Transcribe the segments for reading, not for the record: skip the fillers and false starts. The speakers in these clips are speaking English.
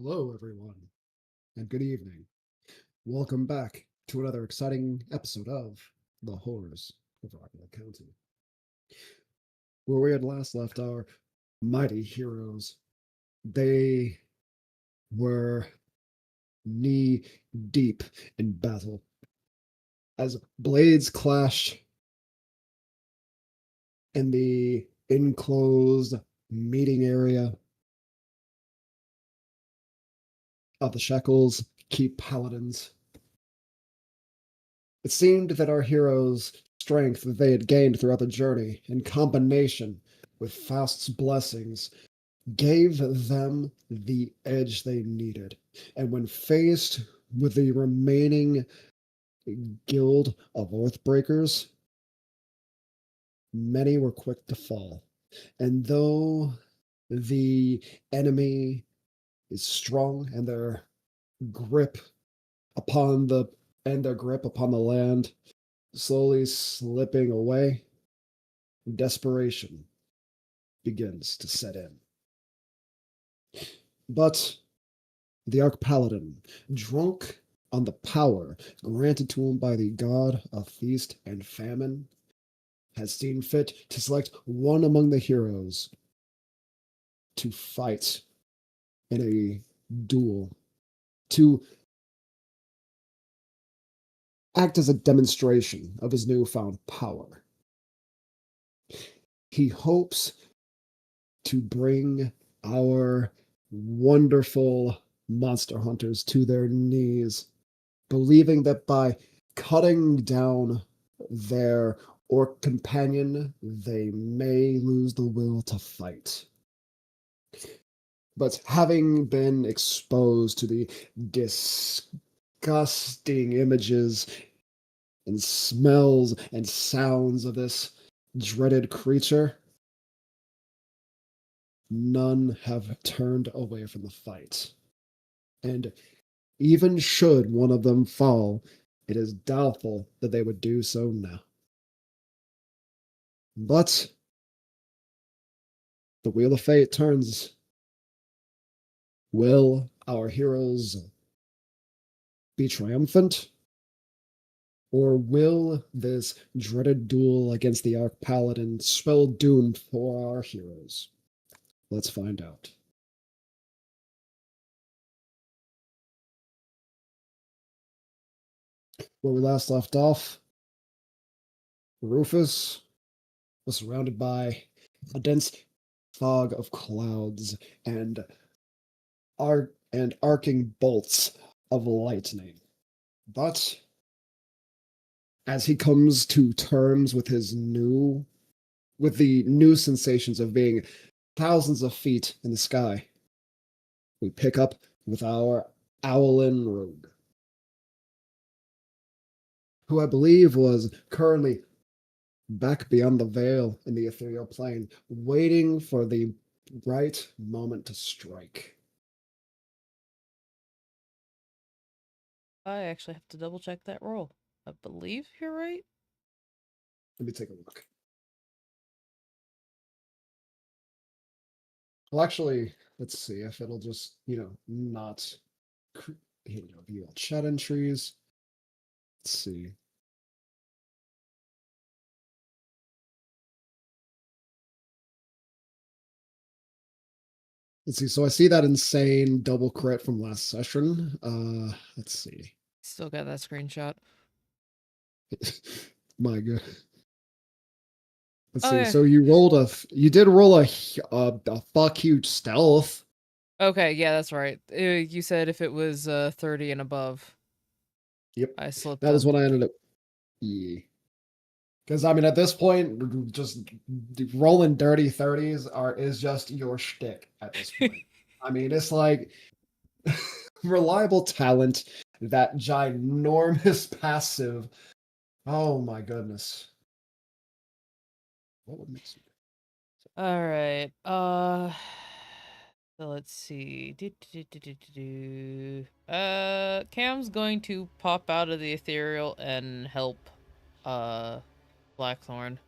Hello, everyone, and good evening. Welcome back to another exciting episode of The Horrors of Rockwell County, where we had last left our mighty heroes. They were knee deep in battle as blades clashed in the enclosed meeting area of the Shekels Keep Paladins. It seemed that our heroes' strength that they had gained throughout the journey, in combination with Faust's blessings, gave them the edge they needed. And when faced with the remaining guild of Oathbreakers, many were quick to fall. And though the enemy is strong and grip upon the their grip upon the land slowly slipping away, desperation begins to set in. But the Arch Paladin, drunk on the power granted to him by the god of feast and famine, has seen fit to select one among the heroes to fight in a duel, to act as a demonstration of his newfound power. He hopes to bring our wonderful monster hunters to their knees, believing that by cutting down their orc companion, they may lose the will to fight. But having been exposed to the disgusting images and smells and sounds of this dreaded creature, none have turned away from the fight. And even should one of them fall, it is doubtful that they would do so now. But the wheel of fate turns. Will our heroes be triumphant? Or will this dreaded duel against the Arch Paladin spell doom for our heroes? Let's find out. Where we last left off, Rufus was surrounded by a dense fog of clouds and arcing bolts of lightning. But as he comes to terms with the new sensations of being thousands of feet in the sky, we pick up with our Owlin rogue, who I believe was currently back beyond the veil in the ethereal plane, waiting for the right moment to strike. I actually have to double check that roll. I believe you're right. Let me take a look. Well, actually, let's see if it'll just, not view all chat entries. Let's see. Let's see. So I see that insane double crit from last session. Let's see. Still got that screenshot. My God. Let's Oh see. yeah. So you did roll a fuck huge stealth. Okay, yeah, that's right. You said if it was 30 and above. Yep. I slipped That was up. what I ended up. Yeah. Because I mean, at this point, just rolling dirty 30s is just your shtick at this point. I mean, it's like reliable talent, that ginormous passive. Oh my goodness. What would make you? All right. So let's see. Cam's going to pop out of the ethereal and help Blackthorn.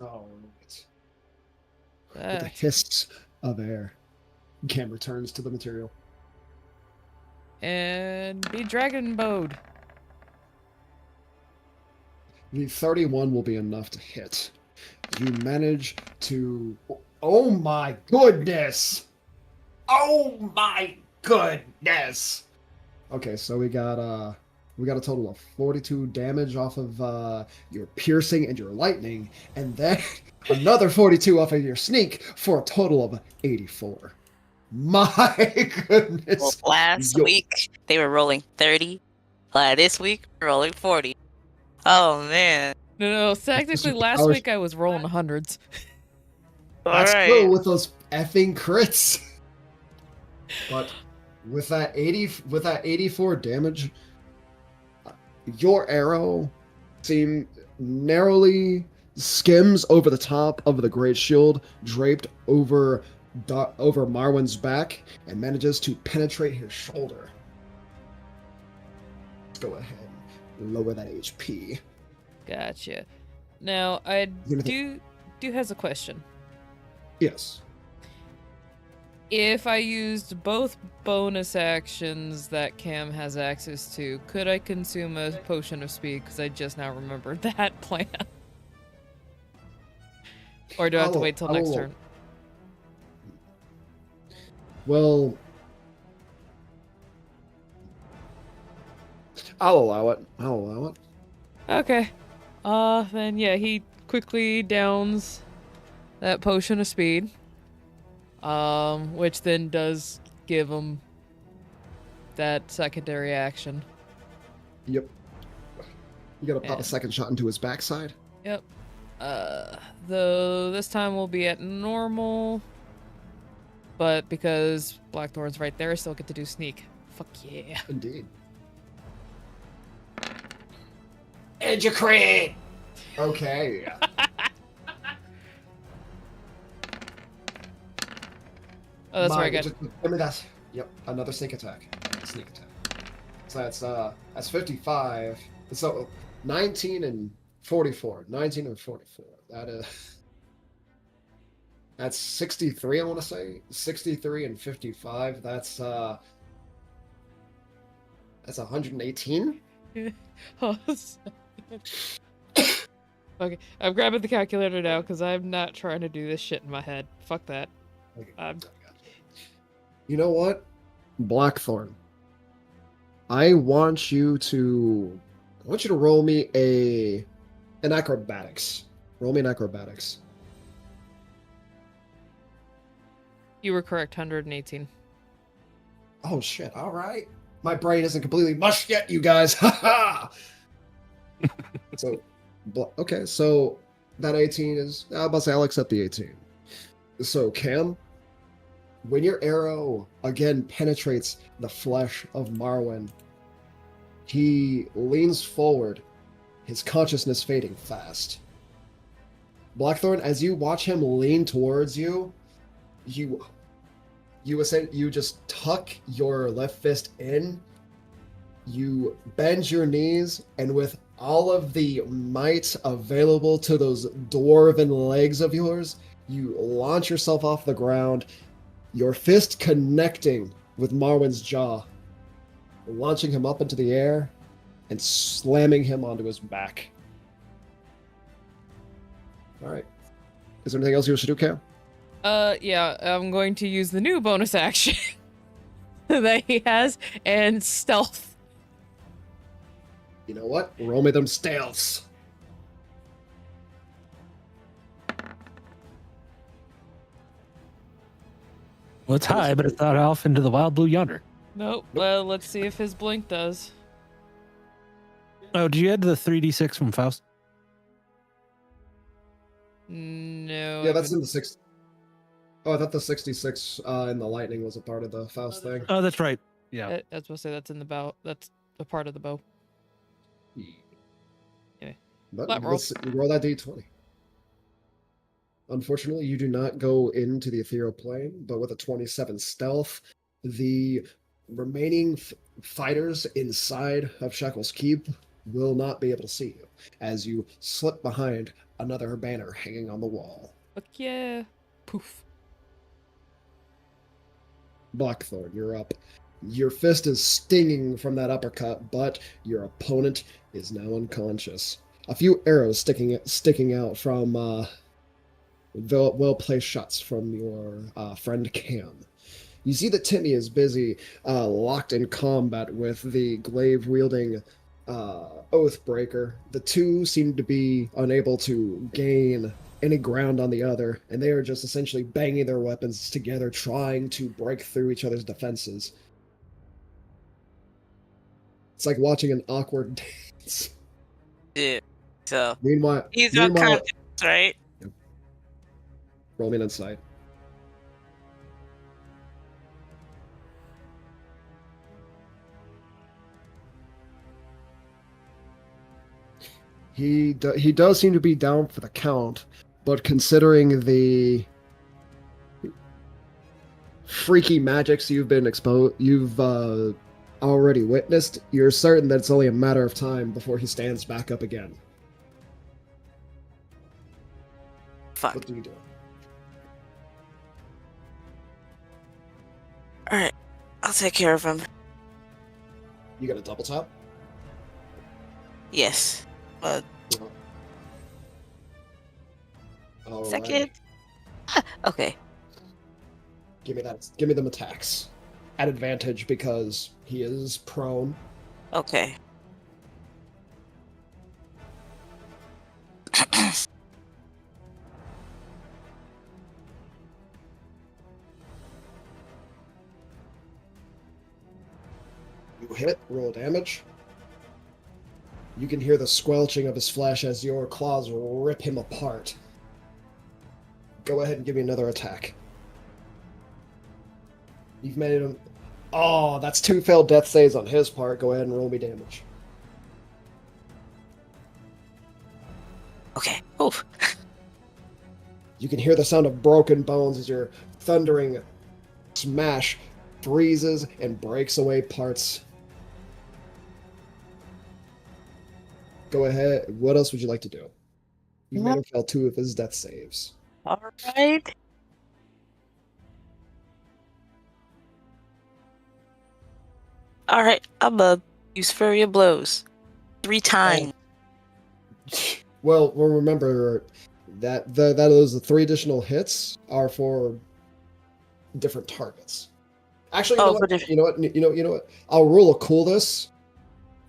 Oh, right. With a Uh, hiss of air. Cam returns to the material. And be dragon bowed. The 31 will be enough to hit. You manage to... Oh my goodness! Oh my goodness! Okay, so we got a total of 42 damage off of your piercing and your lightning, and then another 42 off of your sneak for a total of 84. My goodness! Well, last week they were rolling 30. This week we're rolling 40. Oh man! No, technically last week I was rolling hundreds. That's All true right. with those effing crits. But with that 84 damage, your arrow narrowly skims over the top of the great shield draped over Marwin's back and manages to penetrate his shoulder. Let's go ahead and lower that HP. Gotcha. Now I do has a question. Yes. If I used both bonus actions that Cam has access to, could I consume a potion of speed? Because I just now remembered that plan. Or do I have to wait till next turn? Well, I'll allow it. Okay. Then yeah, he quickly downs that potion of speed. Which then does give him that secondary action. Yep. You gotta pop a second shot into his backside. Yep. Though this time we'll be at normal. But because Blackthorn's right there, I still get to do sneak. Fuck yeah. Indeed. And you crit! Okay. Oh, that's right. Just give me that. Yep, another sneak attack. So that's 55. So 19 and 44. 19 and 44. That's 63. I want to say 63 and 55. That's 118. Okay, I'm grabbing the calculator now because I'm not trying to do this shit in my head. Fuck that. Okay. You know what? Blackthorn. I want you to roll me an acrobatics. Roll me an acrobatics. You were correct, 118. Oh shit, alright. My brain isn't completely mushed yet, you guys. Haha. So okay, so that 18 is I was about to say I'll accept the 18. So Cam, when your arrow again penetrates the flesh of Marwin, he leans forward, his consciousness fading fast. Blackthorn, as you watch him lean towards you, you just tuck your left fist in, you bend your knees, and with all of the might available to those dwarven legs of yours, you launch yourself off the ground, your fist connecting with Marwin's jaw, launching him up into the air and slamming him onto his back. All right. Is there anything else you wish to do, Cam? Yeah, I'm going to use the new bonus action that he has and stealth. You know what? Roll me them stealths. Well, it's high, but it's not off into the wild blue yonder. Nope. Well, let's see if his blink does. Oh, did you add the 3d6 from Faust? No. Yeah, that's in the 6. Oh, I thought the 66 in the lightning was a part of the Faust thing. Oh, that's right. Yeah. I was supposed to say that's in the bow. That's a part of the bow. Yeah. But But roll that d20. Unfortunately, you do not go into the ethereal plane, but with a 27 stealth, the remaining fighters inside of Shackle's Keep will not be able to see you as you slip behind another banner hanging on the wall. Fuck yeah. Poof. Blackthorn, you're up. Your fist is stinging from that uppercut, but your opponent is now unconscious. A few arrows sticking out from well-placed shots from your friend Cam. You see that Timmy is busy locked in combat with the glaive-wielding Oathbreaker. The two seem to be unable to gain any ground on the other, and they are just essentially banging their weapons together, trying to break through each other's defenses. It's like watching an awkward dance. Yeah. So Meanwhile, he's unconscious, right? roll me an insight. He does seem to be down for the count, but considering the freaky magics you've already witnessed, you're certain that it's only a matter of time before he stands back up again. Fuck. What do you do? Alright. I'll take care of him. You got a double tap? Yes. All right. Second. Okay. Give me them attacks. At advantage because he is prone. Okay. You hit, roll damage. You can hear the squelching of his flesh as your claws rip him apart. Go ahead and give me another attack. You've made him... Oh, that's 2 failed death saves on his part. Go ahead and roll me damage. Okay. Oof. You can hear the sound of broken bones as your thundering smash freezes and breaks away parts. Go ahead. What else would you like to do? You made him fail 2 of his death saves. Alright. Alright, I'm gonna use Fury of Blows. 3 times. Well, remember that those 3 additional hits are for different targets. Actually, you know what? I'll rule a coolness,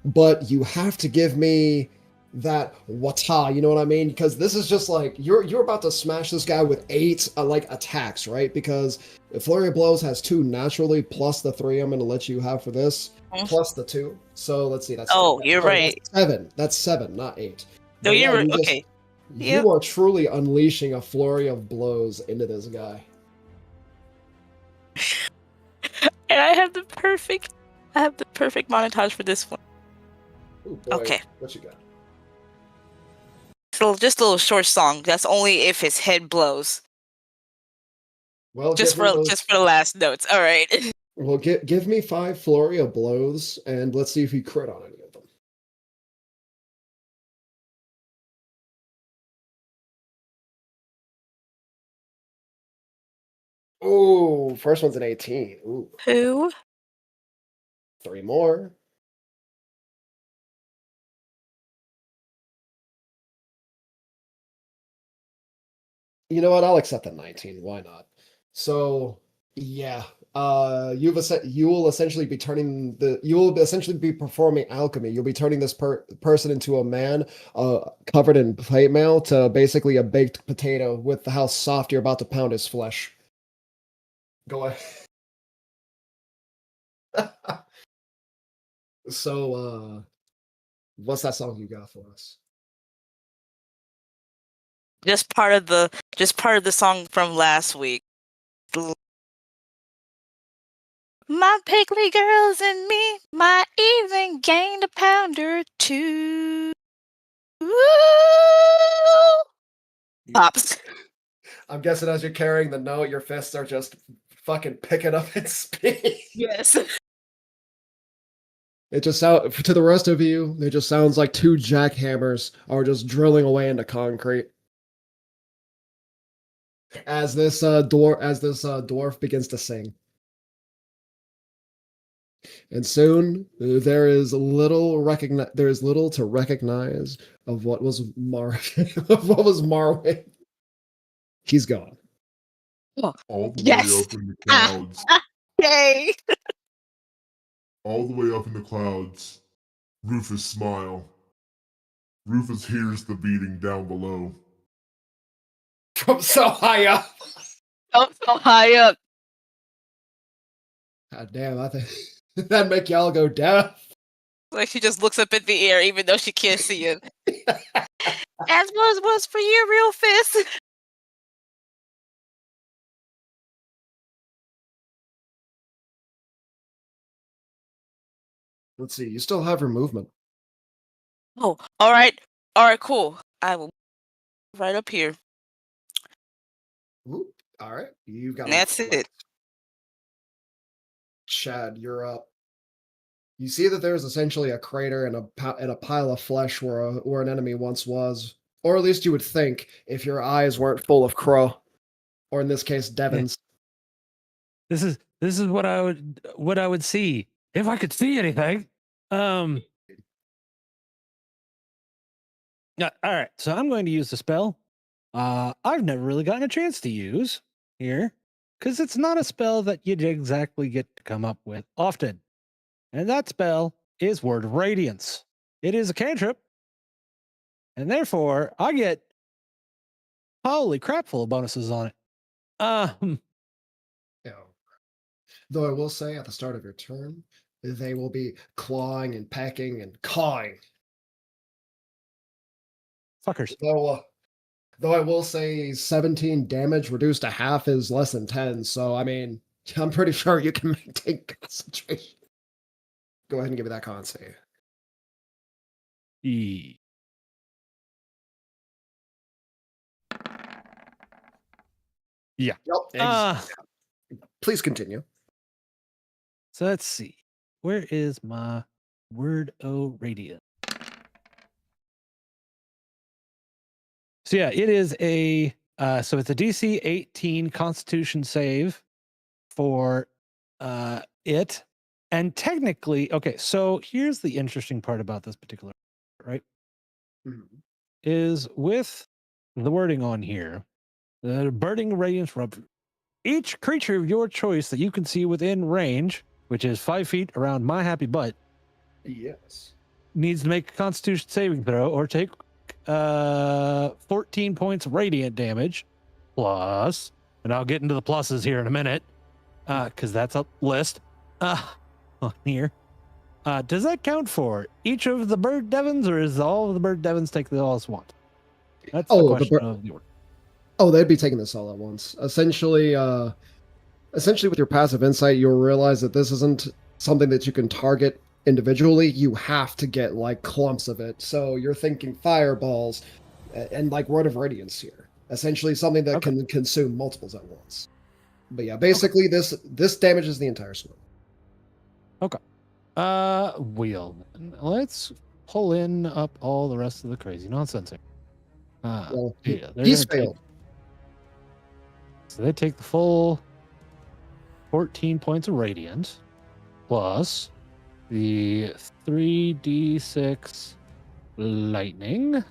but you have to give me that wata. You know what I mean? Because this is just like you're about to smash this guy with 8 like attacks, right? Because Flurry of Blows has 2 naturally plus the 3 I'm going to let you have for this plus the 2. So let's see. That's you're right. That's 7. That's 7, not 8. No, But you're right. you Okay. You are truly unleashing a flurry of blows into this guy. And I have the perfect montage for this one. Ooh, boy. Okay. What you got? So just a little short song. That's only if his head blows. Well, Just for the last notes. All right. Well, give me 5 flurry of blows, and let's see if you crit on any of them. Oh, first one's an 18. Ooh, Who? 3 more. You know what? I'll accept the 19. Why not? So, yeah. You will essentially be performing alchemy. You'll be turning this person into a man covered in plate mail to basically a baked potato with how soft you're about to pound his flesh. Go ahead. So, what's that song you got for us? Just part of the song from last week. My piggly girls and me might even gain a pound or 2. Woo! Pops. I'm guessing as you're carrying the note, your fists are just fucking picking up its speed. Yes. It just to the rest of you, it just sounds like 2 jackhammers are just drilling away into concrete. As this dwarf begins to sing. And soon there is little to recognize of what was Marwyn. He's gone. All the Yes. way up in the clouds. Yay! All the way up in the clouds. Rufus smile. Rufus hears the beating down below. From so high up. Oh, so high up. God damn, I think that'd make y'all go deaf. Like she just looks up at the air even though she can't see it. As was for you, Rufus. Let's see, you still have your movement. Oh, all right. All right, cool. I will right up here. Ooh, all right, you got. And that's it. Chad, you're up. You see that there's essentially a crater and a pile of flesh where an enemy once was, or at least you would think if your eyes weren't full of crow, or in this case, Devon's. This is what I would see if I could see anything. Yeah, all right, so I'm going to use the spell. I've never really gotten a chance to use here because it's not a spell that you exactly get to come up with often. And that spell is Word of Radiance. It is a cantrip. And therefore, I get holy crap full of bonuses on it. Yeah. Though I will say at the start of your turn, they will be clawing and pecking and cawing. Fuckers. Though I will say 17 damage reduced to half is less than 10, so I mean, I'm pretty sure you can maintain concentration. Go ahead and give me that con save. Yeah. Yep. Please continue. So let's see. Where is my Word of Radiance? So yeah, it is a so it's a DC 18 Constitution save for it. And technically, okay, so here's the interesting part about this particular, right? Is with the wording on here, the burning radiance rub. Each creature of your choice that you can see within range, which is 5 feet around my happy butt, yes, needs to make a Constitution saving throw or take 14 points of radiant damage plus, and I'll get into the pluses here in a minute, because that's a list on here. Does that count for each of the bird devons, or is all of the bird devons take the all as one? That's the question of the order. Oh, they'd be taking this all at once. Essentially with your passive insight, you'll realize that this isn't something that you can target individually. You have to get like clumps of it. So you're thinking fireballs and like Word of Radiance here. Essentially something that can consume multiples at once. But yeah, basically this damages the entire swarm. Okay. Let's pull in up all the rest of the crazy nonsense here. Well, yeah, he's failed. So they take the full 14 points of radiant plus the 3d6 lightning.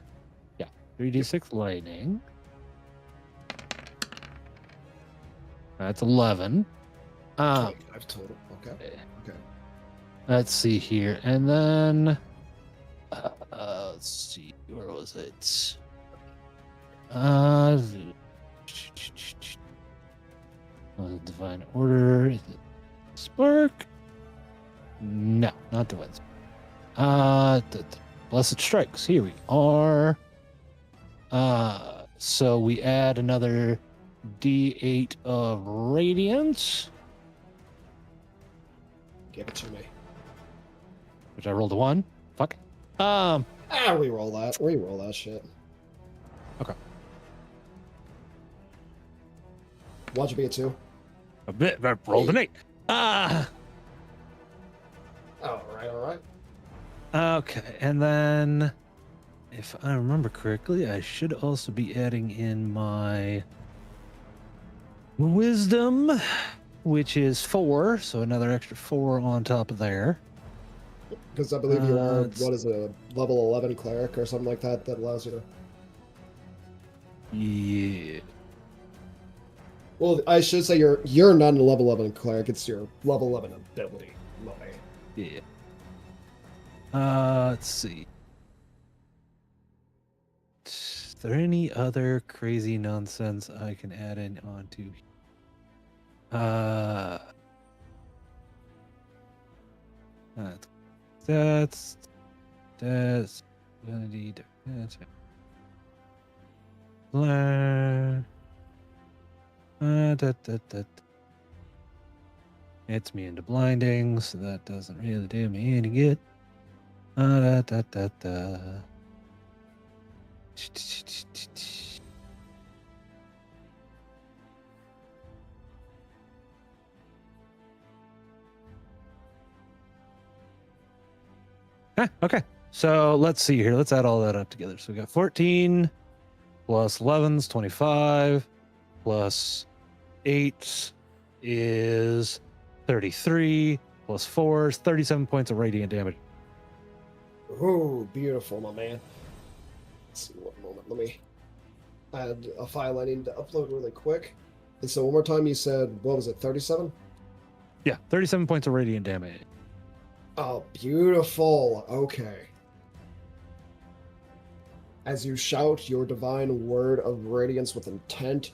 Yeah, 3d6 lightning. That's 11. 25 total. Okay. Let's see here. And then let's see, where was it? Divine Order. Is it Spark? No, not Divine Spark. Blessed Strikes. Here we are. So we add another D8 of Radiance. Give it to me. Which I rolled a 1. Fuck. Reroll that. Reroll that shit. Okay. Watch it be a 2. A bit. I rolled an 8. All right. Okay, and then if I remember correctly, I should also be adding in my wisdom which is 4, so another extra 4 on top of there. Because I believe you are, it's- what is it, a level 11 cleric or something like that that allows you to... Yeah. Well, I should say you're not a level 11 cleric, it's your level 11 ability. Mommy. Yeah. Let's see. Is there any other crazy nonsense I can add in onto? That's ability. It's me into blinding, so that doesn't really do me any good. Da, da, da, da. Okay, so let's see here. Let's add all that up together. So we got 14 plus 11's 25 plus 8 is 33 plus 4 is 37 points of radiant damage. Ooh, beautiful, my man. Let's see, one moment. Let me add a file I need to upload really quick. And so one more time, you said, what was it, 37? Yeah, 37 points of radiant damage. Oh, beautiful. Okay. As you shout your divine word of radiance with intent,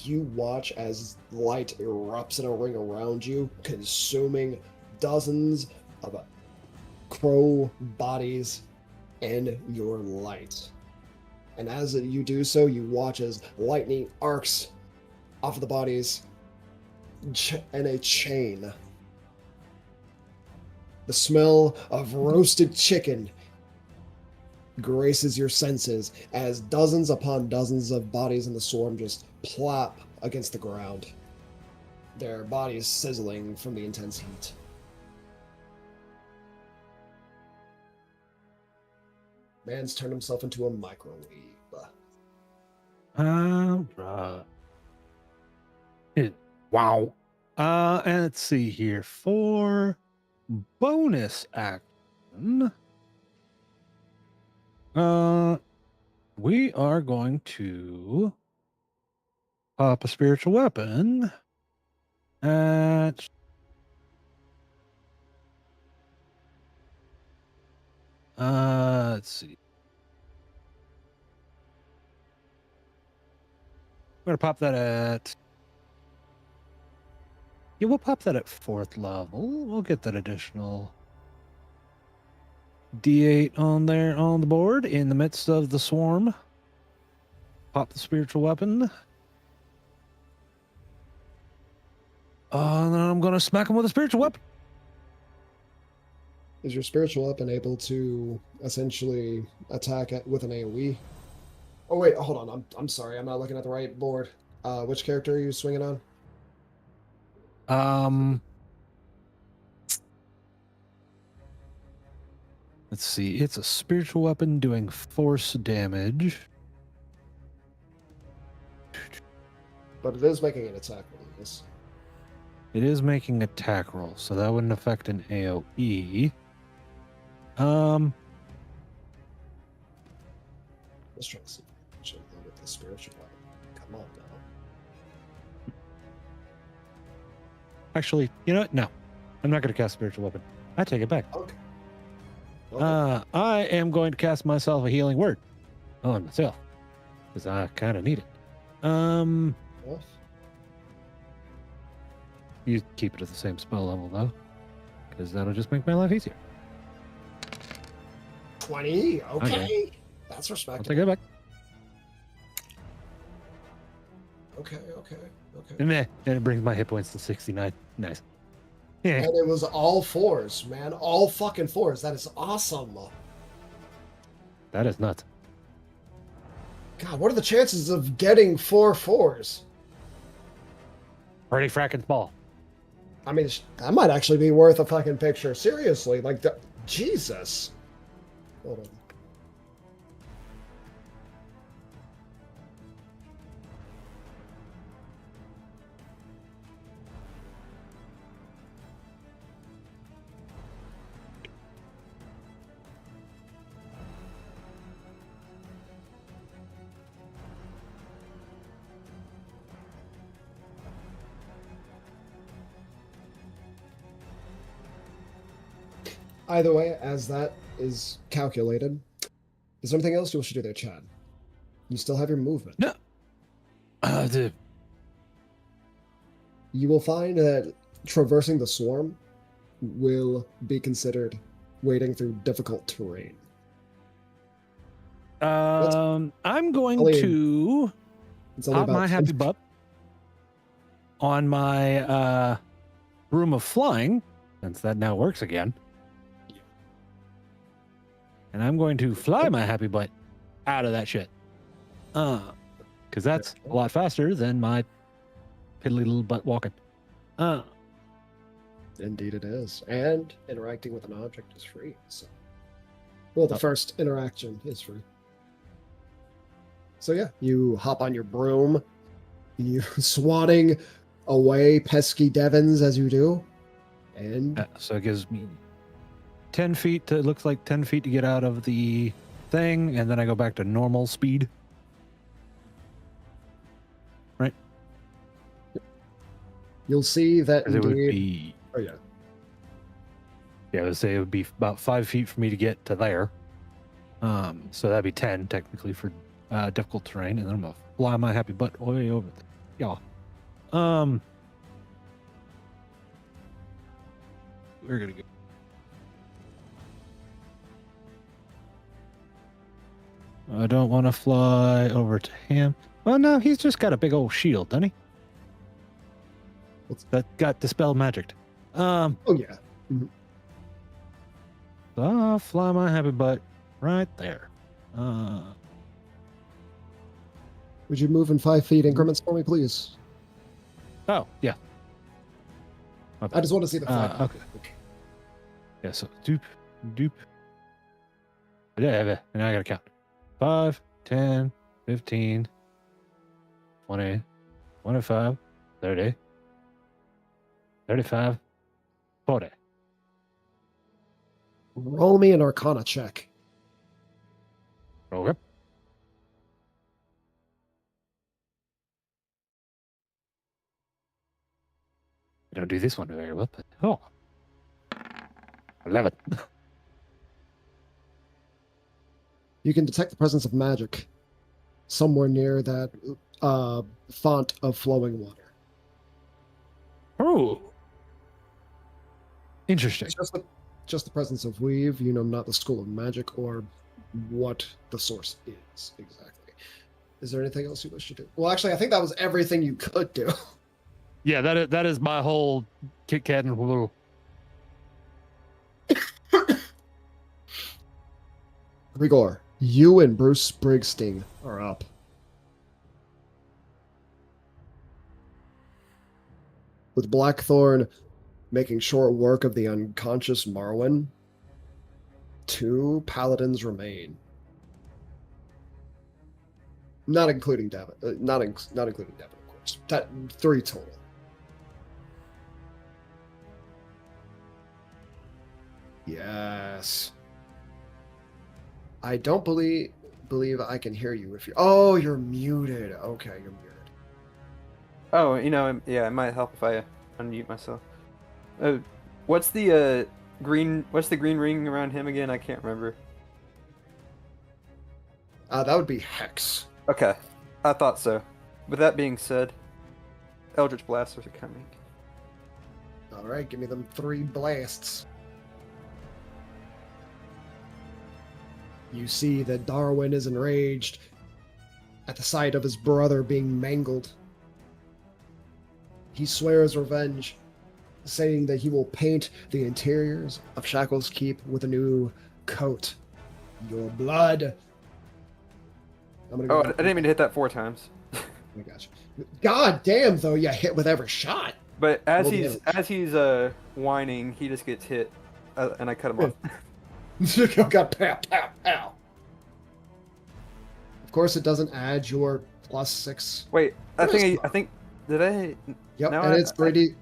you watch as light erupts in a ring around you, consuming dozens of crow bodies in your light. And as you do so, you watch as lightning arcs off of the bodies in a chain. The smell of roasted chicken graces your senses as dozens upon dozens of bodies in the swarm just plop against the ground, their bodies sizzling from the intense heat. Man's turned himself into a microwave. Wow. And let's see here. For bonus action, we are going to pop a spiritual weapon at let's see. We're gonna pop that at we'll pop that at 4th level. We'll get that additional D8 on there on the board in the midst of the swarm. Pop the spiritual weapon. And then I'm gonna smack him with a spiritual weapon. Is your spiritual weapon able to essentially attack with an AoE? Oh wait, hold on. I'm sorry. I'm not looking at the right board. Which character are you swinging on? Let's see. It's a spiritual weapon doing force damage. But it is making an attack roll. Yes. It is making attack roll, so that wouldn't affect an AoE. Let's try to see if I can actually load up the spiritual weapon. Come on now. Actually, you know what? No. I'm not going to cast spiritual weapon. I take it back. Okay. I am going to cast myself a healing word on myself because I kind of need it. Well, You keep it at the same spell level though, because that'll just make my life easier. 20. Okay. Okay. That's I'll respectable. take it back. Okay. And then it brings my hit points to 69. Nice. Yeah. And it was all 4s, man. All fucking 4s. That is awesome. That is nuts. God, what are the chances of getting 4 4s? Pretty fracking small. I mean, that might actually be worth a fucking picture. Seriously, like, Jesus. Hold on. Either way, as that is calculated, is there anything else you wish to do there, Chad? You still have your movement. No. You will find that traversing the swarm will be considered wading through difficult terrain. I'm going only- to It's only pop my 10 happy butt on my broom of flying, since that now works again. And I'm going to fly my happy butt out of that shit. Because that's a lot faster than my piddly little butt walking. Indeed it is. And interacting with an object is free. So, well, the first interaction is free. So yeah, you hop on your broom, you swatting away pesky Devons as you do, and So it gives me 10 feet to, it looks like 10 feet to get out of the thing, and then I go back to normal speed. Right? you'll see that 'Cause it would indeed. be, Oh yeah, yeah, I would say it would be about 5 feet for me to get to there. So that'd be 10 technically for difficult terrain, and then I'm gonna fly my happy butt way over there. Yeah. We're gonna go. I don't want to fly over to him. Well, no, he's just got a big old shield, doesn't he? That got dispel magic. oh yeah. So I'll fly my happy butt right there. Would you move in 5 feet increments for me, please? Oh, yeah. I just want to see the flag. Okay. Yeah, so doop, doop. Yeah, and I gotta count. 5, 10, 15, 20, 25, 30, 35, 40. Roll me an Arcana check. Okay. I don't do this one very well, but 11. You can detect the presence of magic somewhere near that font of flowing water. Oh, interesting. It's just the presence of weave, not the school of magic or what the source is exactly. Is there anything else you wish to do? Well, actually, I think that was everything you could do. Yeah, that is my whole Kit Kat and Woo. Grigor, you and Bruce Springsteen are up. With Blackthorn making short work of the unconscious Marwyn, 2 paladins remain. Not including Devon. Not including Devon, of course. 3 total. Yes. I don't believe I can hear you if you're. Oh, you're muted. Okay, you're muted. Oh, yeah, it might help if I unmute myself. What's the green ring around him again? I can't remember. That would be Hex. Okay, I thought so. With that being said, Eldritch Blasters are coming. All right, give me them 3 blasts. You see that Darwin is enraged at the sight of his brother being mangled. He swears revenge, saying that he will paint the interiors of Shackle's Keep with a new coat. Your blood. I'm gonna Oh, go I didn't mean to hit that 4 times. I got you. God damn, though, you hit with every shot. But as Roll he's whining, he just gets hit, and I cut him off. Got pow, pow, pow. Of course, it doesn't add your +6. Wait, I think did I? Yep, now and it's 3D.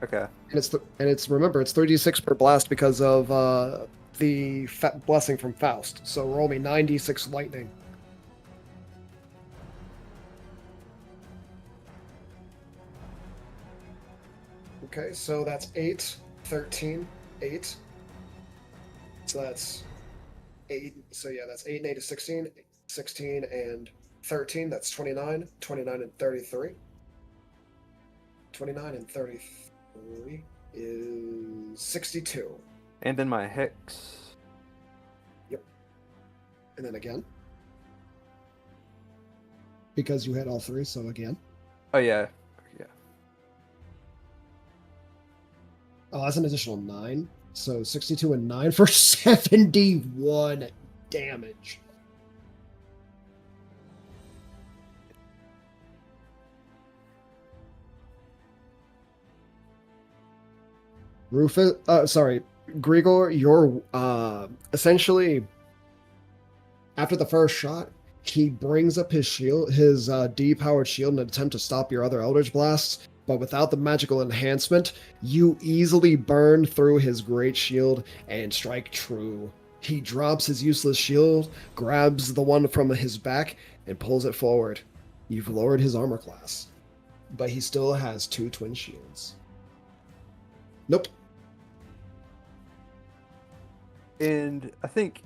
Okay. And it's remember it's 3d6 per blast because of the blessing from Faust. So roll me 9d6 lightning. Okay, so that's 8, 13, 8. So that's 8. So yeah, that's 8 and 8 is 16. 16 and 13, that's 29. 29 and 33. 29 and 33 is 62. And then my hex. And then again. Because you had all 3, so again. Oh yeah. Oh, that's an additional 9. So 62 and 9 for 71 damage. Rufus, sorry, Grigor, you're essentially after the first shot, he brings up his shield, his D-powered shield, in an attempt to stop your other Eldritch blasts. But without the magical enhancement, you easily burn through his great shield and strike true. He drops his useless shield, grabs the one from his back, and pulls it forward. You've lowered his armor class, but he still has 2 twin shields. Nope. And I think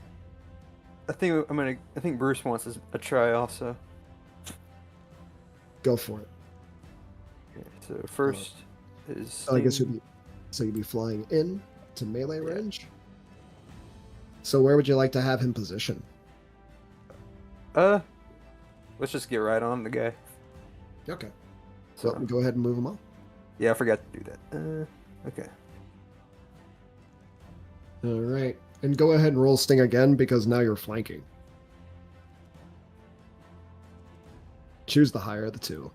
Bruce wants a try also. Go for it. Okay, so first is. I guess you'd be flying in to melee range. So where would you like to have him position? Let's just get right on the guy. Okay. So Well, go ahead and move him up. yeah, I forgot to do that. Okay. All right. And go ahead and roll Sting again because now you're flanking. Choose the higher of the 2.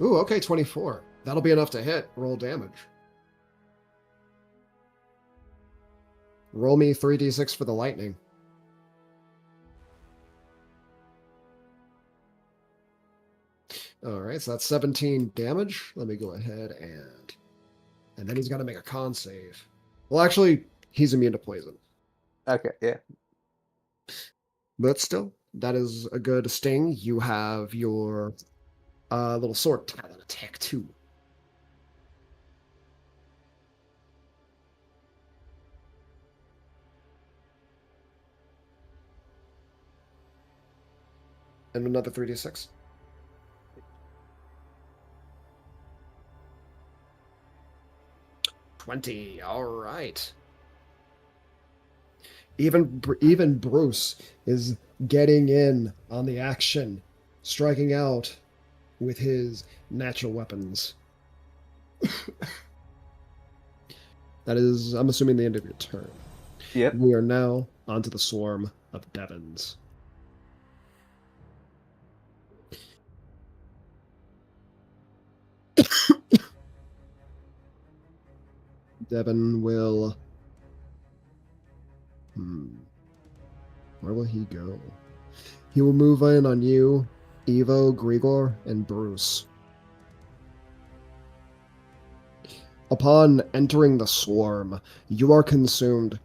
Ooh, okay, 24. That'll be enough to hit. Roll damage. Roll me 3d6 for the lightning. All right, so that's 17 damage. Let me go ahead and then he's got to make a con save. Well, actually, he's immune to poison. Okay. Yeah. But still, that is a good sting. You have your little sword talon attack too. And another 3d6. $20. All right. Even Bruce is getting in on the action, striking out with his natural weapons. That is, I'm assuming, the end of your turn. Yep. We are now onto the swarm of Devons. Devon will... Where will he go? He will move in on you, Evo, Grigor, and Bruce. Upon entering the swarm, you are consumed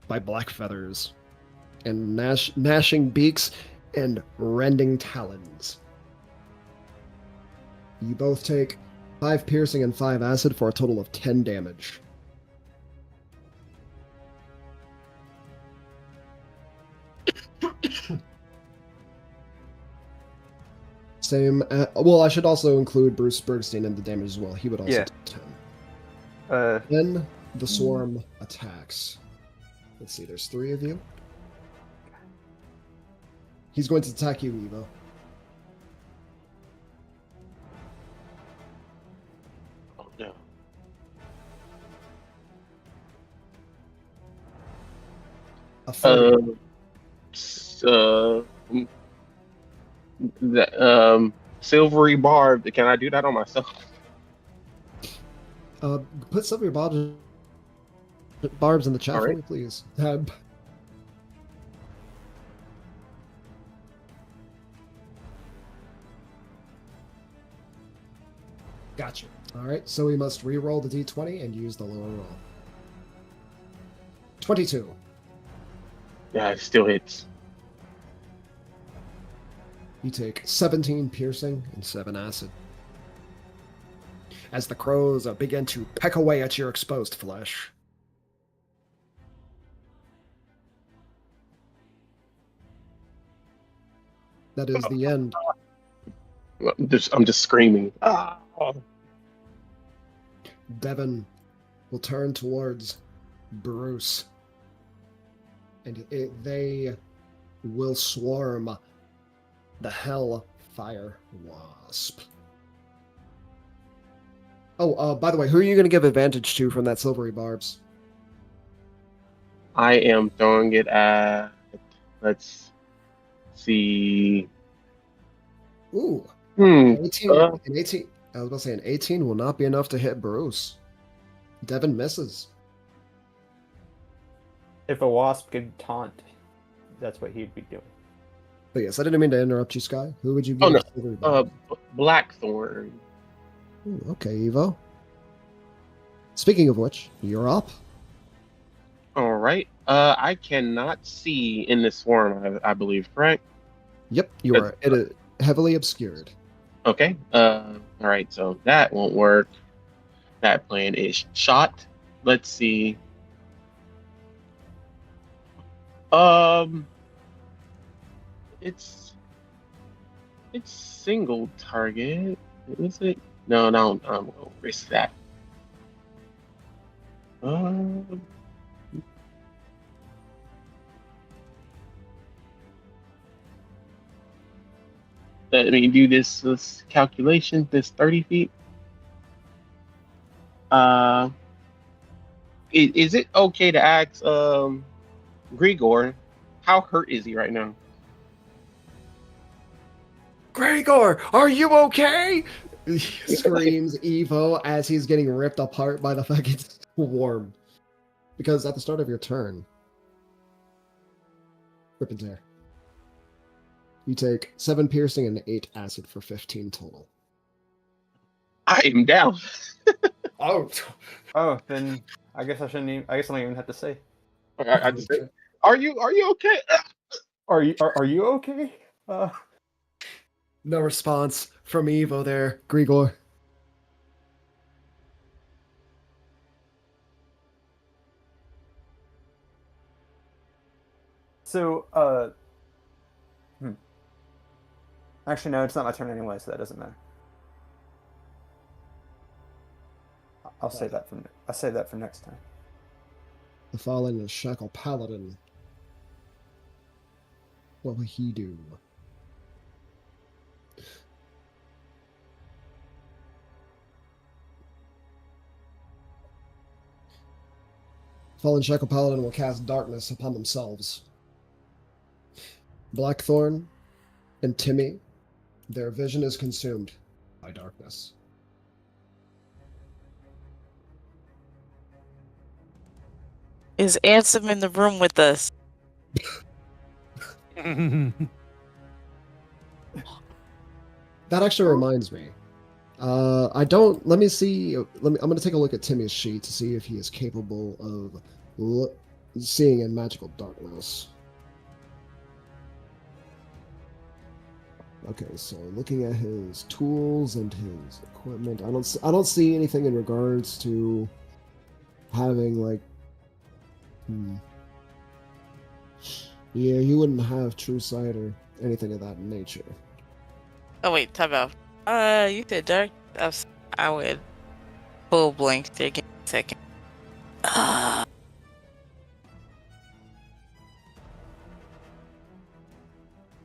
by black feathers and gnashing beaks and rending talons. You both take 5 piercing and 5 acid for a total of 10 damage. Same. Well, I should also include Bruce Bergstein in the damage as well. He would also take 10. Then the swarm attacks. Let's see, there's 3 of you. He's going to attack you, Evo. Oh no. A 30. Silvery barb. Can I do that on myself? Put some of your barbs in the chat All for right. me, please. Gotcha. All right, so we must re-roll the d20 and use the lower roll. 22. Yeah, it still hits. You take 17 piercing and 7 acid. as the crows begin to peck away at your exposed flesh. That is the end. I'm just screaming. Ah. Devin will turn towards Bruce, and they will swarm the Hellfire Wasp. Oh, by the way, who are you going to give advantage to from that silvery barbs? I am throwing it at. Let's see. Ooh, Hmm. 18. An 18. I was about to say an 18 will not be enough to hit Bruce. Devin misses. If a wasp could taunt, that's what he'd be doing. But yes, I didn't mean to interrupt you, Sky. Who would you give? Oh, no. silvery barbs? Blackthorn. Ooh, okay, Evo. Speaking of which, you're up. All right. I cannot see in this swarm. I believe, correct? Yep, you are. It is heavily obscured. Okay. All right. So that won't work. That plan is shot. Let's see. It's single target. Is it? No, I'm gonna risk that. Let me do this calculation. This 30 feet. Is it okay to ask Grigor, how hurt is he right now? Gregor, are you okay? Screams Evo as he's getting ripped apart by the fucking swarm. Because at the start of your turn, rip and tear. You take 7 piercing and 8 acid for 15 total. I am down. Oh, then I guess I shouldn't. I guess I don't even have to say. I just say, are you okay? Are you okay? No response from Evo there, Grigor. So, actually, no, it's not my turn anyway, so that doesn't matter. I'll save that for next time. The fallen Shackle Paladin. What will he do? Fallen Shackle Paladin will cast darkness upon themselves. Blackthorn and Timmy, their vision is consumed by darkness. Is Ansem in the room with us? That actually reminds me. Let me see. I'm going to take a look at Timmy's sheet to see if he is capable of seeing in magical darkness. Okay, so looking at his tools and his equipment, I don't see anything in regards to having like. Yeah, he wouldn't have true sight or anything of that nature. Oh wait, time out. You said dark. I would full blank. There, give me a second.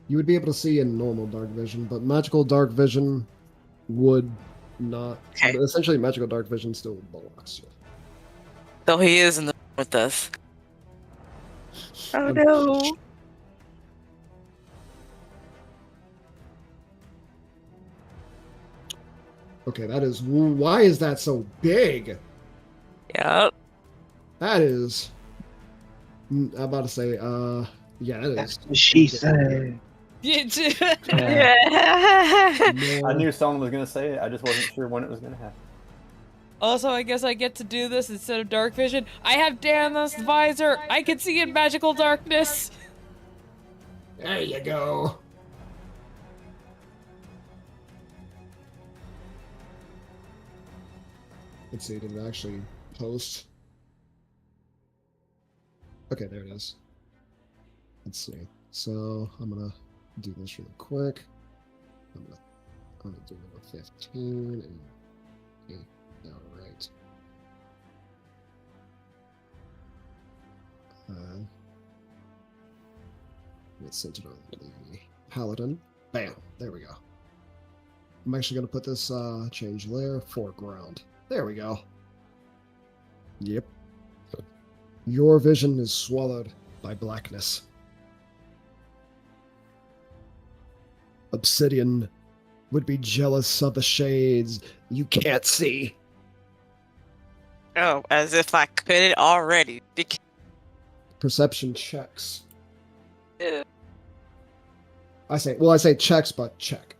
You would be able to see in normal dark vision, but magical dark vision would not. Okay. Essentially, magical dark vision still blocks you. So he is in the room with us. Oh no. Okay, that is. Why is that so big? Yep. That is. I'm about to say. Yeah, that is. That's what she said. Yeah. No. I knew someone was gonna say it. I just wasn't sure when it was gonna happen. Also, I guess I get to do this instead of dark vision. I have Dana's visor. I can see in magical darkness. There you go. Let's see, did it actually post? Okay, there it is. Let's see. So I'm gonna do this really quick. I'm gonna do number 15 and all right. Let's center it on the paladin. Bam! There we go. I'm actually gonna put this change layer foreground. There we go. Yep. Your vision is swallowed by blackness. Obsidian would be jealous of the shades you can't see. Oh, as if I couldn't already. Perception checks. Yeah. I say checks, but check.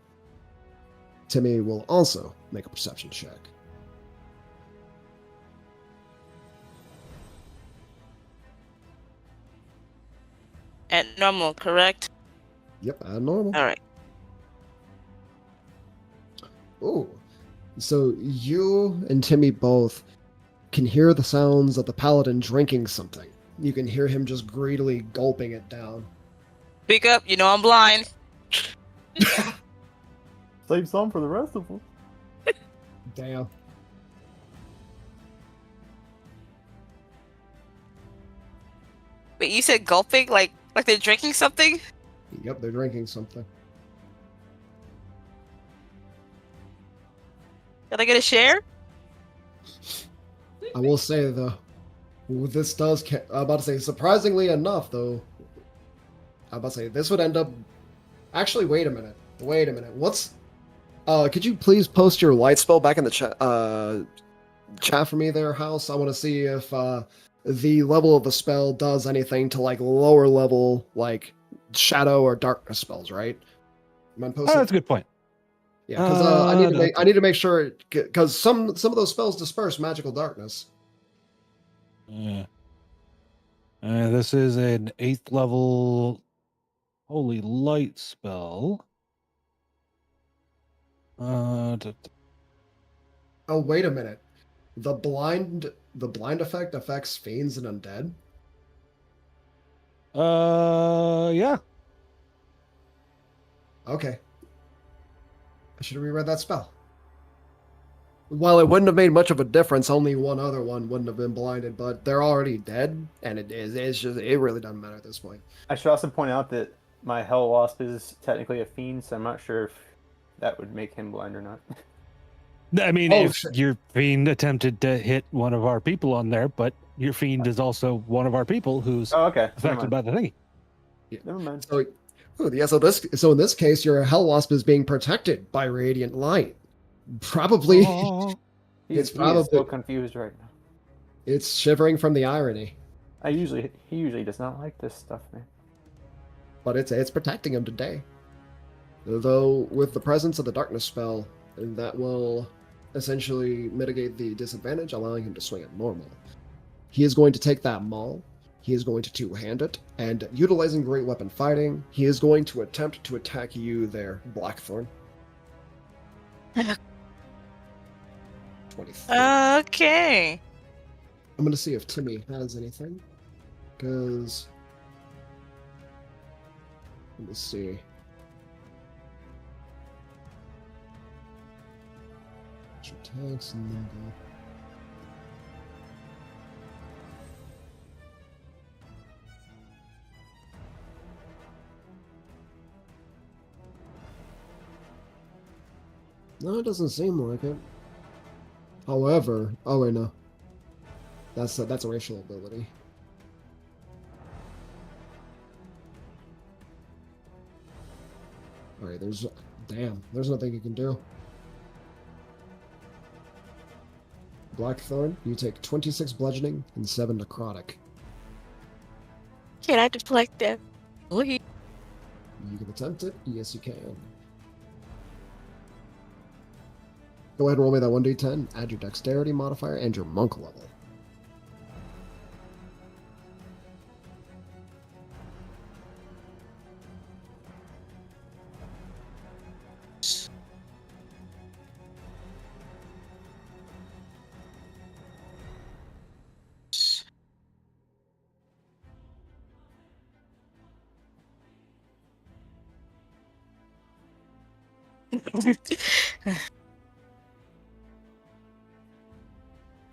Timmy will also make a perception check. At normal, correct? Yep, normal. All right. Ooh. So you and Timmy both can hear the sounds of the paladin drinking something. You can hear him just greedily gulping it down. Speak up, you know I'm blind. Save some for the rest of them. Damn. Wait, you said gulping? Like they're drinking something? Yep, they're drinking something. Can I get a share? I will say though, this does. I'm about to say, surprisingly enough, though. I'm about to say this would end up. Actually, wait a minute. Wait a minute. What's? Could you please post your light spell back in the chat for me there, House? I want to see if the level of the spell does anything to like lower level like shadow or darkness spells, right? Oh, that's a good point. Yeah, because I need to make sure because some of those spells disperse magical darkness. This is an 8th level holy light spell. Oh, wait a minute. The blind effect affects fiends and undead? Yeah. Okay. I should have reread that spell. Well, it wouldn't have made much of a difference. Only one other one wouldn't have been blinded, but they're already dead, and it's just it really doesn't matter at this point. I should also point out that my Hell Wasp is technically a fiend, so I'm not sure if that would make him blind or not. I mean, Oh, if shit. your fiend attempted to hit one of our people on there, but your fiend is also one of our people who's Oh, okay. affected by the thingy. Never mind. So, so in this case, your Hell Wasp is being protected by radiant light. Probably, He is probably- so confused right now. it's shivering from the irony, He usually does not like this stuff, man. but it's protecting him today. Though with the presence of the darkness spell, that will essentially mitigate the disadvantage, allowing him to swing at normal. He is going to take that maul. He is going to two-hand it, and utilizing great weapon fighting, he is going to attempt to attack you there, Blackthorn. 23. Okay. I'm going to see if Timmy has anything, because... Let me see. Attacks and then go. No, it doesn't seem like it. However, oh wait, no. That's a racial ability. All right, there's nothing you can do. Blackthorn, you take 26 bludgeoning and 7 necrotic. Can I deflect that? Please. You can attempt it. Yes, you can. Go ahead and roll me that 1d10. Add your dexterity modifier and your monk level.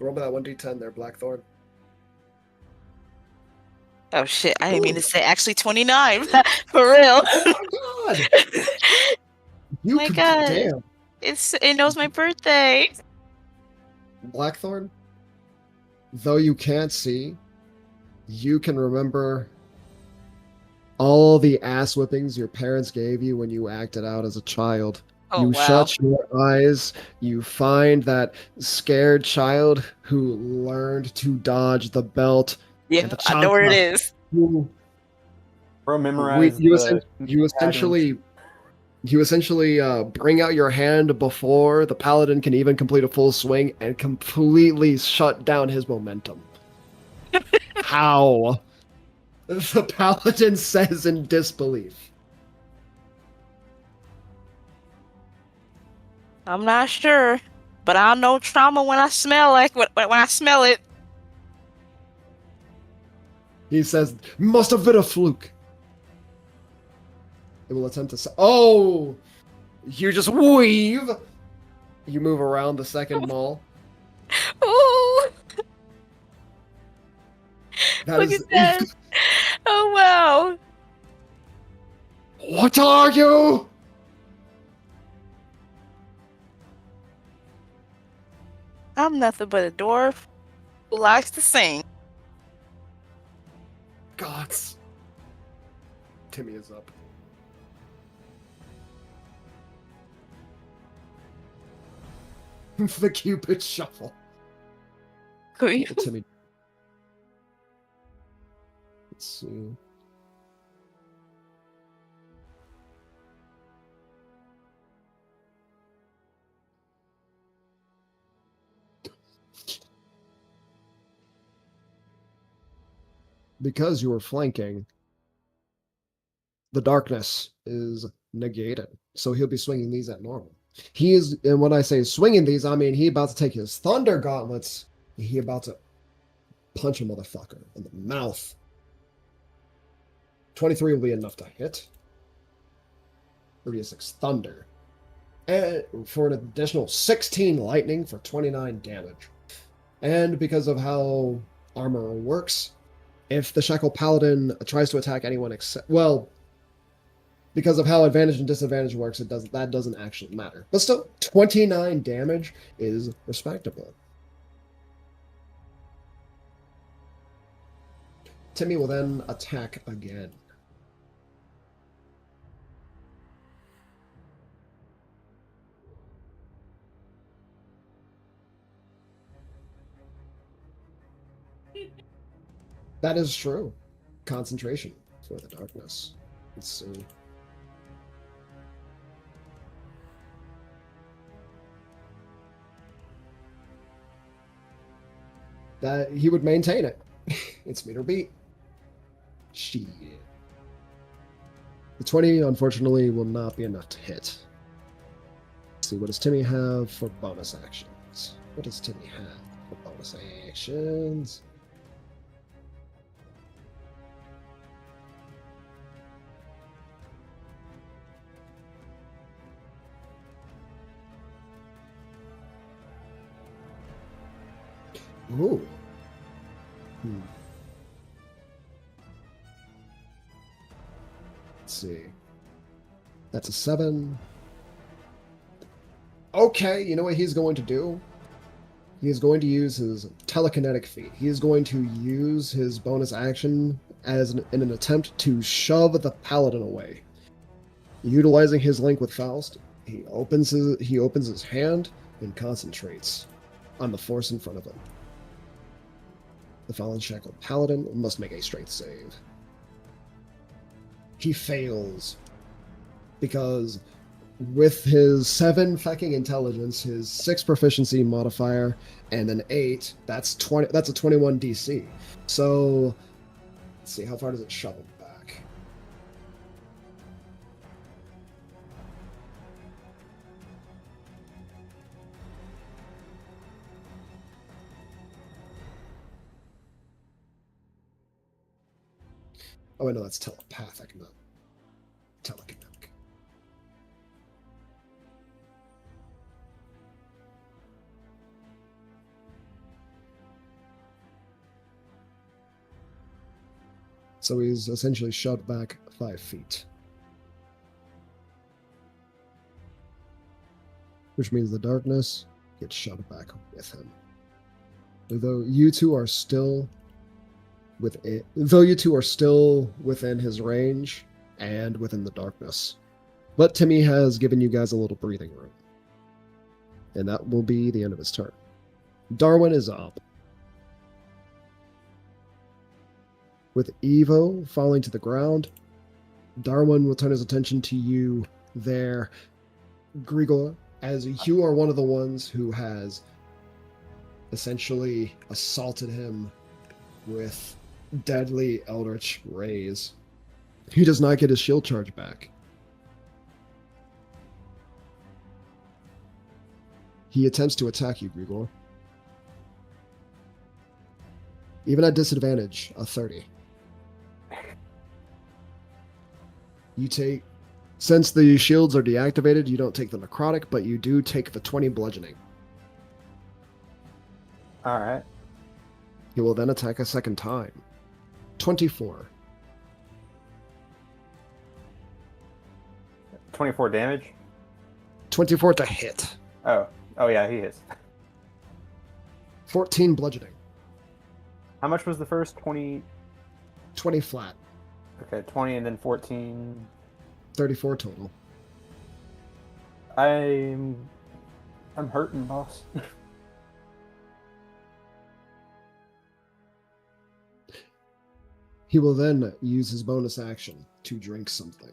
Roll me that 1d10 there, Blackthorn. Oh shit! I didn't mean Ooh. to say actually 29. For real. Oh my god! You My could God. damn. It knows my birthday. Blackthorn, though you can't see, you can remember all the ass whippings your parents gave you when you acted out as a child. Oh You wow. shut your eyes, you find that scared child who learned to dodge the belt Yeah, and the I know where it chancla. is. Bro, memorize You, the essentially bring out your hand before the paladin can even complete a full swing and completely shut down his momentum. How? The paladin says in disbelief. I'm not sure, but I know trauma when I smell when I smell it. He says, must have been a fluke. It will attempt to say, oh! You just weave! You move around the second mall. Ooh, That look is. at that. Oh wow. What are you? I'm nothing but a dwarf who likes to sing. Gods. Timmy is up. The Cupid shuffle. Timmy. Let's see. Because you were flanking, the darkness is negated. So he'll be swinging these at normal. He is, and when I say swinging these, I mean he about to take his thunder gauntlets. He about to punch a motherfucker in the mouth. 23 will be enough to hit. 36 thunder. And for an additional 16 lightning for 29 damage. And because of how armor works, if the Shackle Paladin tries to attack anyone except, well, because of how advantage and disadvantage works, that doesn't actually matter. But still, 29 damage is respectable. Timmy will then attack again. That is true. Concentration for the darkness. Let's see. That he would maintain it. It's meter beat. Shit. The 20, unfortunately, will not be enough to hit. Let's see, what does Timmy have for bonus actions? What does Timmy have for bonus actions? Ooh. Let's see. That's a 7. Okay, you know what he's going to do? He is going to use his telekinetic feat. He is going to use his bonus action in an attempt to shove the paladin away. Utilizing his link with Faust, he opens his hand and concentrates on the force in front of him. The fallen shackled paladin must make a strength save. He fails because with his 7 fucking intelligence, his 6 proficiency modifier, and an 8, that's 20. That's a 21 DC. So let's see, how far does it shove him back? Oh, wait, no, that's telepathic, not telekinetic. So he's essentially shoved back 5 feet. Which means the darkness gets shoved back with him. Though you two are still within his range and within the darkness. But Timmy has given you guys a little breathing room. And that will be the end of his turn. Darwin is up. With Evo falling to the ground, Darwin will turn his attention to you there, Grigor, as you are one of the ones who has essentially assaulted him with deadly eldritch rays. He does not get his shield charge back. He attempts to attack you, Grigor. Even at disadvantage, a 30. You take... Since the shields are deactivated, you don't take the necrotic, but you do take the 20 bludgeoning. Alright. He will then attack a second time. 24. 24 damage? 24 to hit. Oh. Oh yeah, he hits. 14 bludgeoning. How much was the first? 20? 20 flat. Okay, 20 and then 14. 34 total. I'm hurting, boss. He will then use his bonus action to drink something.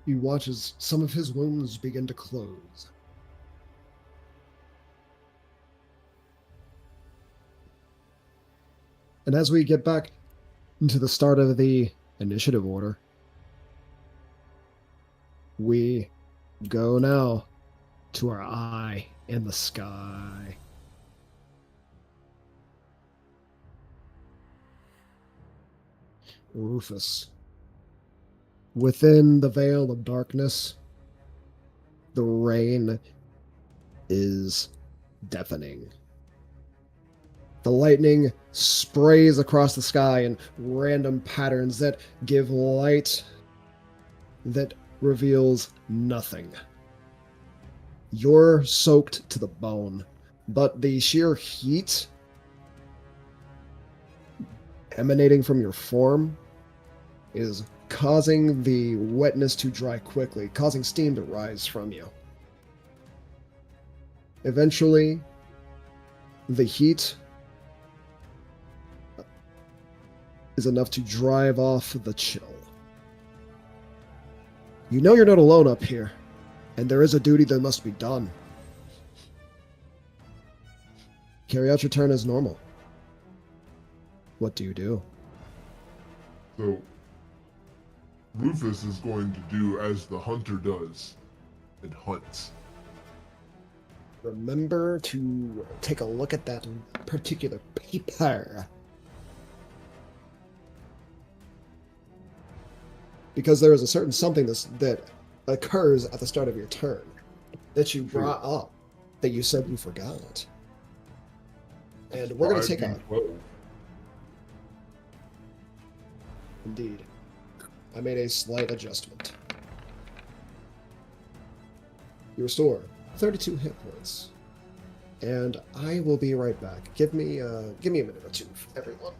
He watches some of his wounds begin to close. And as we get back into the start of the initiative order, we go now to our eye in the sky. Rufus. Within the veil of darkness, the rain is deafening. The lightning sprays across the sky in random patterns that give light that reveals nothing. You're soaked to the bone, but the sheer heat emanating from your form is causing the wetness to dry quickly, causing steam to rise from you. Eventually, the heat is enough to drive off the chill. You know you're not alone up here, and there is a duty that must be done. Carry out your turn as normal. What do you do? So, Rufus is going to do as the hunter does and hunts. Remember to take a look at that particular paper. Because there is a certain something that occurs at the start of your turn that you brought up that you said you forgot. And we're going to take a... 12. Indeed. I made a slight adjustment. You restore 32 hit points. And I will be right back. Give me a minute or two, everyone.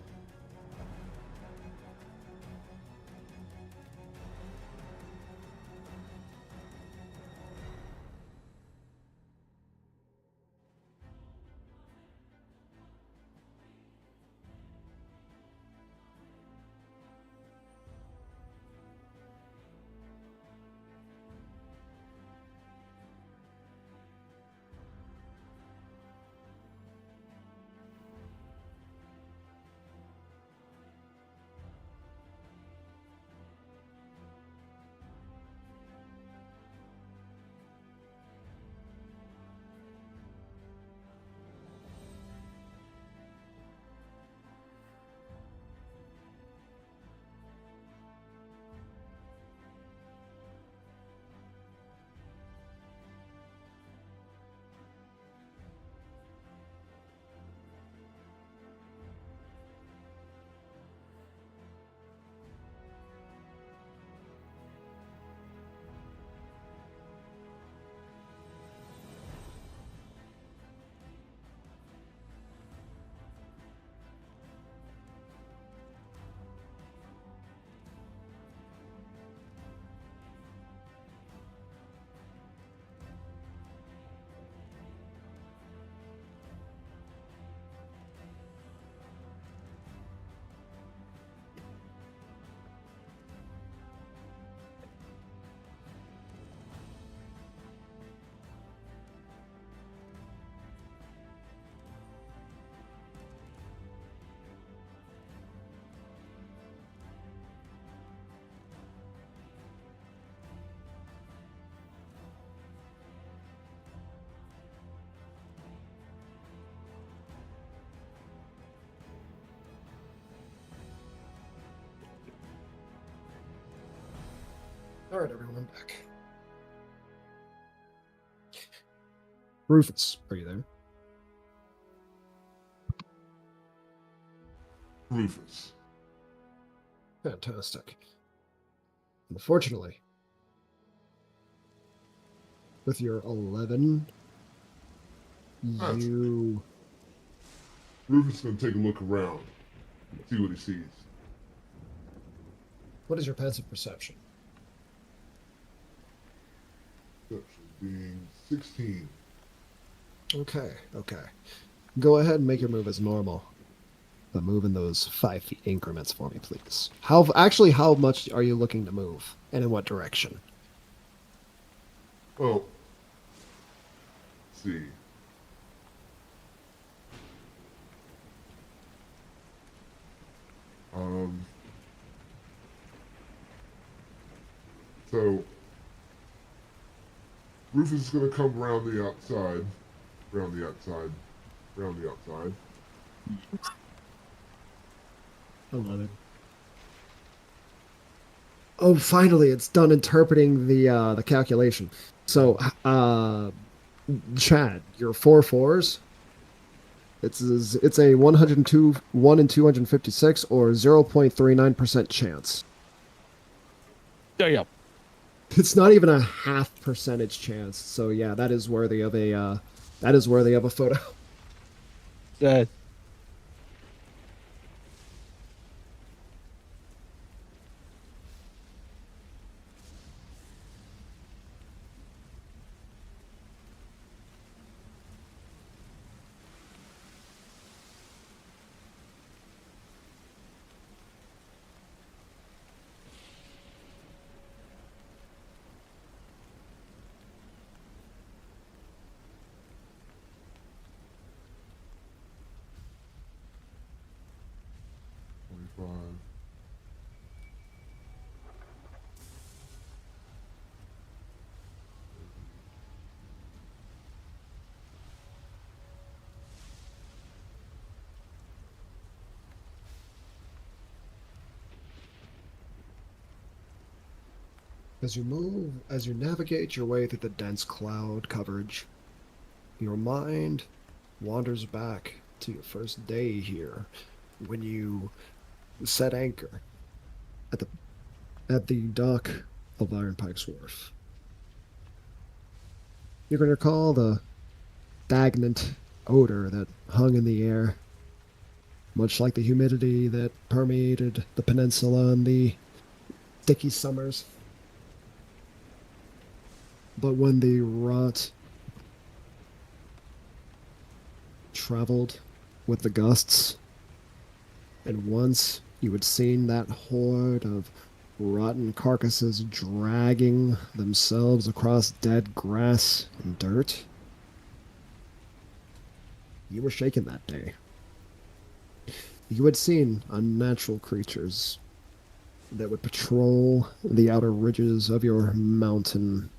All right, everyone, I'm back. Rufus, are you there? Rufus. Fantastic. Unfortunately, with your 11, you... Rufus is going to take a look around, see what he sees. What is your passive perception? Perception being 16. Okay. Go ahead and make your move as normal. But move in those 5 feet increments for me, please. How much are you looking to move? And in what direction? Well, let's see. So Rufus is going to come around the outside, around the outside. 11. Oh, finally, it's done interpreting the calculation. So, Chad, your 4 4s. It's a 102, 1 in 256, or 0.39% chance. Oh, yeah. It's not even a half percentage chance. So yeah, that is worthy of a photo. As you navigate your way through the dense cloud coverage, your mind wanders back to your first day here, when you set anchor at the dock of Iron Pike's Wharf. You can recall the stagnant odor that hung in the air, much like the humidity that permeated the peninsula in the sticky summers. But when the rot traveled with the gusts, and once you had seen that horde of rotten carcasses dragging themselves across dead grass and dirt, you were shaken that day. You had seen unnatural creatures that would patrol the outer ridges of your mountain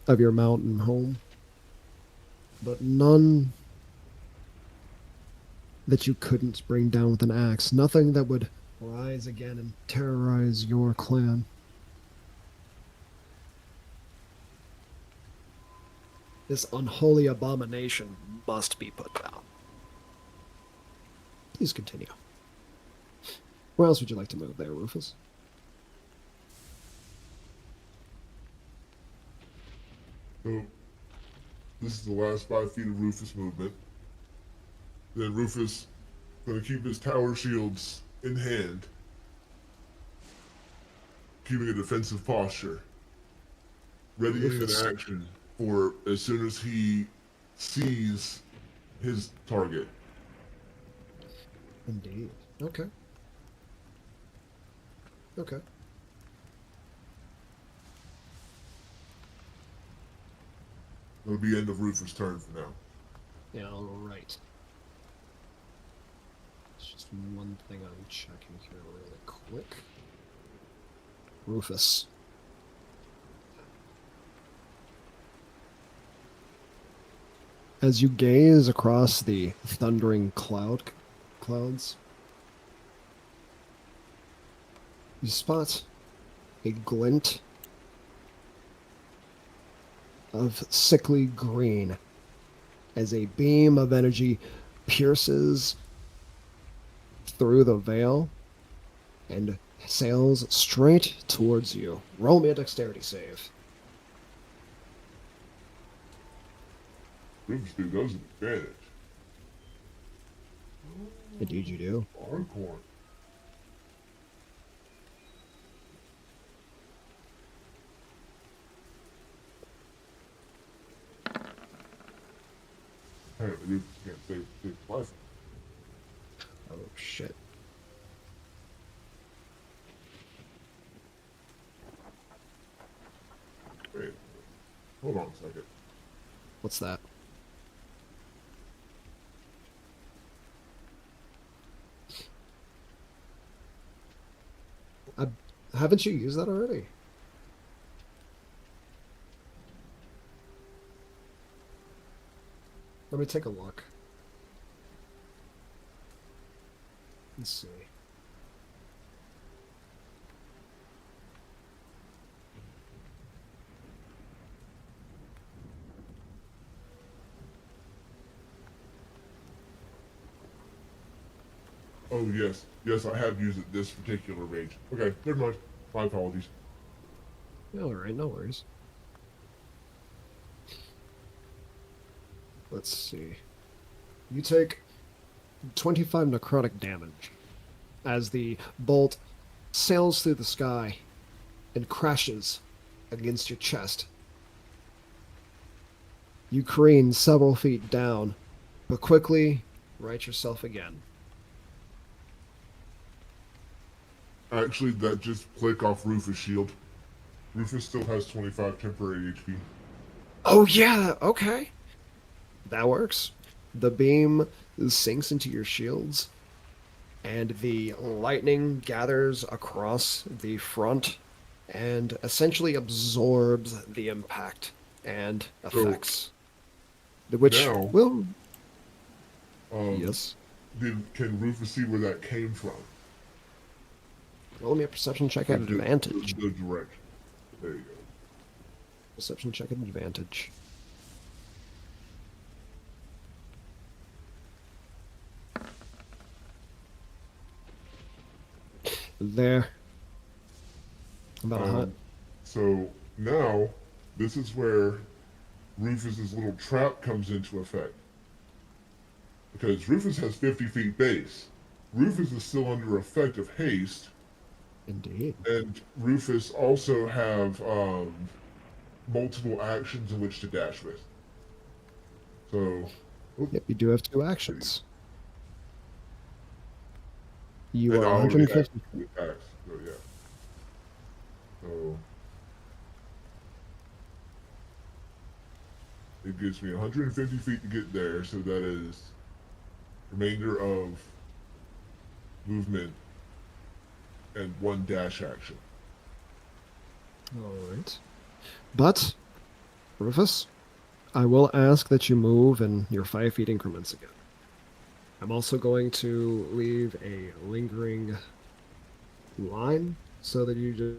home, but none that you couldn't bring down with an axe. Nothing that would rise again and terrorize your clan. This unholy abomination must be put down. Please continue. Where else would you like to move there, Rufus? So, this is the last 5 feet of Rufus movement. Then Rufus going to keep his tower shields in hand, keeping a defensive posture, readying an action for as soon as he sees his target. Indeed. Okay. That'll be end of Rufus' turn for now. Yeah, all right. It's just one thing I'm checking here really quick. Rufus. As you gaze across the thundering clouds, you spot a glint of sickly green as a beam of energy pierces through the veil and sails straight towards you. Roll me a dexterity save. Rufus dude, those an advantage. Indeed you do. Encore. Apparently Rufus can't save his life. Oh, shit. Wait. Hold on a second. What's that? Haven't you used that already? Let me take a look. Let's see. Oh, yes. Yes, I have used it this particular range. Okay, never mind. My apologies. Alright, no worries. Let's see. You take 25 necrotic damage as the bolt sails through the sky and crashes against your chest. You careen several feet down, but quickly right yourself again. Actually, that just click off Rufus' shield. Rufus still has 25 temporary HP. Oh yeah, okay. That works. The beam sinks into your shields, and the lightning gathers across the front and essentially absorbs the impact and effects. Which now- will... Yes. Can Rufus see where that came from? Roll me a perception check at advantage. The direction. There you go. Perception check at advantage. There. About a hunt. So now, this is where Rufus's little trap comes into effect. Because Rufus has 50 feet base. Rufus is still under effect of haste. Indeed. And Rufus also have multiple actions in which to dash with. So... Yep, you do have 2 actions. You and are I already 150. have 2 attacks, so yeah. So... it gives me 150 feet to get there, so that is remainder of movement and 1 dash action. Alright. But, Rufus, I will ask that you move in your 5 feet increments again. I'm also going to leave a lingering line so that you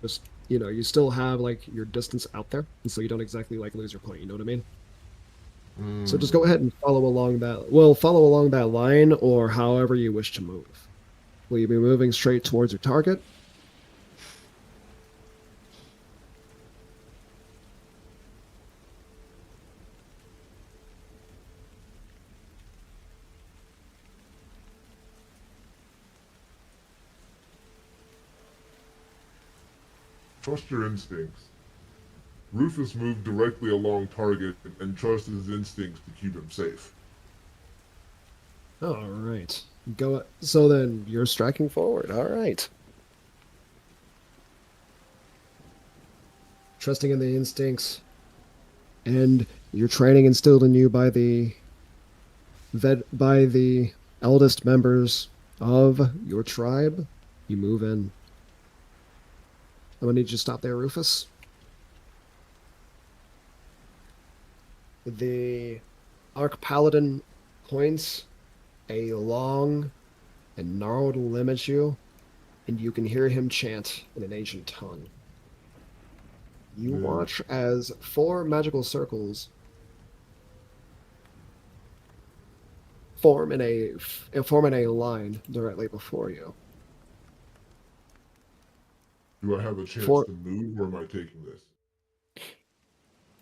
just you know, you still have like your distance out there, and so you don't exactly like lose your point, you know what I mean? So just go ahead and follow along that line, or however you wish to move. Will you be moving straight towards your target? Trust your instincts. Rufus moved directly along target and trusted his instincts to keep him safe. All right. Go. So then you're striking forward. All right. Trusting in the instincts and your training instilled in you by the eldest members of your tribe, you move in. I'm gonna need you to stop there, Rufus. The Arc Paladin points a long and gnarled limb at you and you can hear him chant in an ancient tongue. You Yeah. watch as 4 magical circles form in a line directly before you. Do I have a chance For to move, or am I taking this?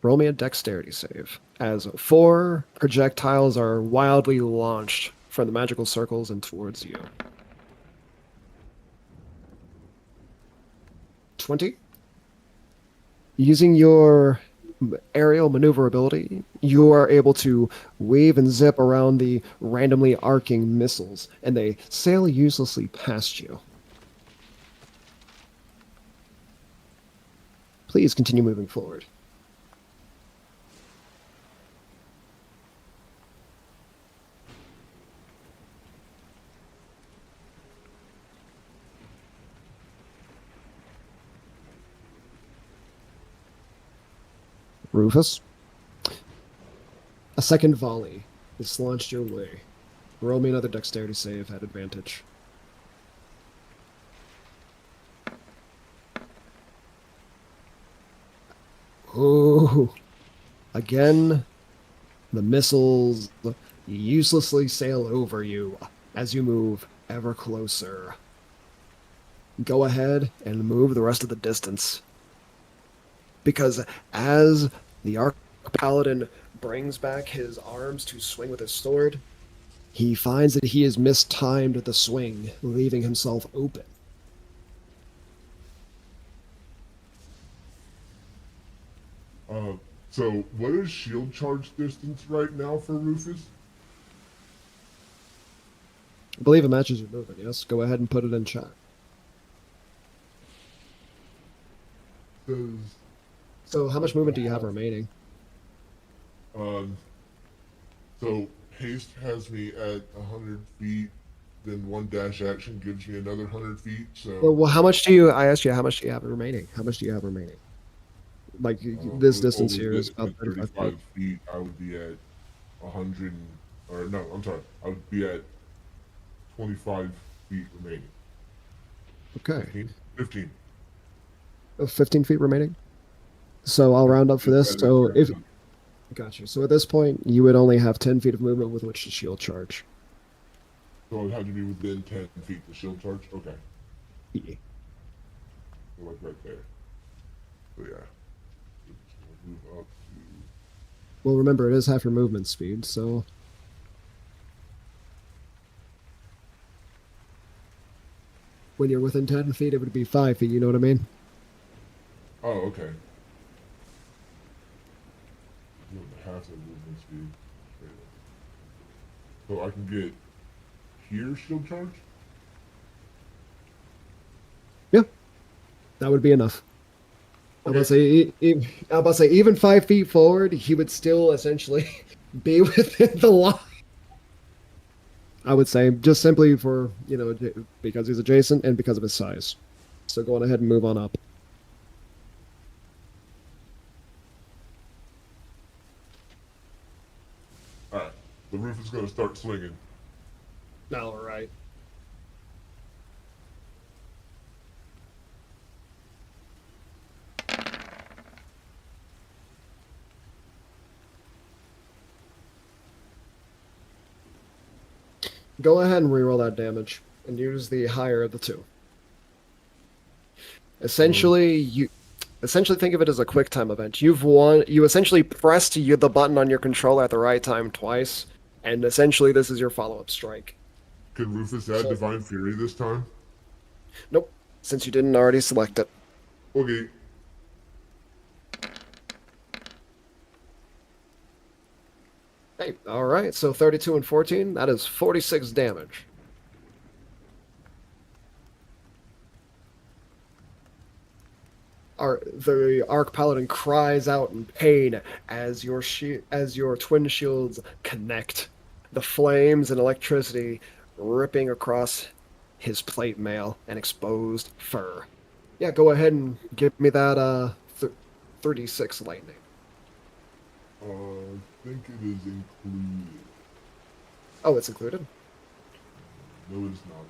roll me a dexterity save, as 4 projectiles are wildly launched from the magical circles and towards you. 20. Using your aerial maneuverability, you are able to wave and zip around the randomly arcing missiles, and they sail uselessly past you. Please continue moving forward. Rufus, a second volley is launched your way. Roll me another dexterity save at advantage. Oh, again, the missiles uselessly sail over you as you move ever closer. Go ahead and move the rest of the distance. Because as the Arc Paladin brings back his arms to swing with his sword, he finds that he has mistimed the swing, leaving himself open. So what is shield charge distance right now for Rufus? I believe it matches your movement, yes? Go ahead and put it in chat. Does So how much movement do you have remaining? So haste has me at 100 feet, then 1 dash action gives me another 100 feet. So Well, how much do you, I asked you, how much do you have remaining? How much do you have remaining? Like, this distance here is about 35 feet. 35 feet. I would be at 100, or no, I'm sorry. I would be at 25 feet remaining. Okay. 15. 15 feet remaining? So I'll round up for this. So if... Gotcha. So at this point, you would only have 10 feet of movement with which to shield charge. So it had to be within 10 feet to shield charge? Okay. Yeah. So like right there. So yeah. We'll move up to... Well, remember, it is half your movement speed, so... When you're within 10 feet, it would be 5 feet, you know what I mean? Oh, okay. Half the movement speed. So I can get here shield charge? Yeah. That would be enough. Okay. I'm about to say, even 5 feet forward, he would still essentially be within the line. I would say, just simply for, because he's adjacent and because of his size. So go on ahead and move on up. Alright. The roof is going to start swinging. All right. Go ahead and reroll that damage and use the higher of the two. Essentially, you think of it as a quick time event. You've won. You essentially pressed the button on your controller at the right time twice, and essentially this is your follow-up strike. Can Rufus add Divine Fury this time? Nope, since you didn't already select it. Okay. Hey, all right. So 32 and 14. That is 46 damage. The Arc Paladin cries out in pain as your twin shields connect, the flames and electricity ripping across his plate mail and exposed fur. Yeah, go ahead and give me that 36 lightning. I think it is included. Oh, it's included? No, it is not.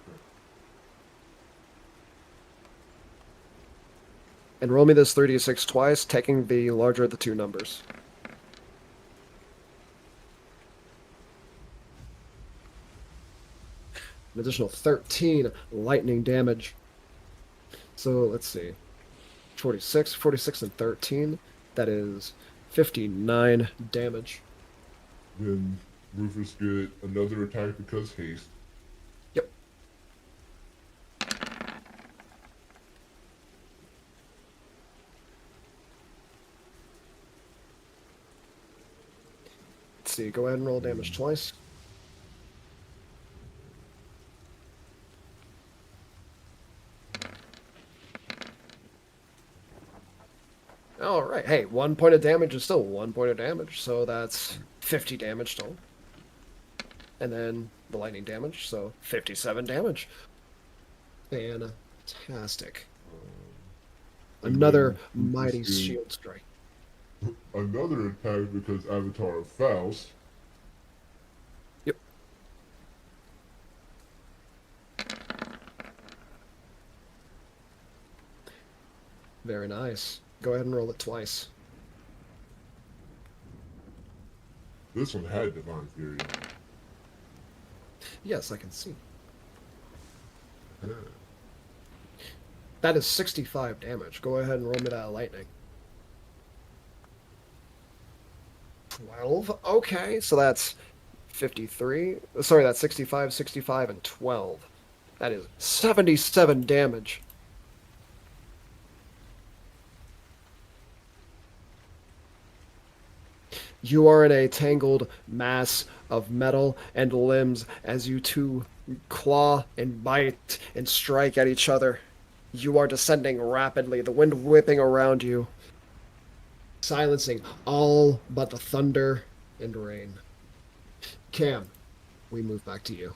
And roll me this 3d6 twice, taking the larger of the two numbers. An additional 13 lightning damage. So let's see. 46 and 13. That is 59 damage. Then Rufus get another attack because haste. Yep. Let's see, go ahead and roll damage twice. All right. Hey, 1 point of damage is still 1 point of damage, so that's 50 damage total. And then the lightning damage, so 57 damage. Fantastic. And Another then mighty Rufus get shield strike. another attack because Avatar of Faust. Yep. Very nice. Go ahead and roll it twice. This one had Divine Fury on it. Yes, I can see. Yeah. That is 65 damage. Go ahead and roll me that lightning. 12. Okay, so that's 53. Sorry, that's 65, 65, and 12. That is 77 damage. You are in a tangled mass of metal and limbs as you two claw and bite and strike at each other. You are descending rapidly, the wind whipping around you, silencing all but the thunder and rain. Cam, we move back to you.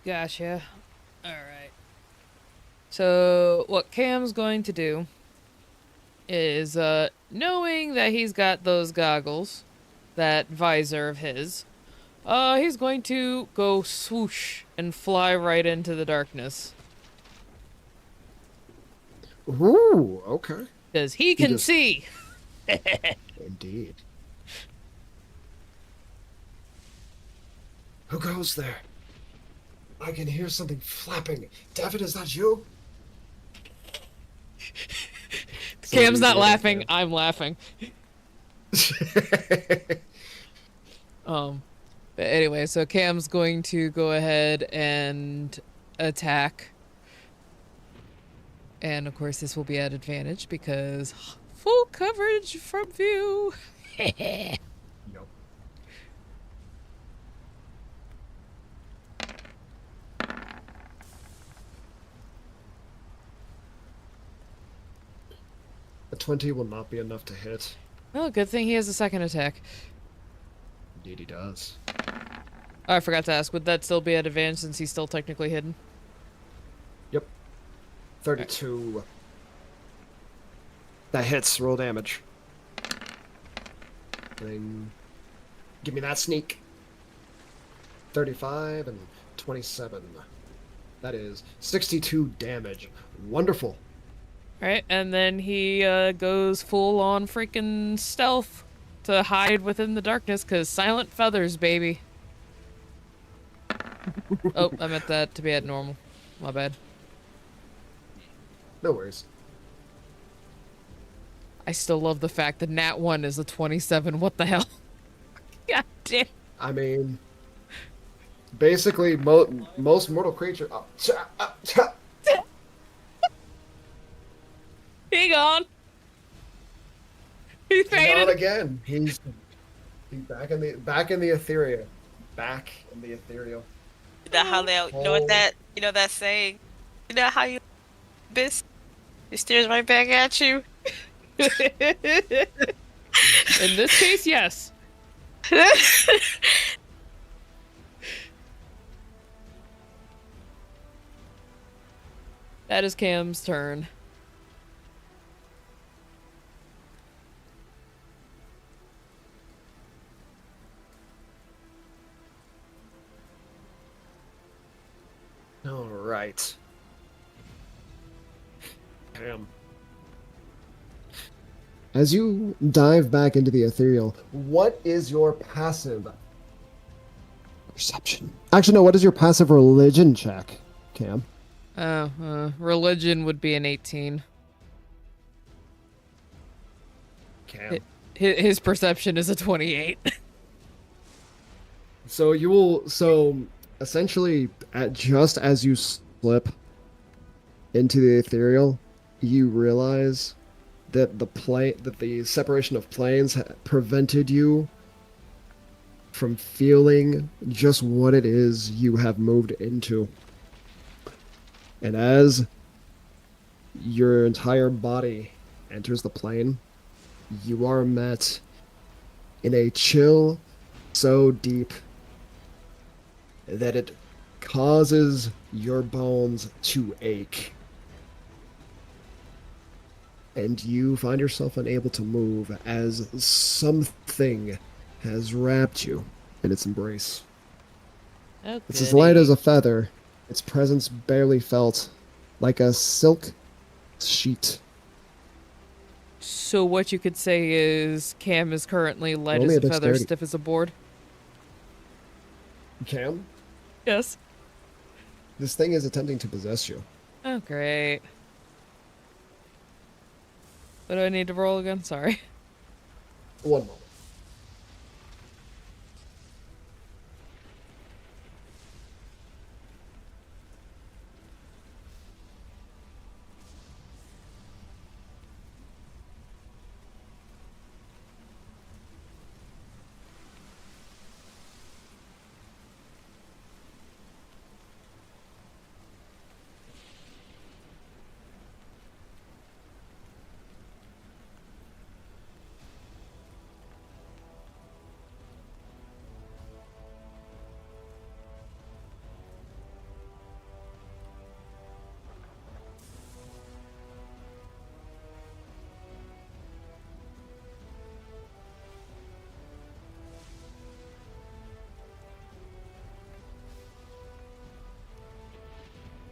Gotcha. Alright. So, what Cam's going to do is, knowing that he's got those goggles, that visor of his, he's going to go swoosh and fly right into the darkness. Ooh, okay. Because he can just- see! Indeed. Who goes there? I can hear something flapping. David, is that you? Cam's not laughing, I'm laughing. But anyway, so Cam's going to go ahead and attack. And of course this will be at advantage because full coverage from view. Yep. A 20 will not be enough to hit. Oh, good thing he has a second attack. Indeed he does. Oh, I forgot to ask, would that still be at advantage since he's still technically hidden? Yep. 32. That hits. Roll damage. Then give me that sneak. 35 and 27. That is 62 damage. Wonderful. Alright, and then he goes full on freaking stealth to hide within the darkness, because silent feathers, baby. Oh, I meant that to be at normal. My bad. No worries. I still love the fact that Nat 1 is a 27. What the hell? God damn. I mean, basically, most mortal creature. Oh, He gone. He not faded. again. He's back in the ethereal. Back in the ethereal. You know how they, you know what that, you know that saying, you know how you abyss, it stares right back at you. In this case, yes. That is Cam's turn. All right. As you dive back into the ethereal, what is your passive perception? Actually, no, what is your passive religion check, Cam? Religion would be an 18. Cam. His perception is a 28. So you will. So essentially, just as you slip into the ethereal, you realize that the separation of planes prevented you from feeling just what it is you have moved into. And as your entire body enters the plane, you are met in a chill so deep that it causes your bones to ache. And you find yourself unable to move as something has wrapped you in its embrace. Oh, It's as light goody. as a feather, its presence barely felt, like a silk sheet. So what you could say is Cam is currently light Roll me as a a feather, dexterity. stiff as a board. Cam, Yes. this thing is attempting to possess you. Oh, great. What do I need to roll again? Sorry. 1 moment.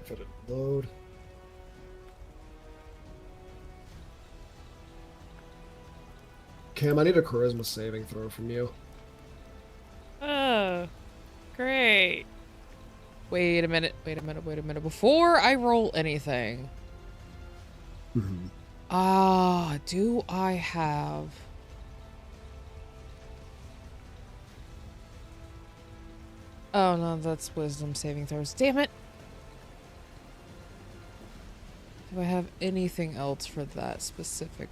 Let it load. Cam, I need a charisma saving throw from you. Oh, great. Wait a minute. Before I roll anything. Do I have... Oh, no, that's wisdom saving throws. Damn it. Do I have anything else for that specific?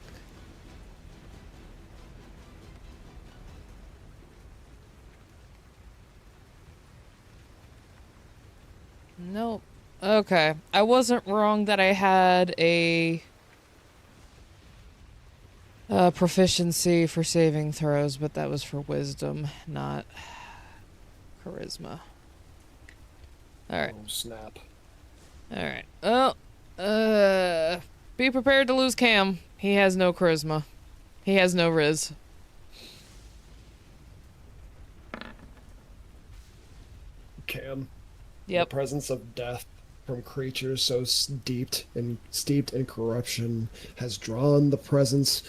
Nope. Okay. I wasn't wrong that I had a proficiency for saving throws, but that was for wisdom, not charisma. Alright. Oh, snap. Alright. Well, be prepared to lose Cam. He has no charisma. He has no riz. Cam. Yep. The presence of death from creatures so steeped in corruption has drawn the presence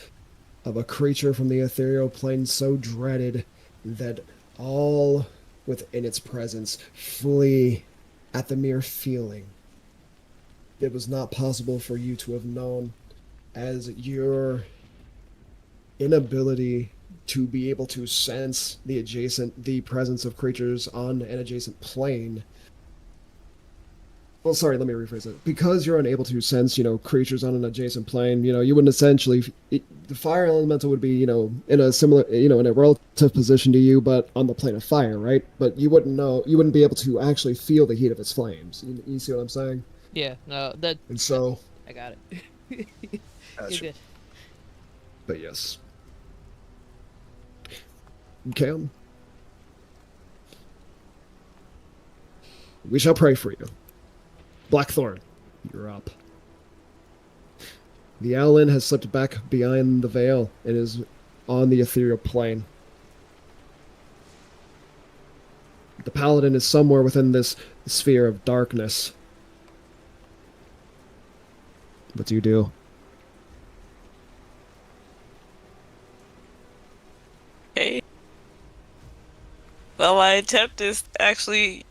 of a creature from the ethereal plane so dreaded that all within its presence flee at the mere feeling. It was not possible for you to have known, as your inability to be able to sense the presence of creatures on an adjacent plane. Well, sorry, let me rephrase it. Because you're unable to sense, creatures on an adjacent plane, you wouldn't essentially... the fire elemental would be, in a similar, in a relative position to you, but on the plane of fire, right? But you wouldn't be able to actually feel the heat of its flames. You see what I'm saying? Yeah, no, that... And so... I got it. You're good. But yes. Cam? We shall pray for you. Blackthorn, you're up. The Owlin has slipped back behind the veil and is on the ethereal plane. The Paladin is somewhere within this sphere of darkness. What do you do? Okay. Well, my attempt is to actually,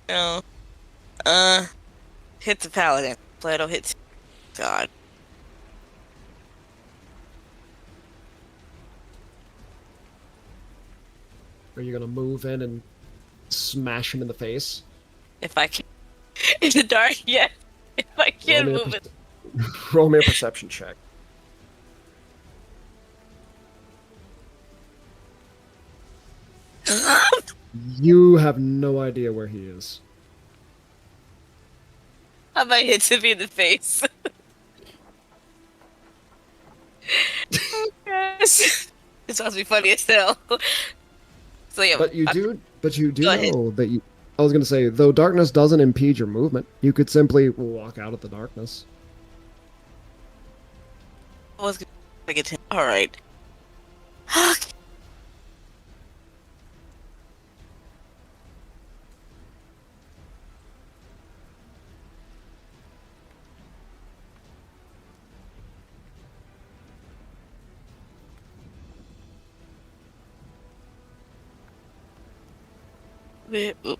hit the paladin. But I don't hit God. Are you gonna move in and smash him in the face? If I can. In the dark, yes. If I can Roll me a move it. roll me a perception check. You have no idea where he is. I might hit Tippy in the face. Oh, gosh. This must be funny as hell. So yeah, But you do Go ahead. know that you. I was gonna say, though darkness doesn't impede your movement, you could simply walk out of the darkness. I was gonna get him. All right. Oop.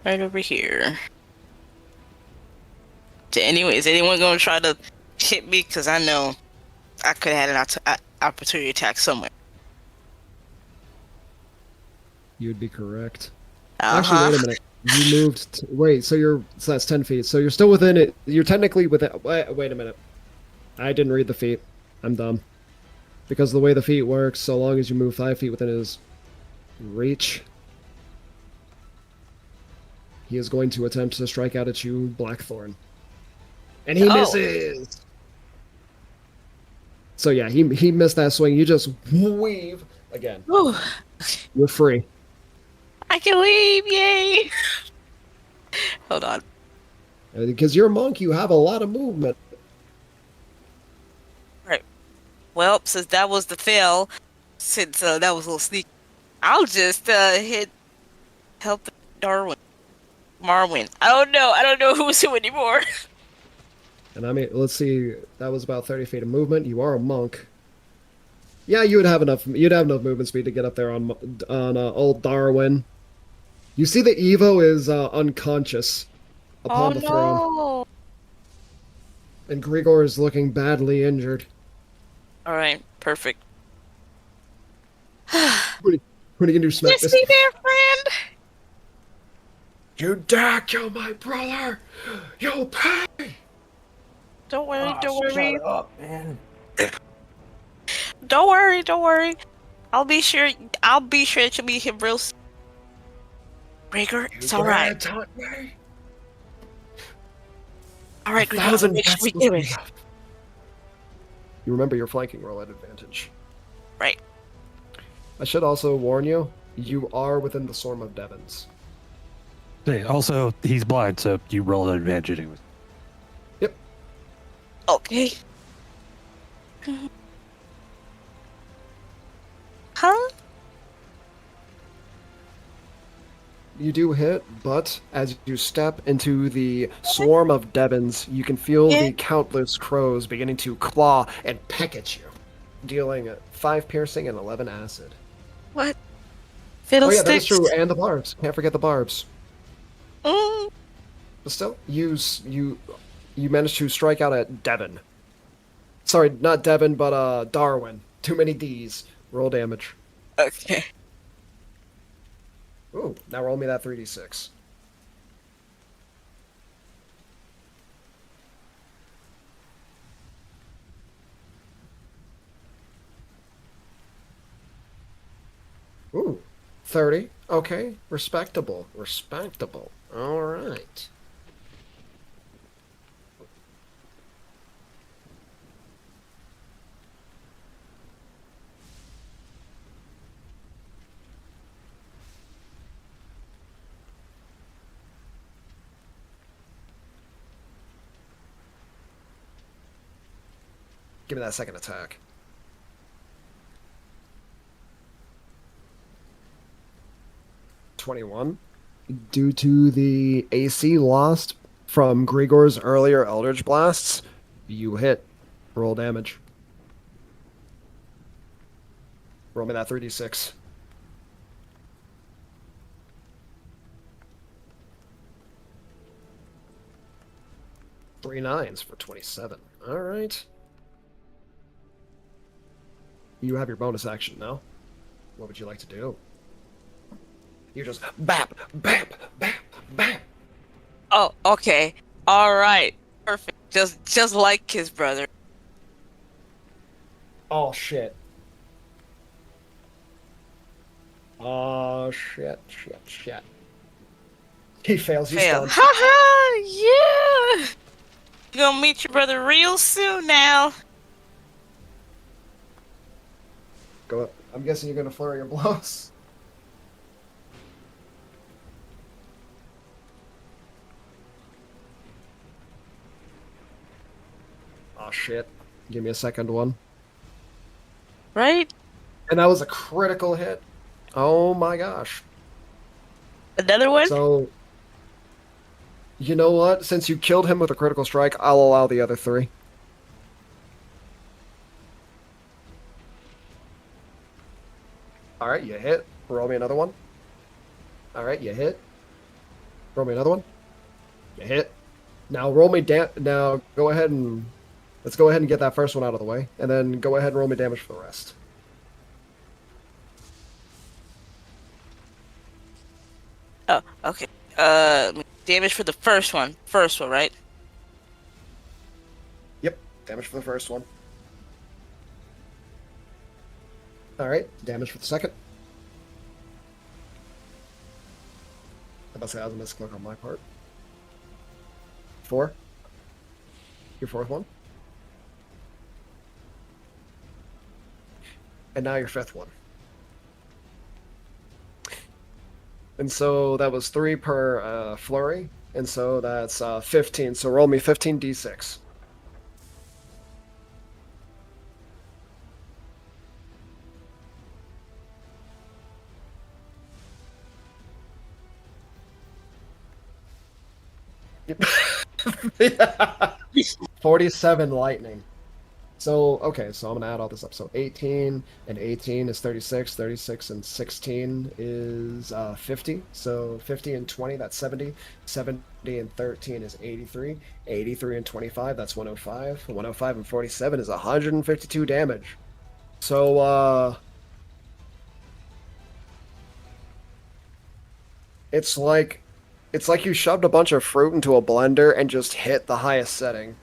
Right over here. Is anyone gonna try to hit me? Because I know I could have had an opportunity attack somewhere. You'd be correct. Uh-huh. Actually, wait a minute. You moved. Wait, so that's 10 feet. So you're still within it. You're technically within. Wait a minute. I didn't read the feat. I'm dumb. Because the way the feat works, so long as you move 5 feet within his reach, he is going to attempt to strike out at you, Blackthorn. And he misses! So yeah, he missed that swing. You just weave again. Whew. You're free. I can leave! Yay! Hold on. Because you're a monk, you have a lot of movement. Right. Well, since that was the fail, since that was a little sneaky, I'll just help Marwin. I don't know who's who anymore. And I mean, let's see, that was about 30 feet of movement. You are a monk. Yeah, you would have enough. You'd have enough movement speed to get up there on old Darwin. You see, the Evo is unconscious upon the throne, No! and Grigor is looking badly injured. All right, perfect. What are you gonna do? Smack Yes, this? me there, friend. You dare kill my brother? You'll pay. Don't worry, Ah, don't worry, Shut up, man. don't worry. I'll be sure that you'll meet him real soon. Gregor, it's all right. All right, Gregor, Thousand make sure we vessels do we it. have. You remember your flanking roll at advantage. Right. I should also warn you, you are within the swarm of Devons. Hey, also, he's blind, so you roll an advantage anyway. Okay. Huh? You do hit, but as you step into the swarm of Devons, you can feel the countless crows beginning to claw and peck at you, dealing 5 piercing and 11 acid. What? Oh yeah, that is Fiddlesticks. true, and the barbs. Can't forget the barbs. Mm. But still, you managed to strike out at Devon. Sorry, not Devon, but Darwin. Too many D's. Roll damage. Okay. Ooh, now roll me that 3d6. Ooh, 30. Okay, respectable. Respectable. All right. Give me that second attack. 21. Due to the AC lost from Grigor's earlier Eldritch Blasts, You hit. Roll damage. Roll me that 3d6. Three nines for 27. All right. You have your bonus action now. What would you like to do? You just bap, bap, bap, bap. Oh, okay. All right. Perfect. Just like his brother. Oh shit. Oh shit, shit, shit. He fails. He's Fail. stunned. Haha! Yeah. You gonna meet your brother real soon now. Go up. I'm guessing you're gonna flurry your blows. Oh shit. Give me a second one. Right? And that was a critical hit. Oh my gosh. Another one? So, you know what? Since you killed him with a critical strike, I'll allow the other three. Alright, you hit. Roll me another one. Alright, you hit. Roll me another one. You hit. Now roll me now go ahead and let's go ahead and get that first one out of the way. And then go ahead and roll me damage for the rest. Oh, okay. Damage for the first one. First one, right? Yep, damage for the first one. Alright, damage for the second. I must say that was a misclick on my part. 4. Your fourth one. And now your fifth one. And so that was 3 per flurry. And so that's 15. So roll me 15 d6. Yeah. 47 lightning. So, okay, so I'm going to add all this up. So 18 and 18 is 36. 36 and 16 is 50. So 50 and 20, that's 70. 70 and 13 is 83. 83 and 25, that's 105. 105 and 47 is 152 damage. So, it's like you shoved a bunch of fruit into a blender and just hit the highest setting.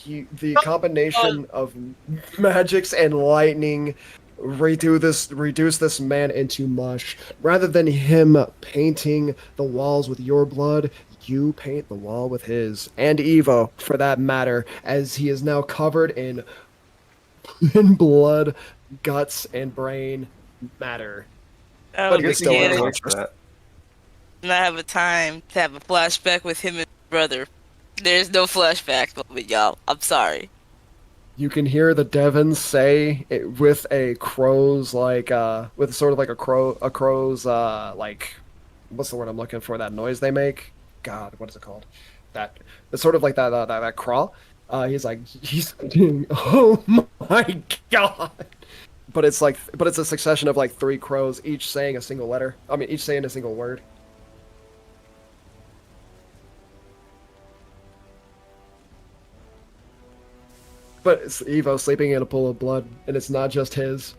The combination of magics and lightning reduce this man into mush. Rather than him painting the walls with your blood, you paint the wall with his, and Evo, for that matter, as he is now covered in blood, guts, and brain matter. Oh, But I he guess still you yeah. has like a- that. Not have a time to have a flashback with him and his brother. There's no flashback moment, y'all. I'm sorry. You can hear the Devons say it with a crow's with sort of like a crow's like, what's the word I'm looking for? That noise they make. God, what is it called? It's sort of like that craw. He's oh my god. But it's a succession of like 3 crows, each saying a single letter. I mean, each saying a single word. But it's Evo sleeping in a pool of blood, and it's not just his.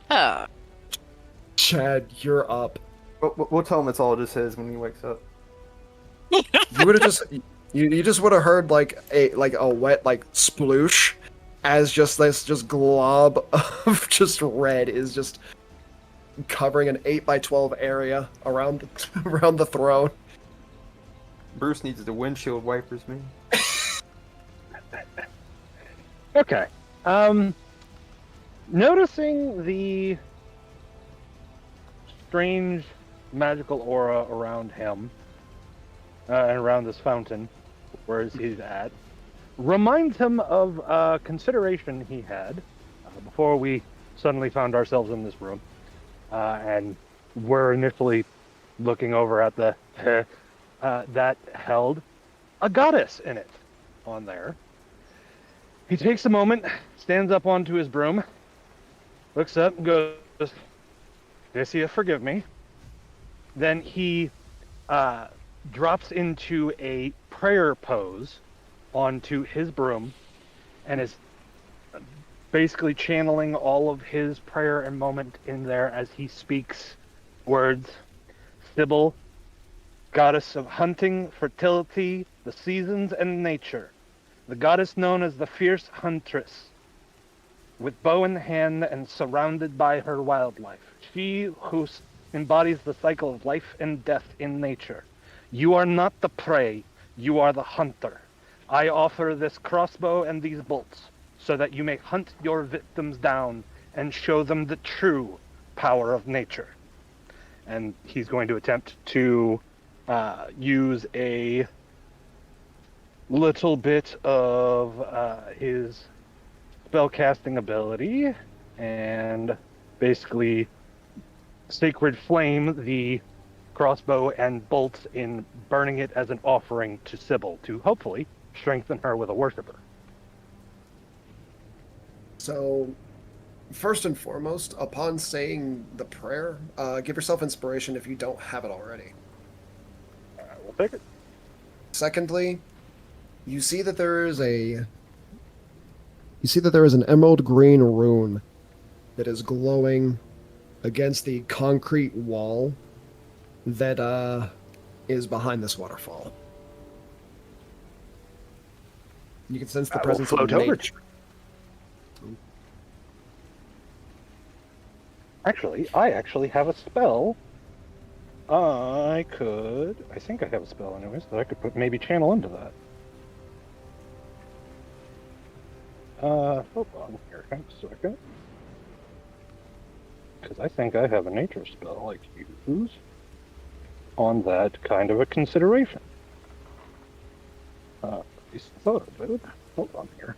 Oh. Chad, you're up. We'll tell him it's all just his when he wakes up. You would have just you just would have heard like a wet like sploosh as just this glob of just red is just covering an 8x12 area around the throne. Bruce needs the windshield wipers, man. Okay. Noticing the strange magical aura around him and around this fountain, where he's at, reminds him of a consideration he had before we suddenly found ourselves in this room, and we're initially looking over at the that held a goddess in it on there. He takes a moment, stands up onto his broom, looks up and goes, Odysseus, forgive me. Then he drops into a prayer pose onto his broom and is basically channeling all of his prayer and moment in there as he speaks words. Sybil, goddess of hunting, fertility, the seasons, and nature. The goddess known as the fierce huntress, with bow in hand and surrounded by her wildlife. She who embodies the cycle of life and death in nature. You are not the prey, you are the hunter. I offer this crossbow and these bolts, so that you may hunt your victims down and show them the true power of nature. And he's going to attempt to use a little bit of his spellcasting ability and basically sacred flame the crossbow and bolts in burning it as an offering to Sybil to hopefully strengthen her with a worshiper. So, first and foremost, upon saying the prayer, give yourself inspiration if you don't have it already. We'll take it. Secondly, you see that there is an emerald green rune that is glowing against the concrete wall that is behind this waterfall. You can sense the presence of nature. Actually, I have a spell. I think I have a spell anyways that I could maybe channel into that. Hold on here a second. Because I think I have a nature spell I can use on that kind of a consideration. At least I thought of it. Hold on here.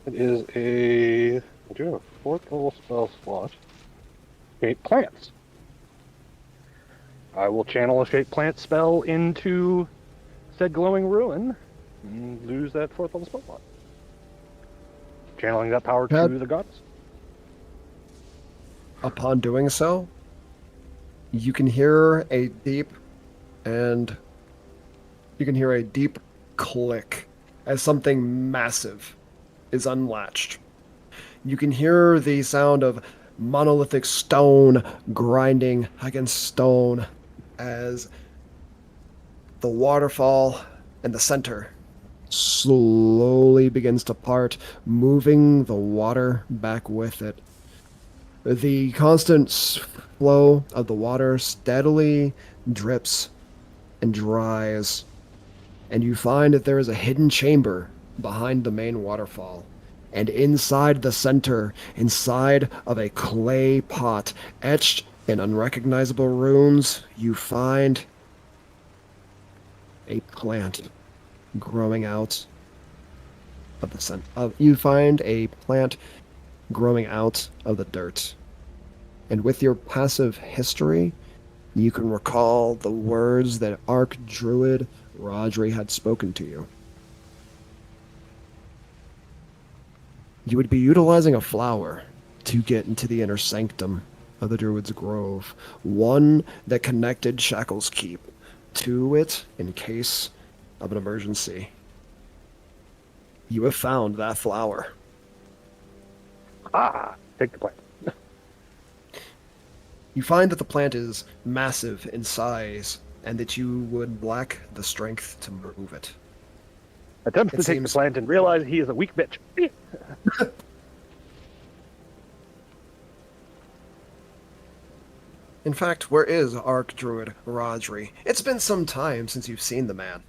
It is I do have a 4th level spell slot. Shape plants. I will channel a shape plant spell into said glowing ruin and lose that 4th level spell slot. Channeling that power to the goddess. Upon doing so, you can hear a deep click as something massive is unlatched. You can hear the sound of monolithic stone grinding against stone as the waterfall in the center slowly begins to part, moving the water back with it. The constant flow of the water steadily drips and dries, and you find that there is a hidden chamber behind the main waterfall. And inside the center, inside of a clay pot etched in unrecognizable runes, you find a plant growing out of the center. You find a plant growing out of the dirt. And with your passive history, you can recall the words that Archdruid Rodri had spoken to you. You would be utilizing a flower to get into the inner sanctum of the Druid's Grove, one that connected Shackle's Keep to it in case of an emergency. You have found that flower. Take the plant. You find that the plant is massive in size, and that you would lack the strength to move it. Attempts to take the plant and realize he is a weak bitch. In fact, where is Archdruid Rodri? It's been some time since you've seen the man.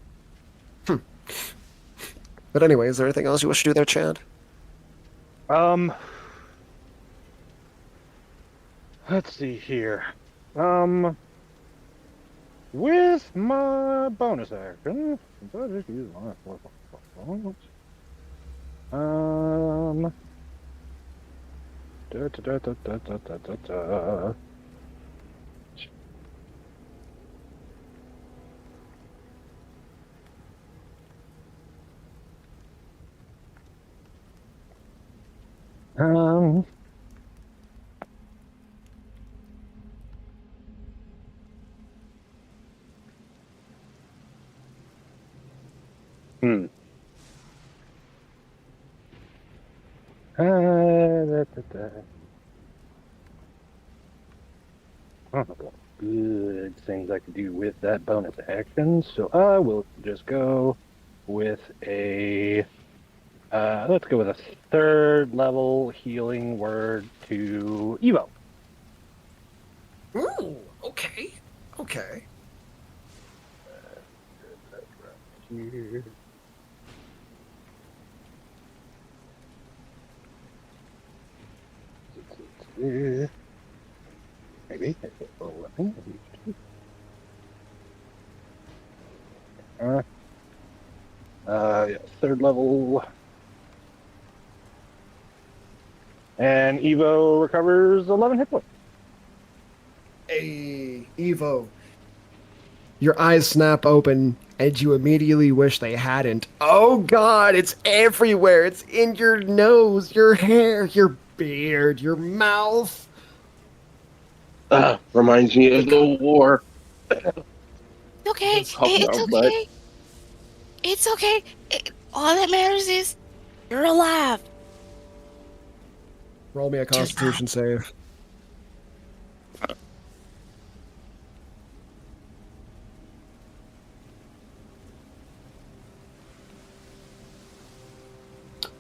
But anyway, is there anything else you wish to do there, Chad? Let's see here. With my bonus action, since I just used my 4 points, Um. Hmm. I don't know what good things I could do with that bonus action, so I will just go with a. Let's go with a third level healing word to Evo. Ooh, okay. Okay. Here. Maybe. Yeah, third level. And Evo recovers 11 hit points. Hey, Evo. Your eyes snap open, and you immediately wish they hadn't. Oh god, it's everywhere. It's in your nose, your hair, your beard, your mouth. Reminds me of the war. Okay, It's it's about blood. okay. It's okay. All that matters is you're alive. Roll me a Constitution save.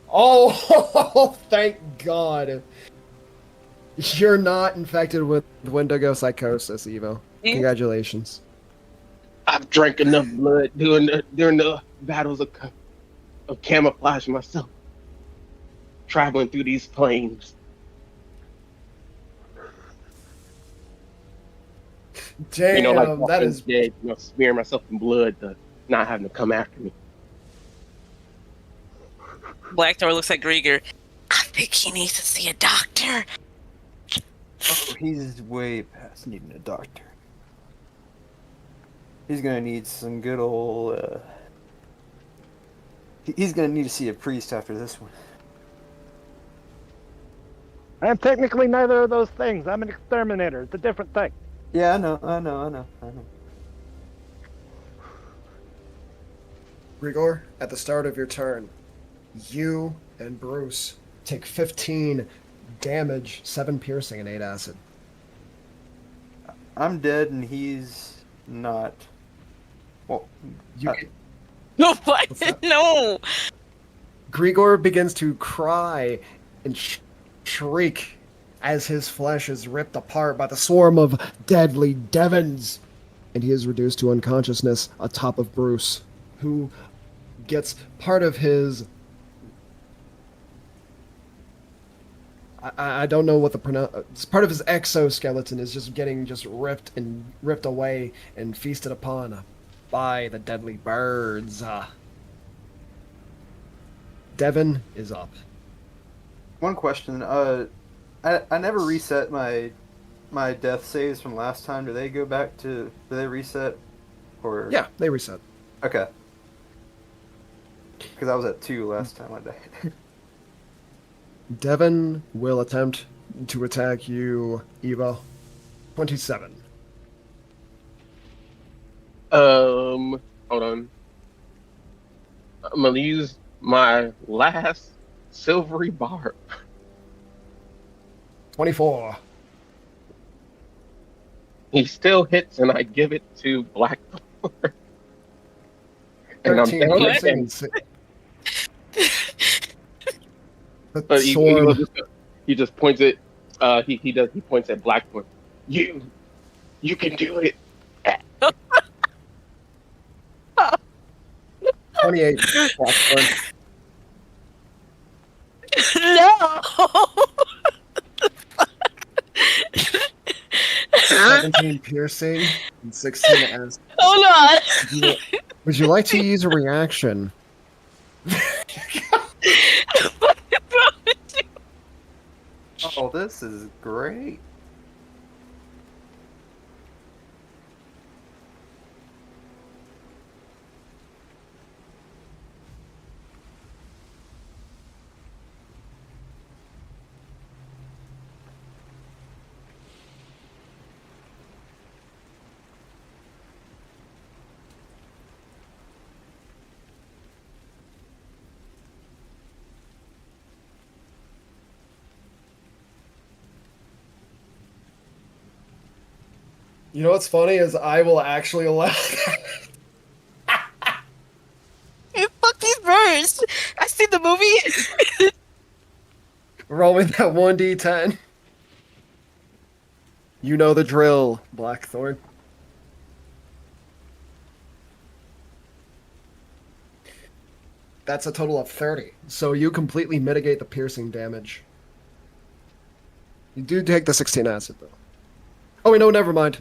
Oh, thank God. You're not infected with Wendigo psychosis, Evo. Congratulations. I've drank enough blood during the battles of camouflage myself, traveling through these plains. Damn, You know, like that Walking is. Dead, smearing myself in blood to not having to come after me. Blackthorn looks at Grieger. I think he needs to see a doctor. Oh, he's way past needing a doctor. He's gonna need some good old. He's gonna need to see a priest after this one. I'm technically neither of those things. I'm an exterminator. It's a different thing. Yeah, I know. Grigor, at the start of your turn, you and Bruce take 15 damage, 7 piercing, and 8 acid. I'm dead and he's not. Well, You, No, what? What's that? No. Grigor begins to cry and shriek as his flesh is ripped apart by the swarm of deadly Devons, and he is reduced to unconsciousness atop of Bruce, who gets part of his. I don't know what the part of his exoskeleton is just getting ripped away and feasted upon by the deadly birds. Devon is up. one question. I never reset my death saves from last time. Do they go back to? Do they reset? Or Yeah, they reset. Okay. Because I was at 2 last time I died. Devon will attempt to attack you, Evo. 27. Hold on. I'm gonna use my last silvery barb. 24. He still hits, and I give it to Blackthorn. And I'm 13 down piercing again. and The But sword. he just points it. He points at Blackthorn. You can do it. 28. Blackthorn. No. 17 piercing and 16 as. Hold on. Would you like to use a reaction? Oh, this is great. You know what's funny is I will actually allow Hey, fuck these birds! I seen the movie. rolling that 1d10. You know the drill, Blackthorn. That's a total of 30. So you completely mitigate the piercing damage. You do take the 16 acid though. Oh wait, no, never mind.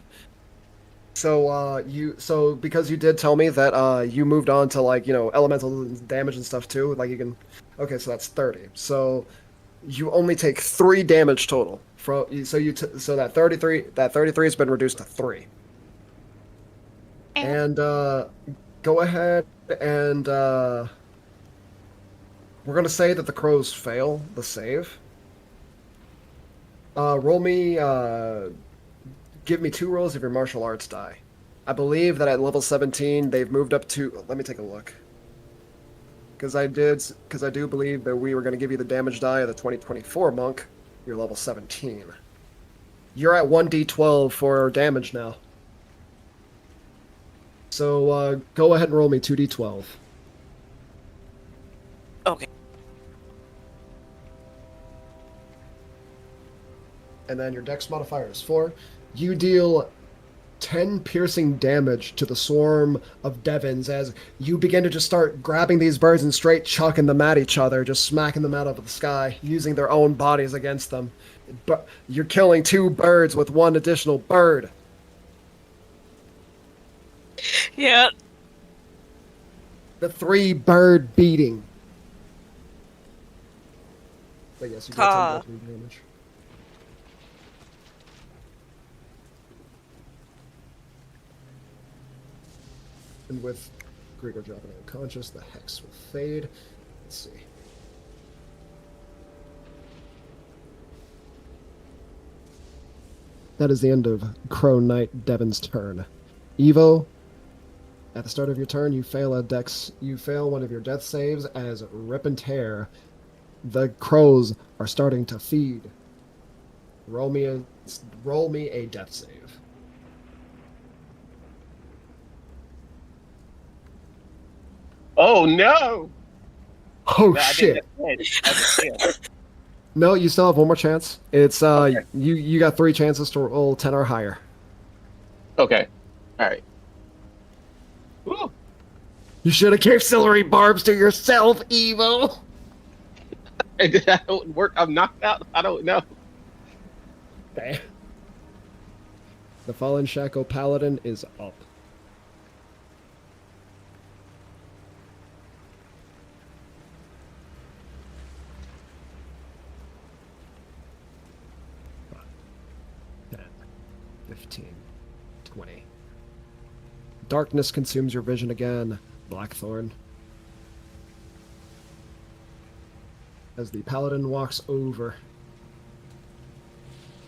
So because you did tell me that you moved on to like, elemental damage and stuff too, like you can. Okay, so that's 30. So you only take 3 damage total. So that 33 has been reduced to 3. And go ahead and we're gonna say that the crows fail the save. Roll me. Give me 2 rolls of your martial arts die. I believe that at level 17 they've moved up to. Let me take a look. Because I do believe that we were going to give you the damage die of the 2024 monk. You're level 17. You're at 1d12 for damage now. So go ahead and roll me 2d12. Okay. And then your dex modifier is 4. You deal 10 piercing damage to the swarm of Devons as you begin to just start grabbing these birds and straight chucking them at each other, just smacking them out of the sky, using their own bodies against them. But you're killing 2 birds with 1 additional bird. Yeah. The 3 bird beating. But yes, you get 10 piercing damage. And with Gregor dropping unconscious, the hex will fade. Let's see. That is the end of Crow Knight Devon's turn. Evo, at the start of your turn, you fail one of your death saves as rip and tear. The crows are starting to feed. Roll me a death save. Oh no! Oh I shit! That's a fail. No, you still have one more chance. It's Okay. you got 3 chances to roll 10 or higher. Okay. All right. Ooh. You should have gave celery barbs to yourself, Evo. That don't work. I'm knocked out. I don't know. Okay. The Fallen Shackle Paladin is up. Darkness consumes your vision again, Blackthorn. As the paladin walks over.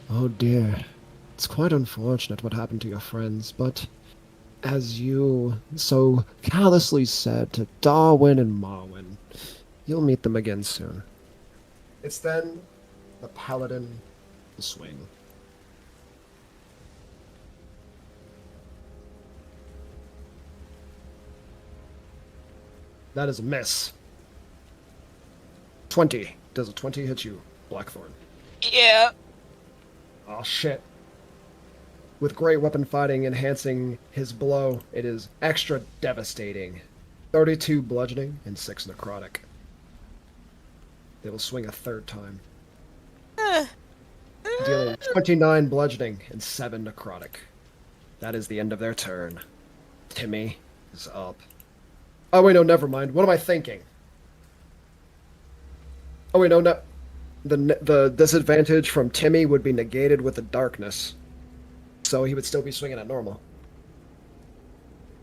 Oh dear. It's quite unfortunate what happened to your friends, but as you so callously said to Darwin and Marwin, you'll meet them again soon. It's then the paladin will swing. That is a miss. 20. Does a 20 hit you, Blackthorn? Yeah. Oh shit. With great weapon fighting enhancing his blow, it is extra devastating. 32 bludgeoning and 6 necrotic. They will swing a 3rd time. Dealing 29 bludgeoning and 7 necrotic. That is the end of their turn. Timmy is up. Oh wait, no, never mind. What am I thinking? Oh wait, no. the disadvantage from Timmy would be negated with the darkness, so he would still be swinging at normal.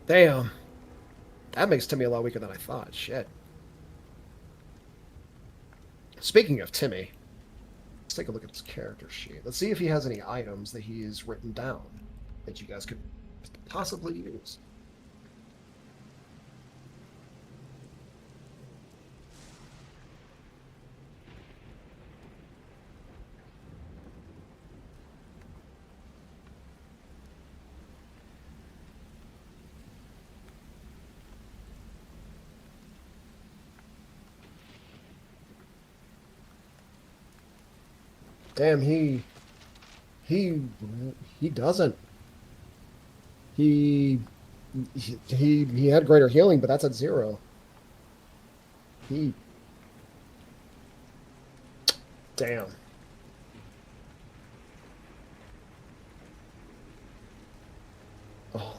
Damn, that makes Timmy a lot weaker than I thought. Shit. Speaking of Timmy, let's take a look at his character sheet. Let's see if he has any items that he's written down that you guys could possibly use. Damn, he doesn't. He had greater healing, but that's at 0. Damn. Oh,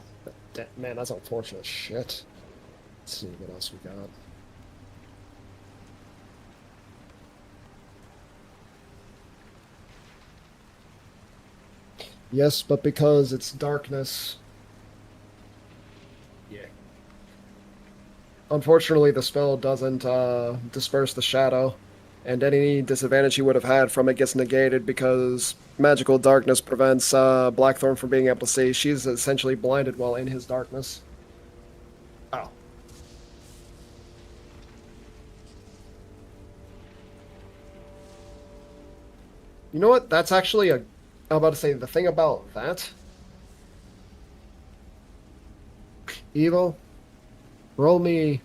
man, that's unfortunate shit. Let's see what else we got. Yes, but because it's darkness. Yeah. Unfortunately, the spell doesn't disperse the shadow, and any disadvantage he would have had from it gets negated because magical darkness prevents Blackthorn from being able to see. She's essentially blinded while in his darkness. Oh. You know what? That's actually a... I'm about to say, the thing about that... Evil, roll me...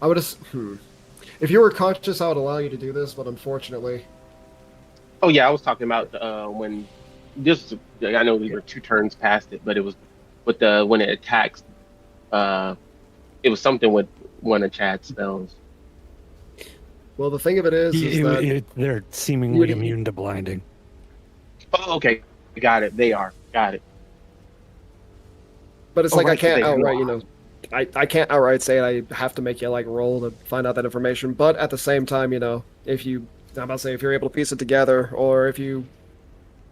I would have... If you were conscious, I would allow you to do this, but unfortunately... Oh yeah, I was talking about when this. I know we were 2 turns past it, but it was with the when it attacks. It was something with one of Chad's spells. Well, the thing of it is that... they're seemingly immune to blinding. Oh, okay, got it. They are, got it. But it's Oh, like I right, can't they outright, are. you know, I can't outright say it. I have to make you like roll to find out that information. But at the same time, you know, if you, I'm about to say, if you're able to piece it together, or if you,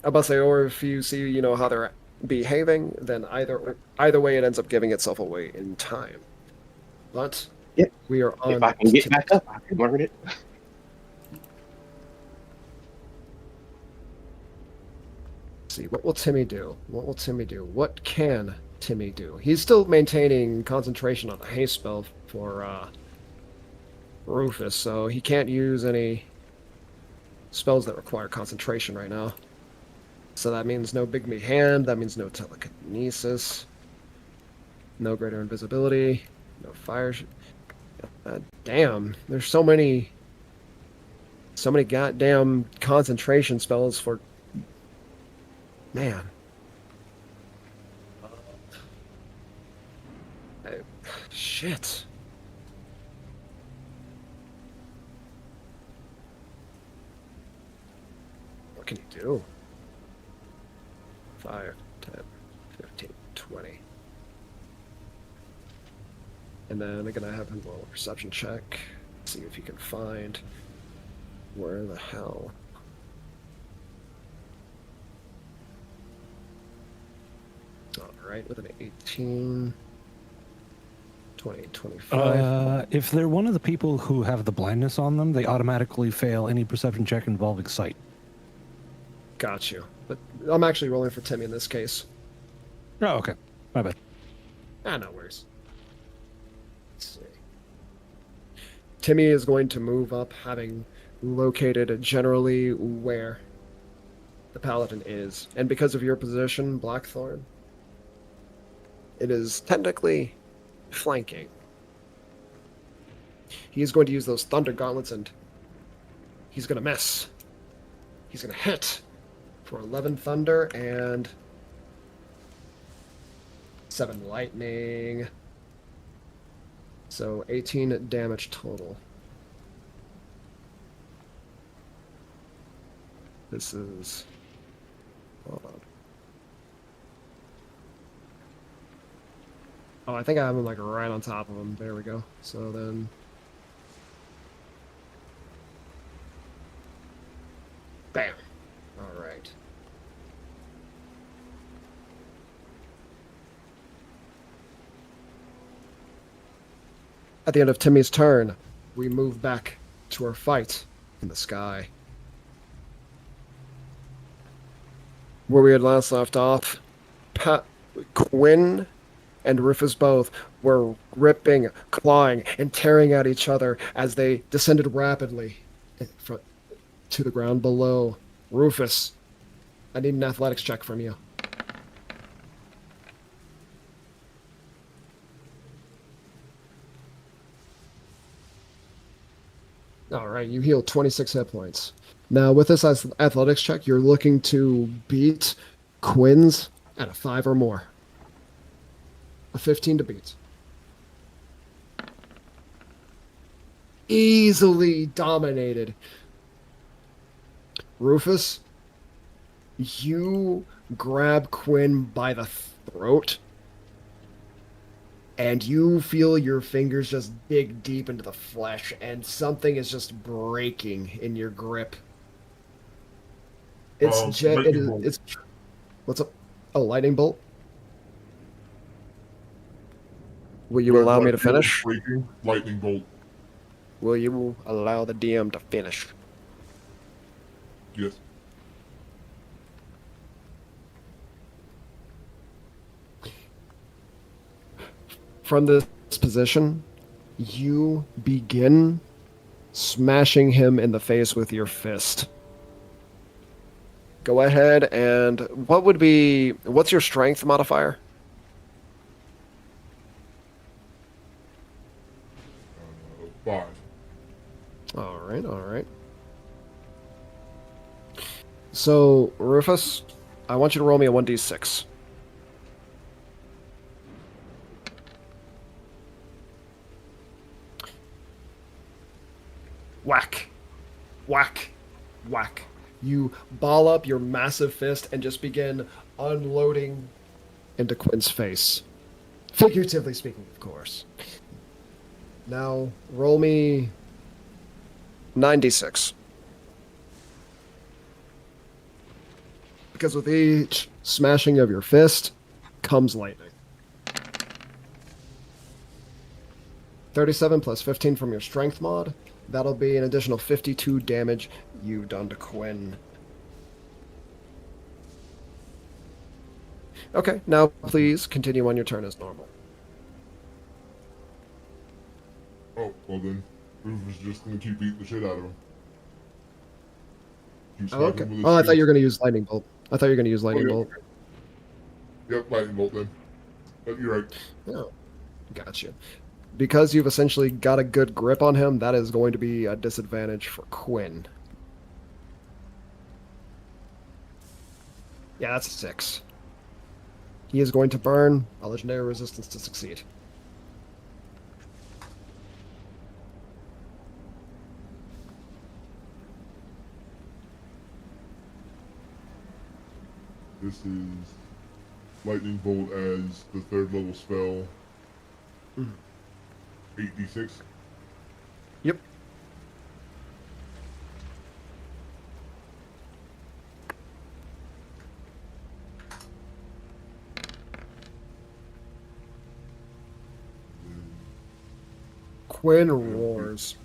I'm about to say, or if you see, you know, how they're behaving, then either way, it ends up giving itself away in time. But Yep. we are on. If I can get back up, I can learn it. See, what will Timmy do? What will Timmy do? What can Timmy do? He's still maintaining concentration on the haste spell for Rufus, so he can't use any spells that require concentration right now. So that means no Big Me Hand, that means no telekinesis, no greater invisibility, no fire. Damn, there's so many goddamn concentration spells for... Man. Shit. What can you do? 5, 10, 15, 20. And then I'm gonna have him roll a perception check. See if he can find where the hell. Alright, with an 18, 20, 25. If they're one of the people who have the blindness on them, they automatically fail any perception check involving sight. Got you. But I'm actually rolling for Timmy in this case. Oh, okay. My bad. No worries. Let's see. Timmy is going to move up, having located generally where the paladin is. And because of your position, Blackthorn, it is technically flanking. He is going to use those Thunder Gauntlets, and he's going to miss. He's going to hit for 11 Thunder and 7 Lightning. So 18 damage total. This is... Hold on. Oh, I think I have him like right on top of him. There we go. So then... Bam. All right. At the end of Timmy's turn, we move back to our fight in the sky. Where we had last left off, Gwyn and Rufus both were ripping, clawing, and tearing at each other as they descended rapidly to the ground below. Rufus, I need an athletics check from you. All right, you heal 26 hit points. Now, with this athletics check, you're looking to beat Quinn's at a 5 or more. A 15 to beat. Easily dominated. Rufus, you grab Gwyn by the throat, and you feel your fingers just dig deep into the flesh, and something is just breaking in your grip. Lightning bolt. It's what's up? Oh, lightning bolt. Will you allow me to finish? Breaking, lightning bolt. Will you allow the DM to finish? Yes. From this position, you begin smashing him in the face with your fist. Go ahead and what's your strength modifier? 5. All right, all right. So, Rufus, I want you to roll me a 1d6. Whack. Whack. Whack. You ball up your massive fist and just begin unloading into Quinn's face. Figuratively speaking, of course. Now, roll me 96. Because with each smashing of your fist comes lightning. 37 plus 15 from your strength mod. That'll be an additional 52 damage you've done to Gwyn. Okay, now please continue on your turn as normal. Oh, well then, Rufus is just gonna keep beating the shit out of him. Keep Oh, smacking okay. him with his Oh, I thought fist. you were going to use lightning bolt. I thought you were going to use lightning yeah. bolt. Yep, lightning bolt then. But you're right. Oh, gotcha. Because you've essentially got a good grip on him, that is going to be a disadvantage for Gwyn. Yeah, that's a 6. He is going to burn a legendary resistance to succeed. This is lightning bolt as the 3rd level spell. 8d6. Yep. Gwyn roars.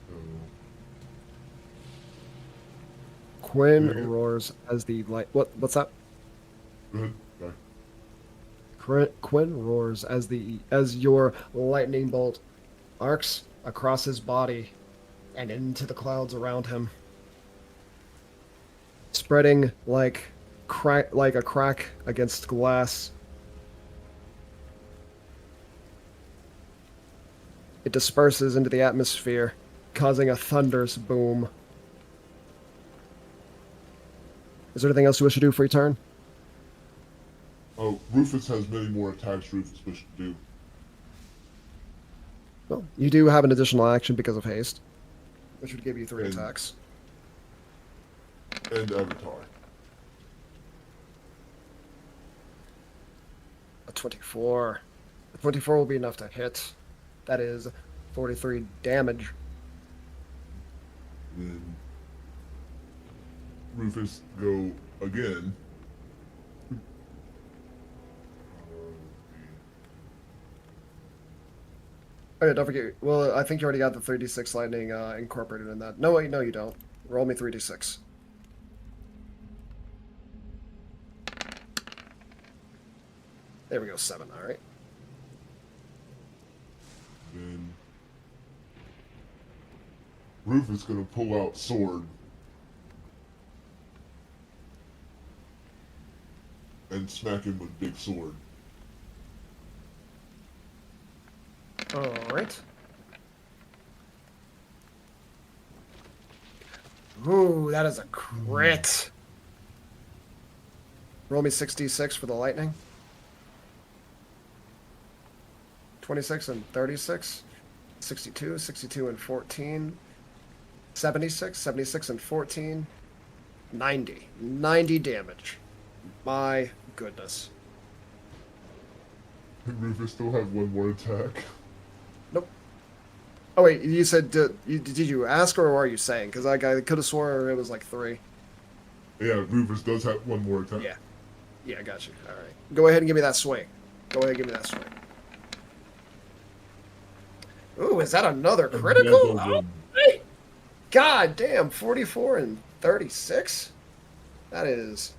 So, Gwyn Yeah. roars as the light. What's that? go ahead. Bye. Gwyn roars as your lightning bolt arcs across his body and into the clouds around him, spreading like a crack against glass. It disperses into the atmosphere, causing a thunderous boom. Is there anything else you wish to do for your turn? Oh, Rufus has many more attacks Rufus wishes to do. Well, you do have an additional action because of haste, which would give you 3 And- attacks. And Avatar. A 24. A 24 will be enough to hit. That is 43 damage. Then Rufus go again. Oh yeah, don't forget. Well, I think you already got the 3d6 lightning incorporated in that. No, wait, no, you don't. Roll me 3d6. There we go, 7. All right. Then Rufus gonna pull out sword and smack him with big sword. All right. Ooh, that is a crit. Roll me 6d6 for the lightning. 26 and 36. 62, 62 and 14. 76, 76 and 14. 90. 90 damage. My goodness. Rufus still have one more attack. Nope. Oh wait, you said did you ask or are you saying? Because I could have swore it was like 3. Yeah, Rufus does have one more attack. Yeah. Yeah, I got you. All right. Go ahead and give me that swing. Go ahead and give me that swing. Ooh, is that another critical? Oh, hey! God damn, 44 and 36? That is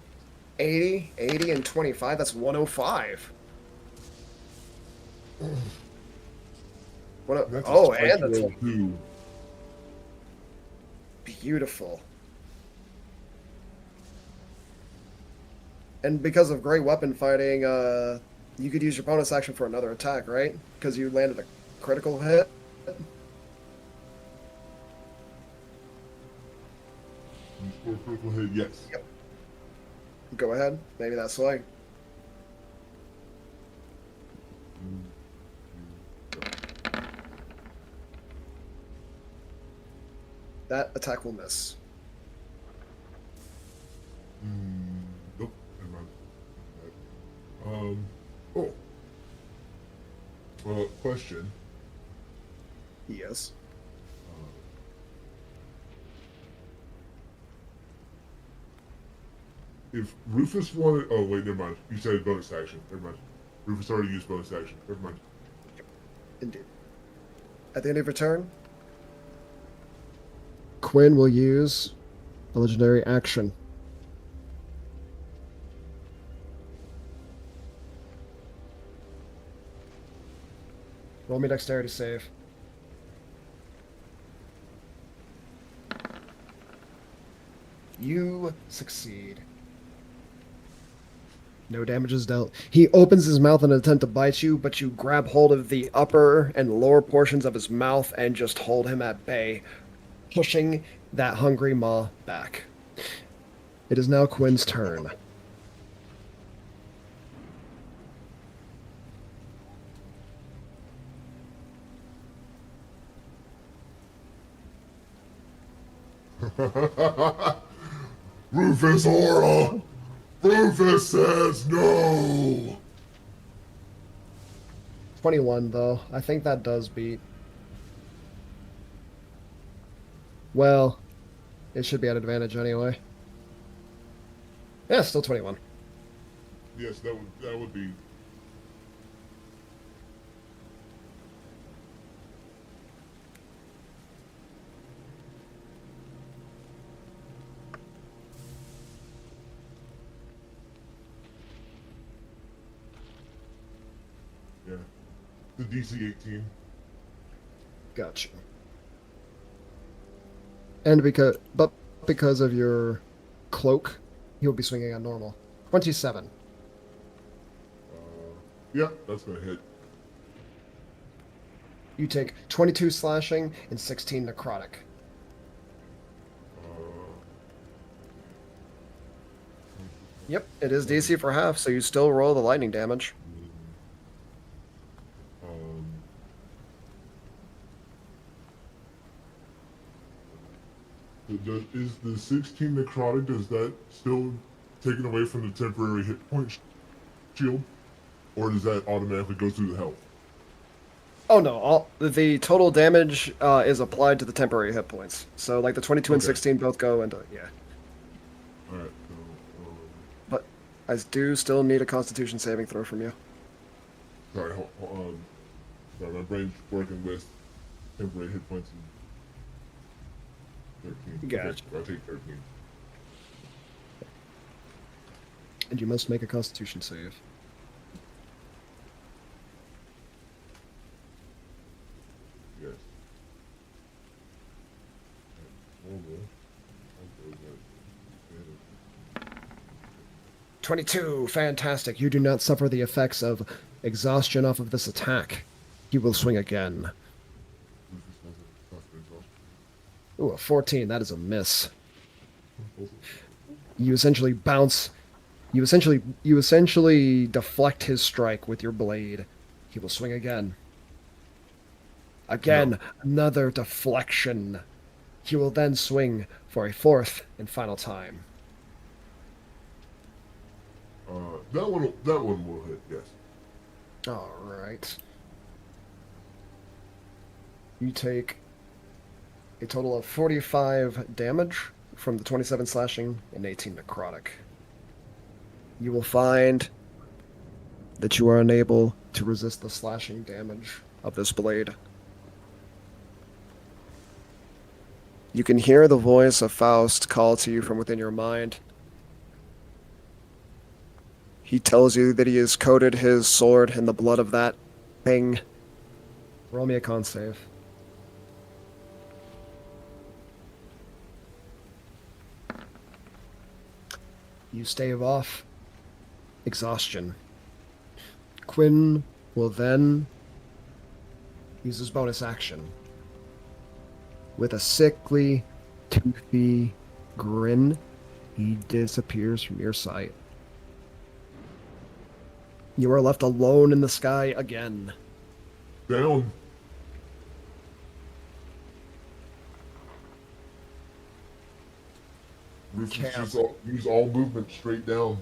80, 80 and 25. That's 105. That's Oh, a and strike that's roll, too. beautiful. And because of great weapon fighting, you could use your bonus action for another attack, right? Because you landed a critical hit. You score a critical hit, yes. Yep. Go ahead. Maybe that's why. That attack will miss. Nope, never mind. Oh. Question. Yes. If Rufus wanted... Oh, wait, never mind. You said bonus action. Never mind. Rufus already used bonus action. Never mind. Indeed. At the end of your turn, Quinn will use a legendary action. Roll me dexterity save. You succeed. No damage is dealt. He opens his mouth in an attempt to bite you, but you grab hold of the upper and lower portions of his mouth and just hold him at bay, pushing that hungry maw back. It is now Quinn's turn. Rufus Aura! Rufus says no! 21, though. I think that does beat. Well, it should be at advantage anyway. Yeah, still 21. Yes, that would be... Yeah. The DC 18. Gotcha. And because of your cloak, he'll be swinging on normal. 27. Yeah, that's gonna hit. You take 22 slashing and 16 necrotic. Yep, it is DC for half, so you still roll the lightning damage. Is the 16 necrotic, does that still taken away from the temporary hit point shield? Or does that automatically go through the health? Oh no, all the total damage is applied to the temporary hit points. So like the 22 and Okay. 16 both go into yeah. All right. But I do still need a Constitution saving throw from you. Sorry, hold on. Sorry, my brain's working with temporary hit points and 13. Gotcha. Okay, I'll take 13. And you must make a Constitution save. Yes. Normal. 22, fantastic. You do not suffer the effects of exhaustion off of this attack. You will swing again. Ooh, a 14, that is a miss. You essentially bounce. You essentially deflect his strike with your blade. He will swing again. Again, another deflection. He will then swing for a fourth and final time. That one will hit. Yes. All right. You take a total of 45 damage from the 27 slashing and 18 necrotic. You will find that you are unable to resist the slashing damage of this blade. You can hear the voice of Faust call to you from within your mind. He tells you that he has coated his sword in the blood of that thing. Roll me a con save. You stave off exhaustion. Gwyn will then use his bonus action. With a sickly, toothy grin, he disappears from your sight. You are left alone in the sky again. Down. Rufus, use all movement straight down.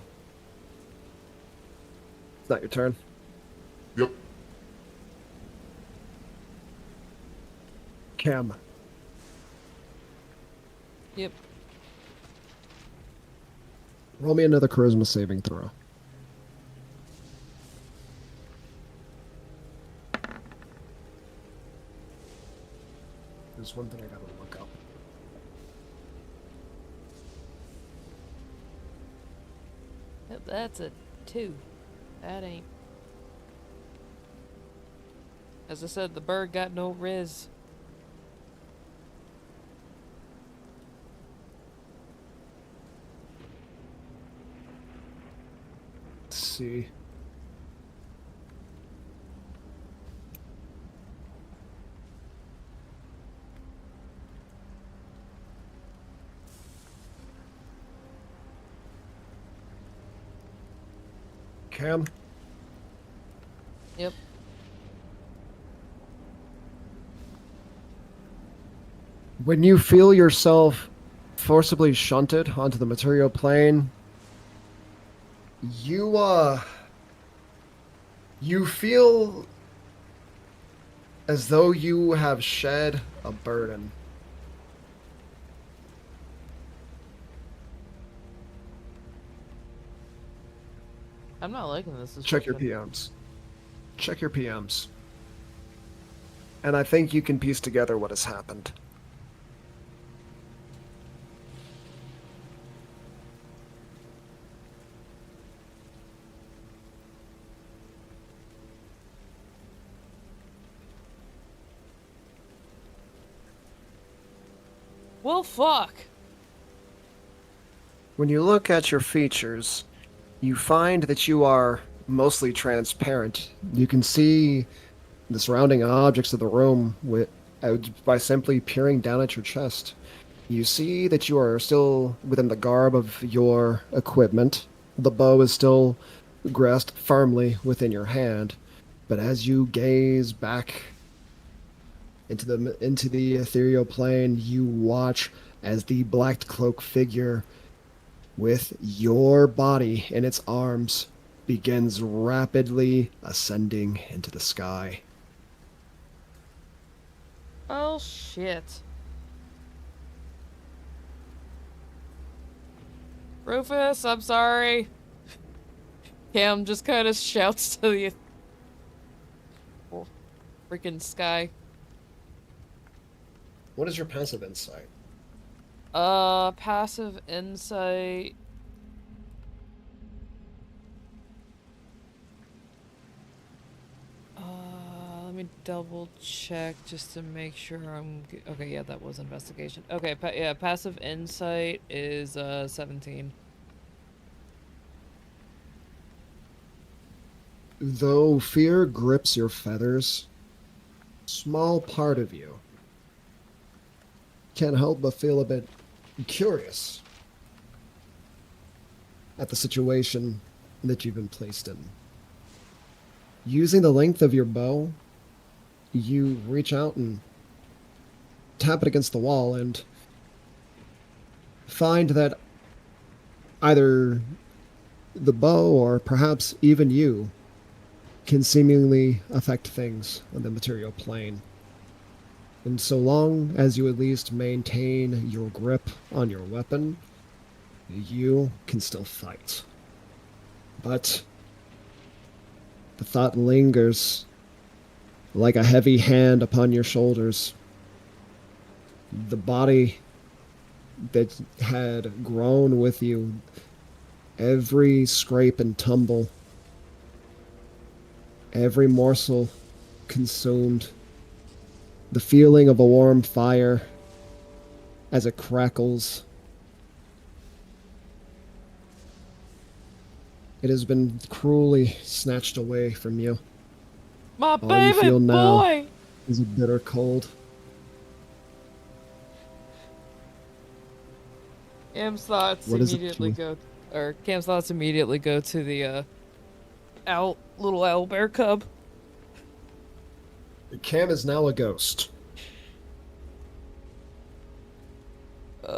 It's not your turn. Yep. Cam. Yep. Roll me another charisma saving throw. There's one thing I gotta look up. Yep, that's a 2. That ain't. As I said, the bird got no riz. Let's see. Cam? Yep. When you feel yourself forcibly shunted onto the material plane, you feel as though you have shed a burden. I'm not liking this. Check your PMs. Check your PMs. And I think you can piece together what has happened. Well, fuck. When you look at your features, you find that you are mostly transparent. You can see the surrounding objects of the room by simply peering down at your chest. You see that you are still within the garb of your equipment. The bow is still grasped firmly within your hand, but as you gaze back into the ethereal plane, you watch as the black cloak figure with your body in its arms begins rapidly ascending into the sky. Oh, shit. Rufus, I'm sorry. Cam just kind of shouts to the freaking sky. What is your passive insight? Passive insight. Let me double check just to make sure I'm okay. Yeah, that was investigation. Okay, yeah, passive insight is 17. Though fear grips your feathers, small part of you can't help but feel a bit curious at the situation that you've been placed in. Using the length of your bow, you reach out and tap it against the wall and find that either the bow or perhaps even you can seemingly affect things on the material plane. And so long as you at least maintain your grip on your weapon, you can still fight. But the thought lingers like a heavy hand upon your shoulders. The body that had grown with you, every scrape and tumble, every morsel consumed, the feeling of a warm fire as it crackles. It has been cruelly snatched away from you. My All you baby feel now boy! is a bitter cold. Cam's thoughts What is it immediately you- Cam's thoughts immediately go to the little owlbear cub. Cam is now a ghost.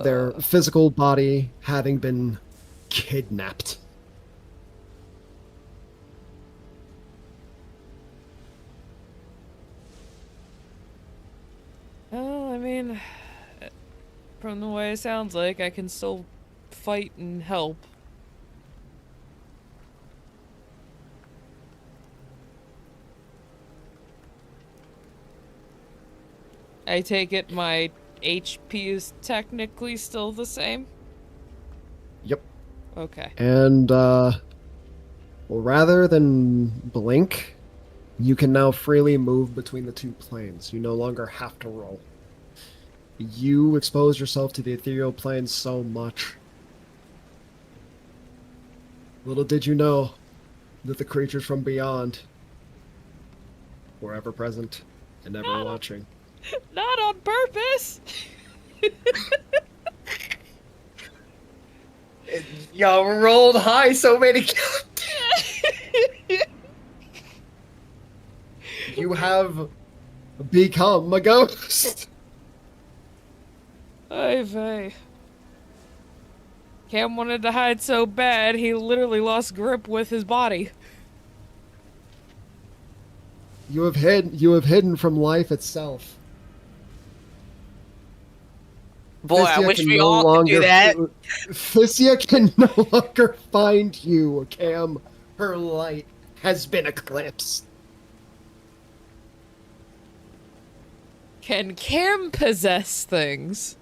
Their physical body having been kidnapped. Well, I mean, from the way it sounds like, I can still fight and help. I take it my HP is technically still the same? Yep. Okay. And, well, rather than blink, you can now freely move between the two planes. You no longer have to roll. You expose yourself to the ethereal plane so much. Little did you know that the creatures from beyond were ever present and ever watching. Not on purpose! Y'all rolled high so many. You have become a ghost. Ay vey. Cam wanted to hide so bad, he literally lost grip with his body. You have hidden from life itself. Boy, I Thessia wish can we no all could do longer- that. Thessia can no longer find you, Cam. Her light has been eclipsed. Can Cam possess things?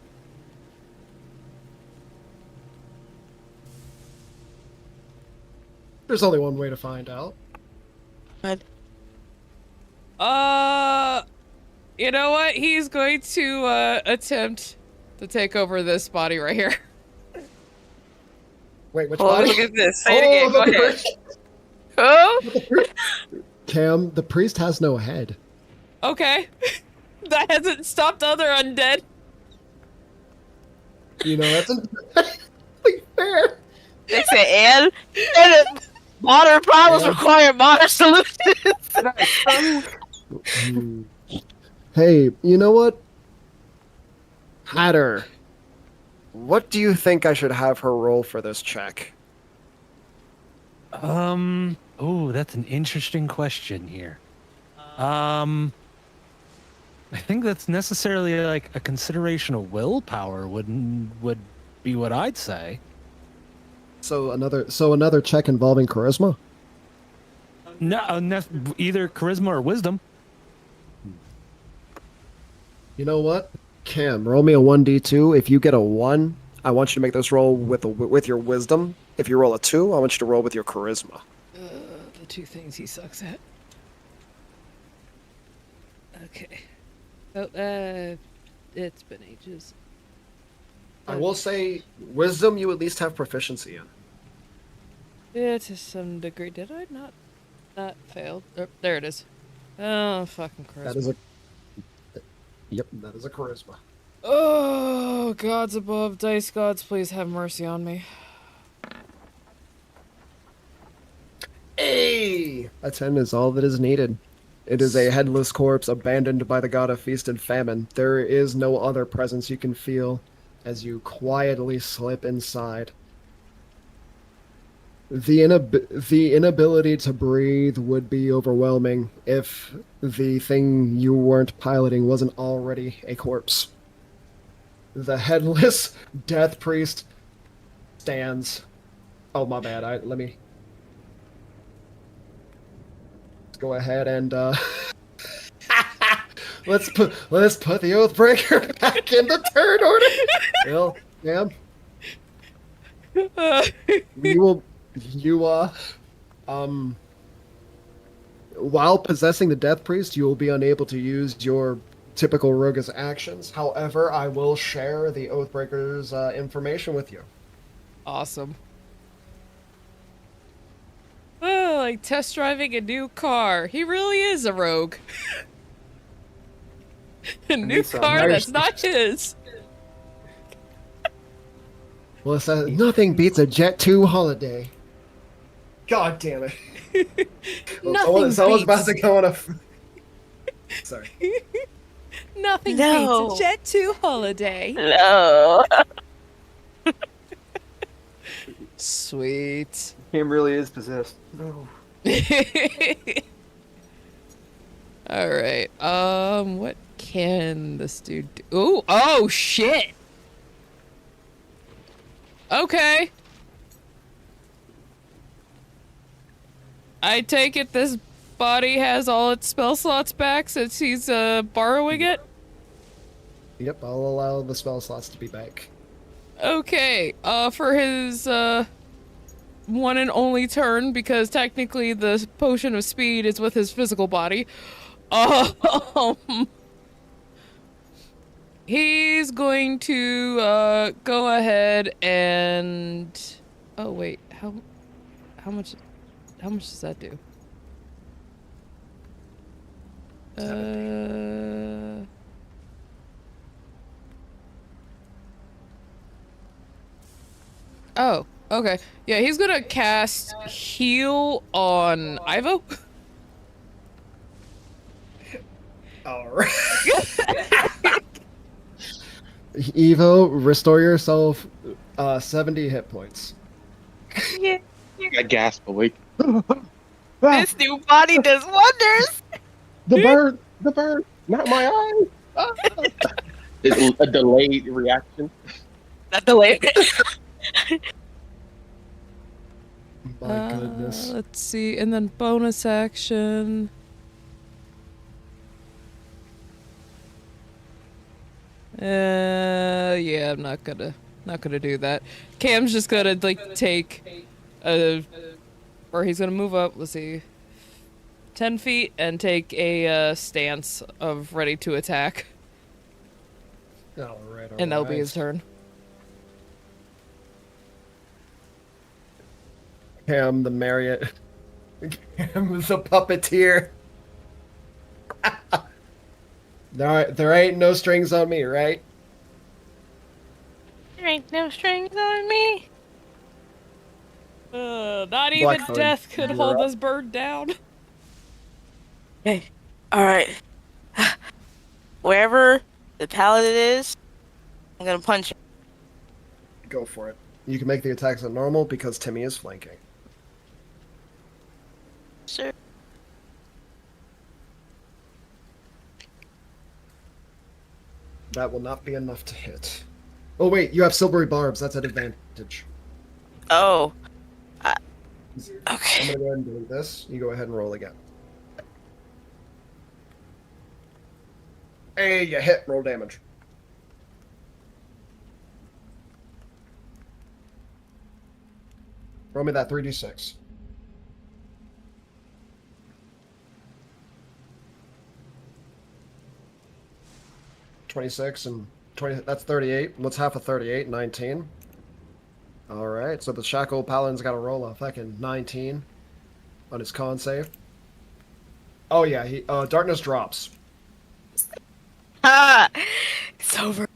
There's only one way to find out. You know what? He's going to attempt to take over this body right here. Wait, which Well, body? look at this. Say it again. the Go ahead. priest. Oh, The priest. Cam, the priest has no head. Okay. That hasn't stopped other undead. You know, that's entirely fair. they said, and modern problems Yeah. require modern solutions. Hey, you know what? Hatter, what do you think I should have her roll for this check? Oh, that's an interesting question here. I think that's necessarily like a consideration of willpower would be what I'd say. So another check involving charisma. No, either charisma or wisdom. You know what? Cam, roll me a 1d2. If you get a 1, I want you to make this roll with your wisdom. If you roll a 2, I want you to roll with your charisma. The two things he sucks at. Okay. Oh, it's been ages. I will say, wisdom you at least have proficiency in. Yeah, to some degree. Did I not? That failed. Oh, there it is. Oh, fucking charisma. That is a. Yep, that is a charisma. Oh, gods above, dice gods, please have mercy on me. Hey! A 10 is all that is needed. It is a headless corpse abandoned by the god of feast and famine. There is no other presence you can feel as you quietly slip inside. The inability to breathe would be overwhelming if the thing you weren't piloting wasn't already a corpse. The headless death priest stands. Oh, my bad. Let me go ahead and let's put the Oathbreaker back in the turn order. Well, ma'am, while possessing the Death Priest, you will be unable to use your typical roguish actions. However, I will share the Oathbreaker's information with you. Awesome. Oh, like test driving a new car. He really is a rogue. A new car that's not his. Well, it says nothing beats a Jet 2 holiday. God damn it. Well, someone's about to go on a... Sorry. Nothing No. beats a Jet 2 holiday. No. Sweet. Cam really is possessed. No. All right. What can this dude do? Ooh, oh shit. Okay. I take it this body has all its spell slots back since he's borrowing it. Yep, I'll allow the spell slots to be back. Okay. For his one and only turn, because technically the potion of speed is with his physical body. He's going to go ahead and oh wait, how much does that do? Oh, okay. Yeah, he's gonna cast heal on Ivo. Alright. Evo, restore yourself 70 hit points. Yeah. I gasp awake. This new body does wonders. The bird, not my eye. It's a delayed reaction. Not the way. My goodness. Let's see, and then bonus action. Yeah, I'm not gonna do that. Cam's just gonna like take or he's gonna move up. Let's see, 10 feet and take a stance of ready to attack, Alright, and that'll be his turn. Cam the Marriott. Cam is a puppeteer. There ain't no strings on me, right? There ain't no strings on me. Not even Blackthorn, death could you're hold up. this bird down. Okay. Alright. Wherever the paladin is, I'm gonna punch him. Go for it. You can make the attacks at normal because Timmy is flanking. Sure. That will not be enough to hit. Oh wait, you have silvery barbs. That's an advantage. Oh. I'm Okay. gonna go ahead and delete this. You go ahead and roll again. Hey, you hit. Roll damage. Roll me that 3d6. $26 and 20. That's 38. What's half of 38? 19. All right. So the Shackle Paladin's got to roll a fucking 19 on his con save. Oh yeah, he darkness drops. Ah, it's over.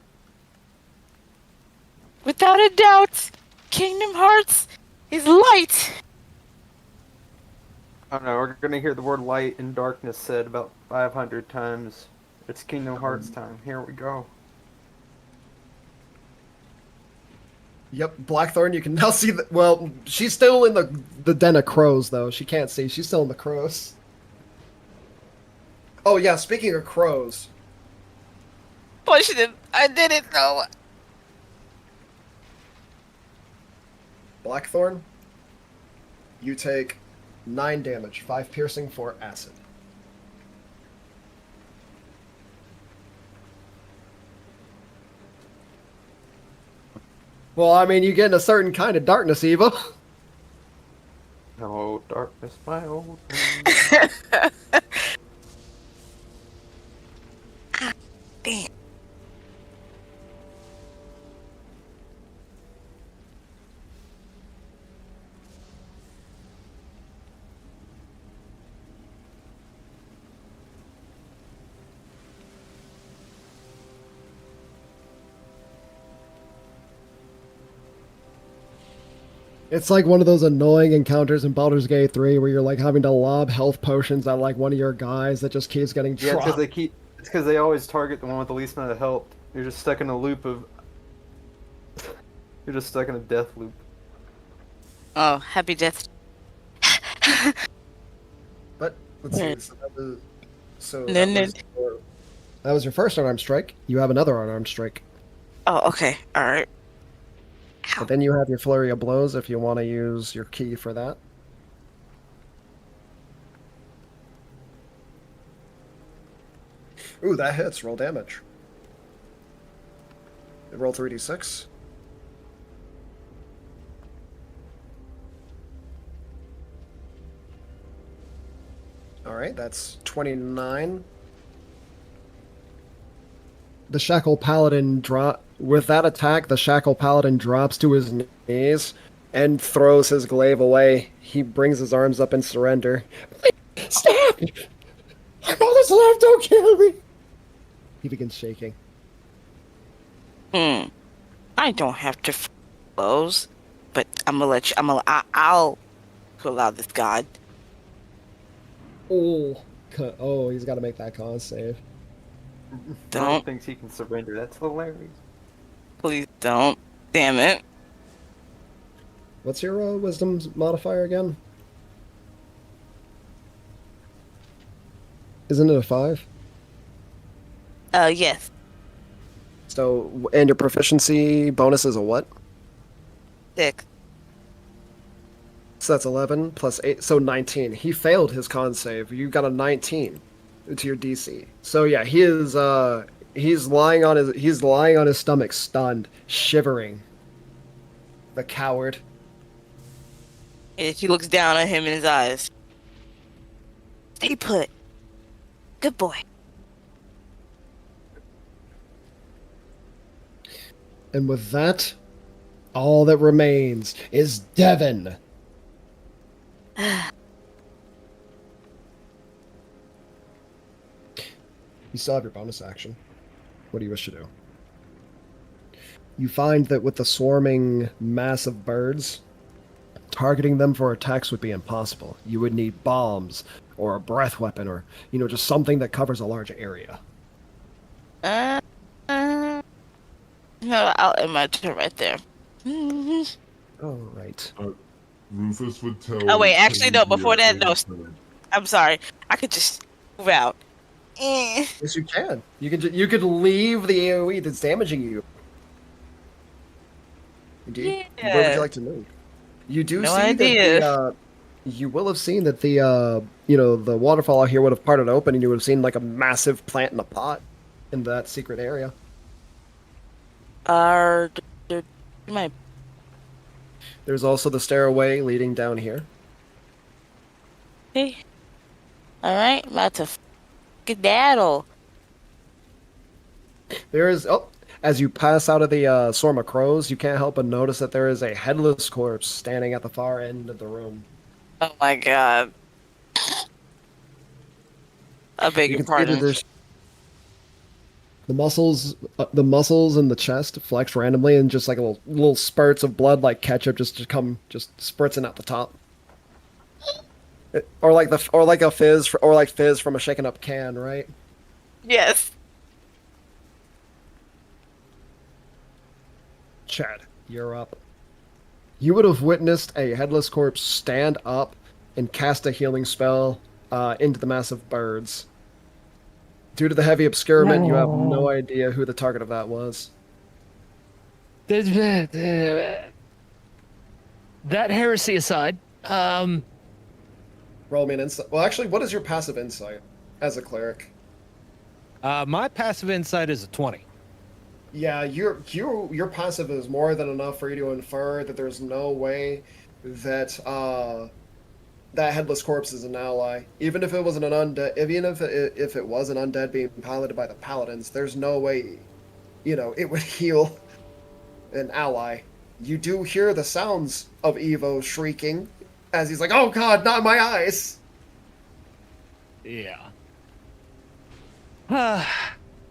Without a doubt, Kingdom Hearts is light. I don't know, we're gonna hear the word light and darkness said about 500 times. It's Kingdom Hearts time. Here we go. Yep, Blackthorn. You can now see that. Well, she's still in the den of crows, though. She can't see. She's still in the crows. Oh yeah, speaking of crows, Pushed him. I did it though. Blackthorn, you take 9 damage, 5 piercing, 4 acid. Well, I mean, you get in a certain kind of darkness, Eva. No darkness, my old friend. Damn. It's like one of those annoying encounters in Baldur's Gate 3 where you're like having to lob health potions at like one of your guys that just keeps getting Yeah, dropped. it's because they always target the one with the least amount of health. You're just stuck in a loop of. You're just stuck in a death loop. Oh, happy death. But let's see. So No, that, no. that was your first unarmed strike. You have another unarmed strike. Oh, okay. All right. But then you have your flurry of blows if you want to use your key for that. Ooh, that hits. Roll damage. Roll 3d6. Alright, that's 29. The Shackle Paladin with that attack, the Shackle Paladin drops to his knees and throws his glaive away. He brings his arms up in surrender. Stop! I'm all that's left, don't kill me! He begins shaking. I don't have to blows, but I'm gonna let you. I'll allow this god. Oh, he's got to make that con save. Don't. Ryan thinks he can surrender. That's hilarious. Please don't. Damn it. What's your wisdom modifier again? Isn't it a 5? Yes. So, and your proficiency bonus is a what? 6. So that's 11 plus 8, so 19. He failed his con save. You got a 19 to your DC. So yeah, he is he's lying on his stomach, stunned, shivering. The coward. And she looks down at him in his eyes. Stay put. Good boy. And with that, all that remains is Devon. You still have your bonus action. What do you wish to do? You find that with the swarming mass of birds, targeting them for attacks would be impossible. You would need bombs, or a breath weapon, or, just something that covers a large area. No, I'll end my turn right there. Alright. Rufus would tell. Oh, wait, actually, no, Timothy before that, at no. any time. I'm sorry. I could just move out. Eh. Yes, you can. You could leave the AoE that's damaging you. Indeed. Where would you Yeah. like to move? You do No see that idea. the you will have seen that the the waterfall out here would have parted open, and you would have seen like a massive plant in a pot in that secret area. Are there my There's also the stairway leading down here. hey? All right, about to skedaddle. There is as you pass out of the swarm of crows, you can't help but notice that there is a headless corpse standing at the far end of the room. Oh my god. I beg You your can see that pardon. there's the muscles in the chest flex randomly, and just like little spurts of blood, like ketchup, just spritzing out the top. Or like a fizz, or like fizz from a shaken up can, right? Yes. Chad, you're up. You would have witnessed a headless corpse stand up and cast a healing spell into the massive birds. Due to the heavy obscurement, you have no idea who the target of that was. That heresy aside, Roll me an insight. Well, actually, what is your passive insight as a cleric? my passive insight is a 20. Yeah, your passive is more than enough for you to infer that there's no way that that headless corpse is an ally. Even if it was an undead, even if it was an undead being piloted by the paladins, there's no way, it would heal an ally. You do hear the sounds of Evo shrieking as he's like, "Oh God, not my eyes!" Yeah.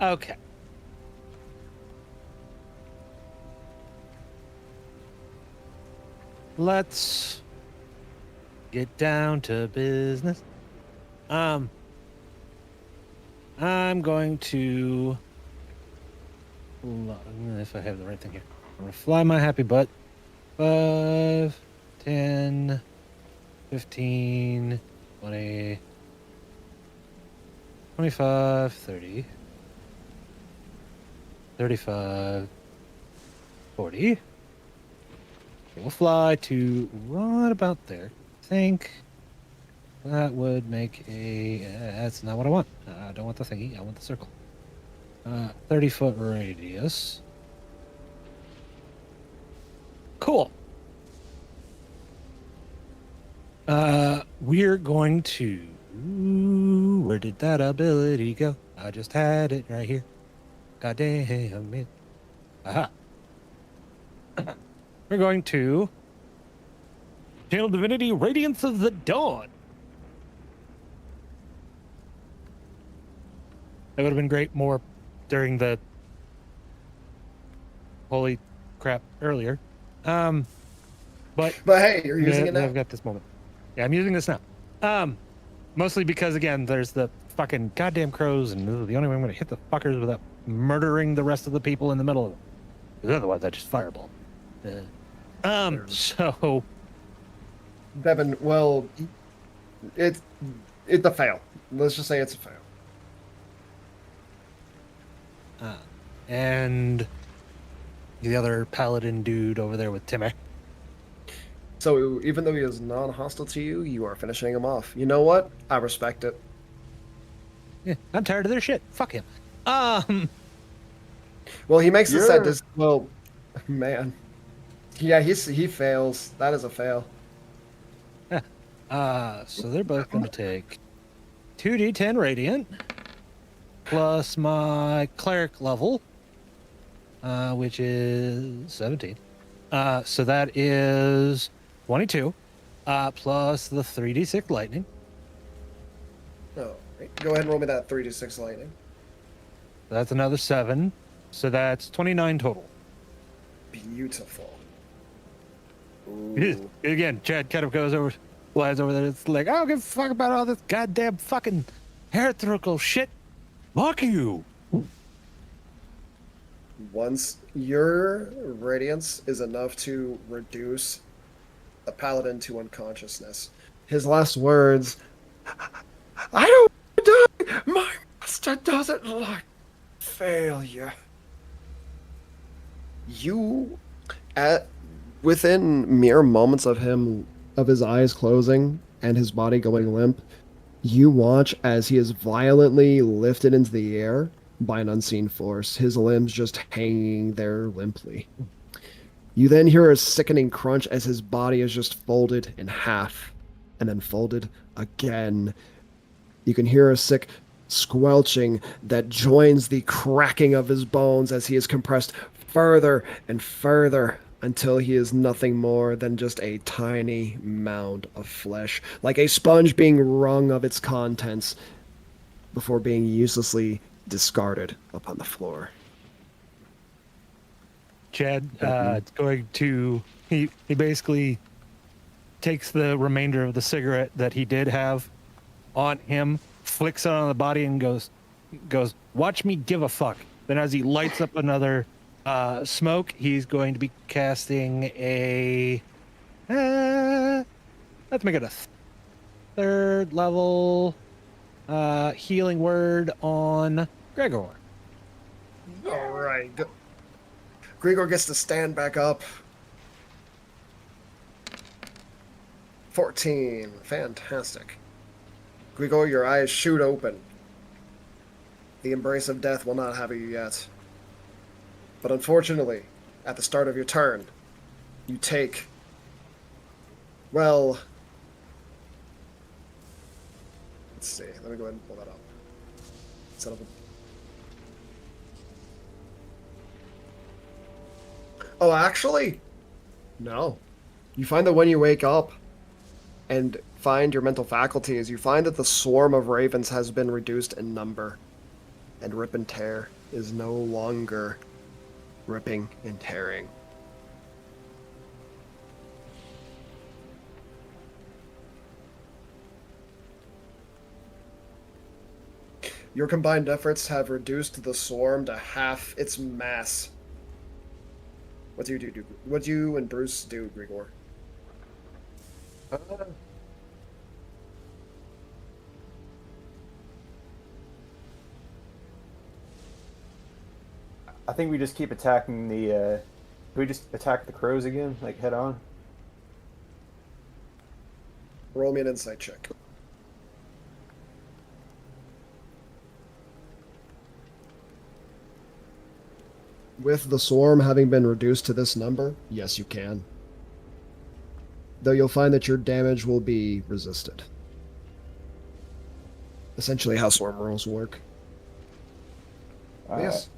Okay. Let's get down to business. I'm going to, if I have the right thing here, I'm going to fly my happy butt. 5, 10, 15, 20, 25, 30, 35, 40. We'll fly to right about there. I think that would make a... that's not what I want. I don't want the thingy. I want the circle. 30-foot radius. Cool. We're going to... where did that ability go? I just had it right here. God damn it. Aha. We're going to channel divinity Radiance of the Dawn. That would have been great more during the holy crap earlier. But hey, you're using it now. I've got this moment. Yeah, I'm using this now. Mostly because again, there's the fucking goddamn crows, and this is the only way I'm going to hit the fuckers without murdering the rest of the people in the middle of them. Because otherwise, I just fireball. So Devin, well, it's a fail. Let's just say it's a fail. And the other paladin dude over there with Timmy. So even though he is non-hostile to you, you are finishing him off. You know what? I respect it. Yeah, I'm tired of their shit. Fuck him. Well, he makes it You're- said. Well, man. Yeah, he fails. That is a fail. So they're both going to take 2d10 radiant plus my cleric level, which is 17. So that is 22, plus the 3d6 lightning. Oh, right. Go ahead and roll me that 3d6 lightning. That's another 7. So that's 29 total. Beautiful. It is. Ooh. Again, Chad kind of flies over there. It's like, I don't give a fuck about all this goddamn fucking heretical shit. Fuck you. Once your radiance is enough to reduce a paladin to unconsciousness, his last words, "I don't want to die, my master." master doesn't like failure. You, within mere moments of his eyes closing and his body going limp, you watch as he is violently lifted into the air by an unseen force, his limbs just hanging there limply. You then hear a sickening crunch as his body is just folded in half and then folded again. You can hear a sick squelching that joins the cracking of his bones as he is compressed further and further until he is nothing more than just a tiny mound of flesh, like a sponge being wrung of its contents before being uselessly discarded upon the floor. Chad going to he basically takes the remainder of the cigarette that he did have on him, flicks it on the body, and goes, watch me give a fuck. Then as he lights up another smoke, he's going to be casting a let's make it a third level healing word on Gregor. All right. Grigor gets to stand back up. 14. Fantastic. Grigor, your eyes shoot open. The embrace of death will not have you yet. But unfortunately, at the start of your turn, you take... Well... Let's see. Let me go ahead and pull that up. Set up a... Oh, actually? No. You find that when you wake up and find your mental faculties, you find that the swarm of ravens has been reduced in number. And Rip and Tear is no longer ripping and tearing. Your combined efforts have reduced the swarm to half its mass. What do you do? What do you and Bruce do, Grigor? I think we just keep attacking the. We just attack the crows again, like head on. Roll me an insight check. With the swarm having been reduced to this number, yes, you can. Though you'll find that your damage will be resisted. Essentially how swarm rules work. Yes.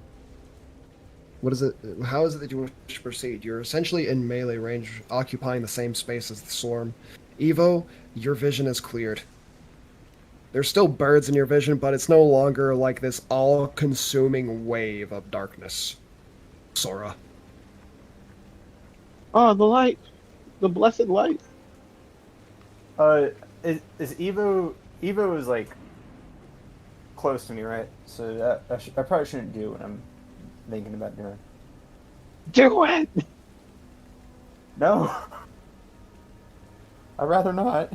What is it? How is it that you wish to proceed? You're essentially in melee range, occupying the same space as the swarm. Evo, your vision is cleared. There's still birds in your vision, but it's no longer like this all-consuming wave of darkness. Sora. Oh, the light. The blessed light. Is Evo is like close to me, right? So that I probably shouldn't do what I'm thinking about doing. Do it! No. I'd rather not.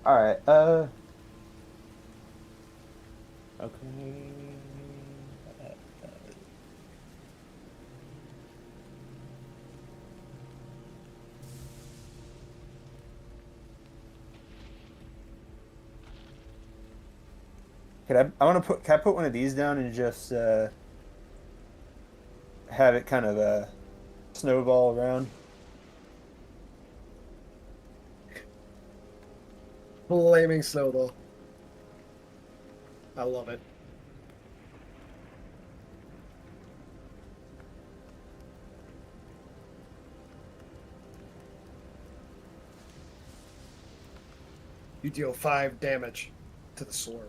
Alright, okay. Can I put one of these down and just have it kind of snowball around? Flaming snowball. I love it. You deal 5 damage to the swarm.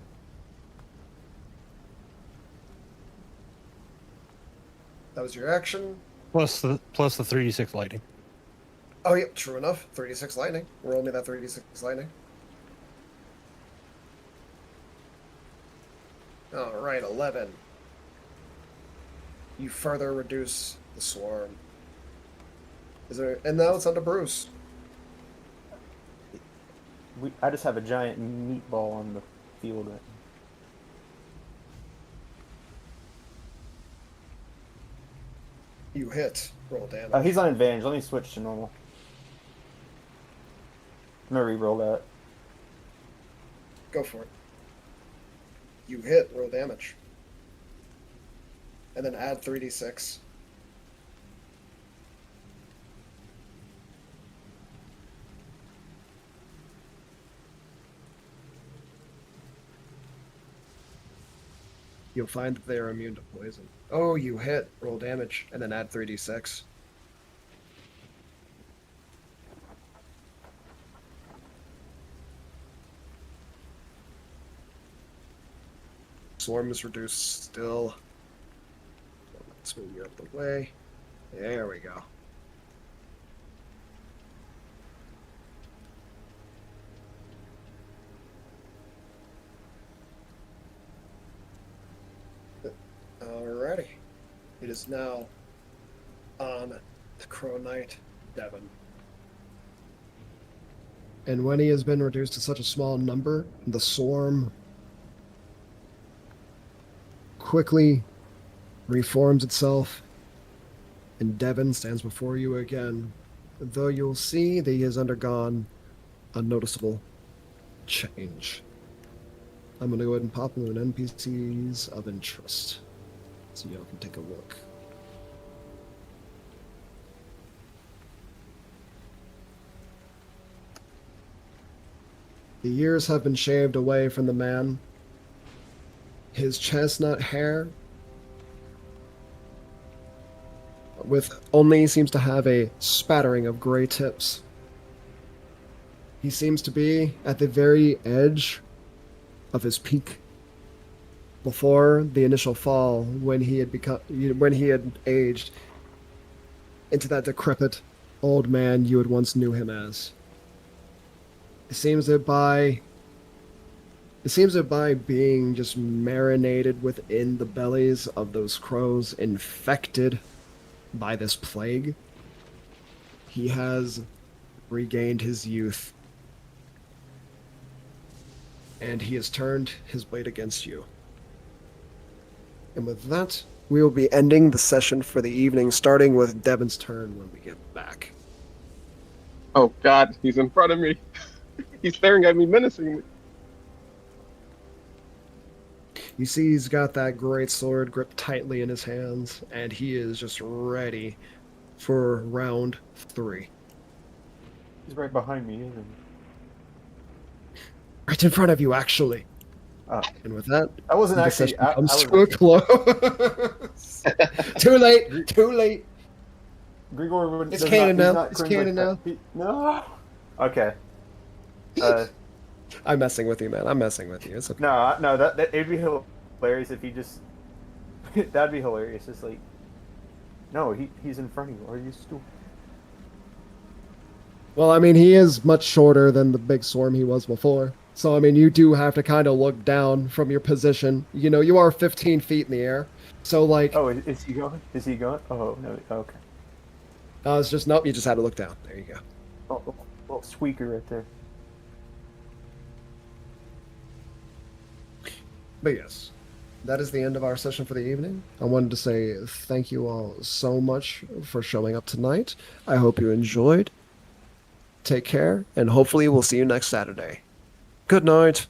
That was your action. Plus the 3d6 lightning. Oh, yep, true enough. 36 lightning. Roll me that 36 lightning. All right, 11. You further reduce the swarm. And now it's under Bruce. I just have a giant meatball on the field right now. You hit. Roll damage. Oh, he's on advantage. Let me switch to normal. I'm gonna re-roll that. Go for it. You hit. Roll damage. And then add 3d6. You'll find that they are immune to poison. Oh, you hit. Roll damage, and then add 3d6. Swarm is reduced still. Let's move you out the way. There we go. Alrighty. It is now on the Crow Knight, Devon. And when he has been reduced to such a small number, the swarm quickly reforms itself, and Devon stands before you again, though you'll see that he has undergone a noticeable change. I'm going to go ahead and pop him in NPCs of interest, so y'all can take a look. The years have been shaved away from the man. His chestnut hair with only seems to have a spattering of gray tips. He seems to be at the very edge of his peak before the initial fall, when he had aged into that decrepit old man you had once knew him as. It seems that by being just marinated within the bellies of those crows infected by this plague, he has regained his youth. And he has turned his blade against you. And with that, we will be ending the session for the evening, starting with Devon's turn when we get back. Oh God, he's in front of me. He's staring at me menacingly. You see he's got that great sword gripped tightly in his hands, and he is just ready for round 3. He's right behind me, isn't he? Right in front of you, actually. Oh. And with that, I wasn't the actually. session comes to a close. Too late. Too late. Grigor It's canon now. It's canon now. No. Okay. I'm messing with you, man. I'm messing with you. It's okay. No, that it'd be hilarious if he just. That'd be hilarious. It's like, no, he's in front of you. Are you stupid? Well, I mean, he is much shorter than the big swarm he was before. So, I mean, you do have to kind of look down from your position. You know, you are 15 feet in the air. So, like... Oh, is he going? Is he going? Oh, no. Okay. It's just, nope, you just had to look down. There you go. Oh, little squeaker right there. But yes, that is the end of our session for the evening. I wanted to say thank you all so much for showing up tonight. I hope you enjoyed. Take care, and hopefully we'll see you next Saturday. Good night.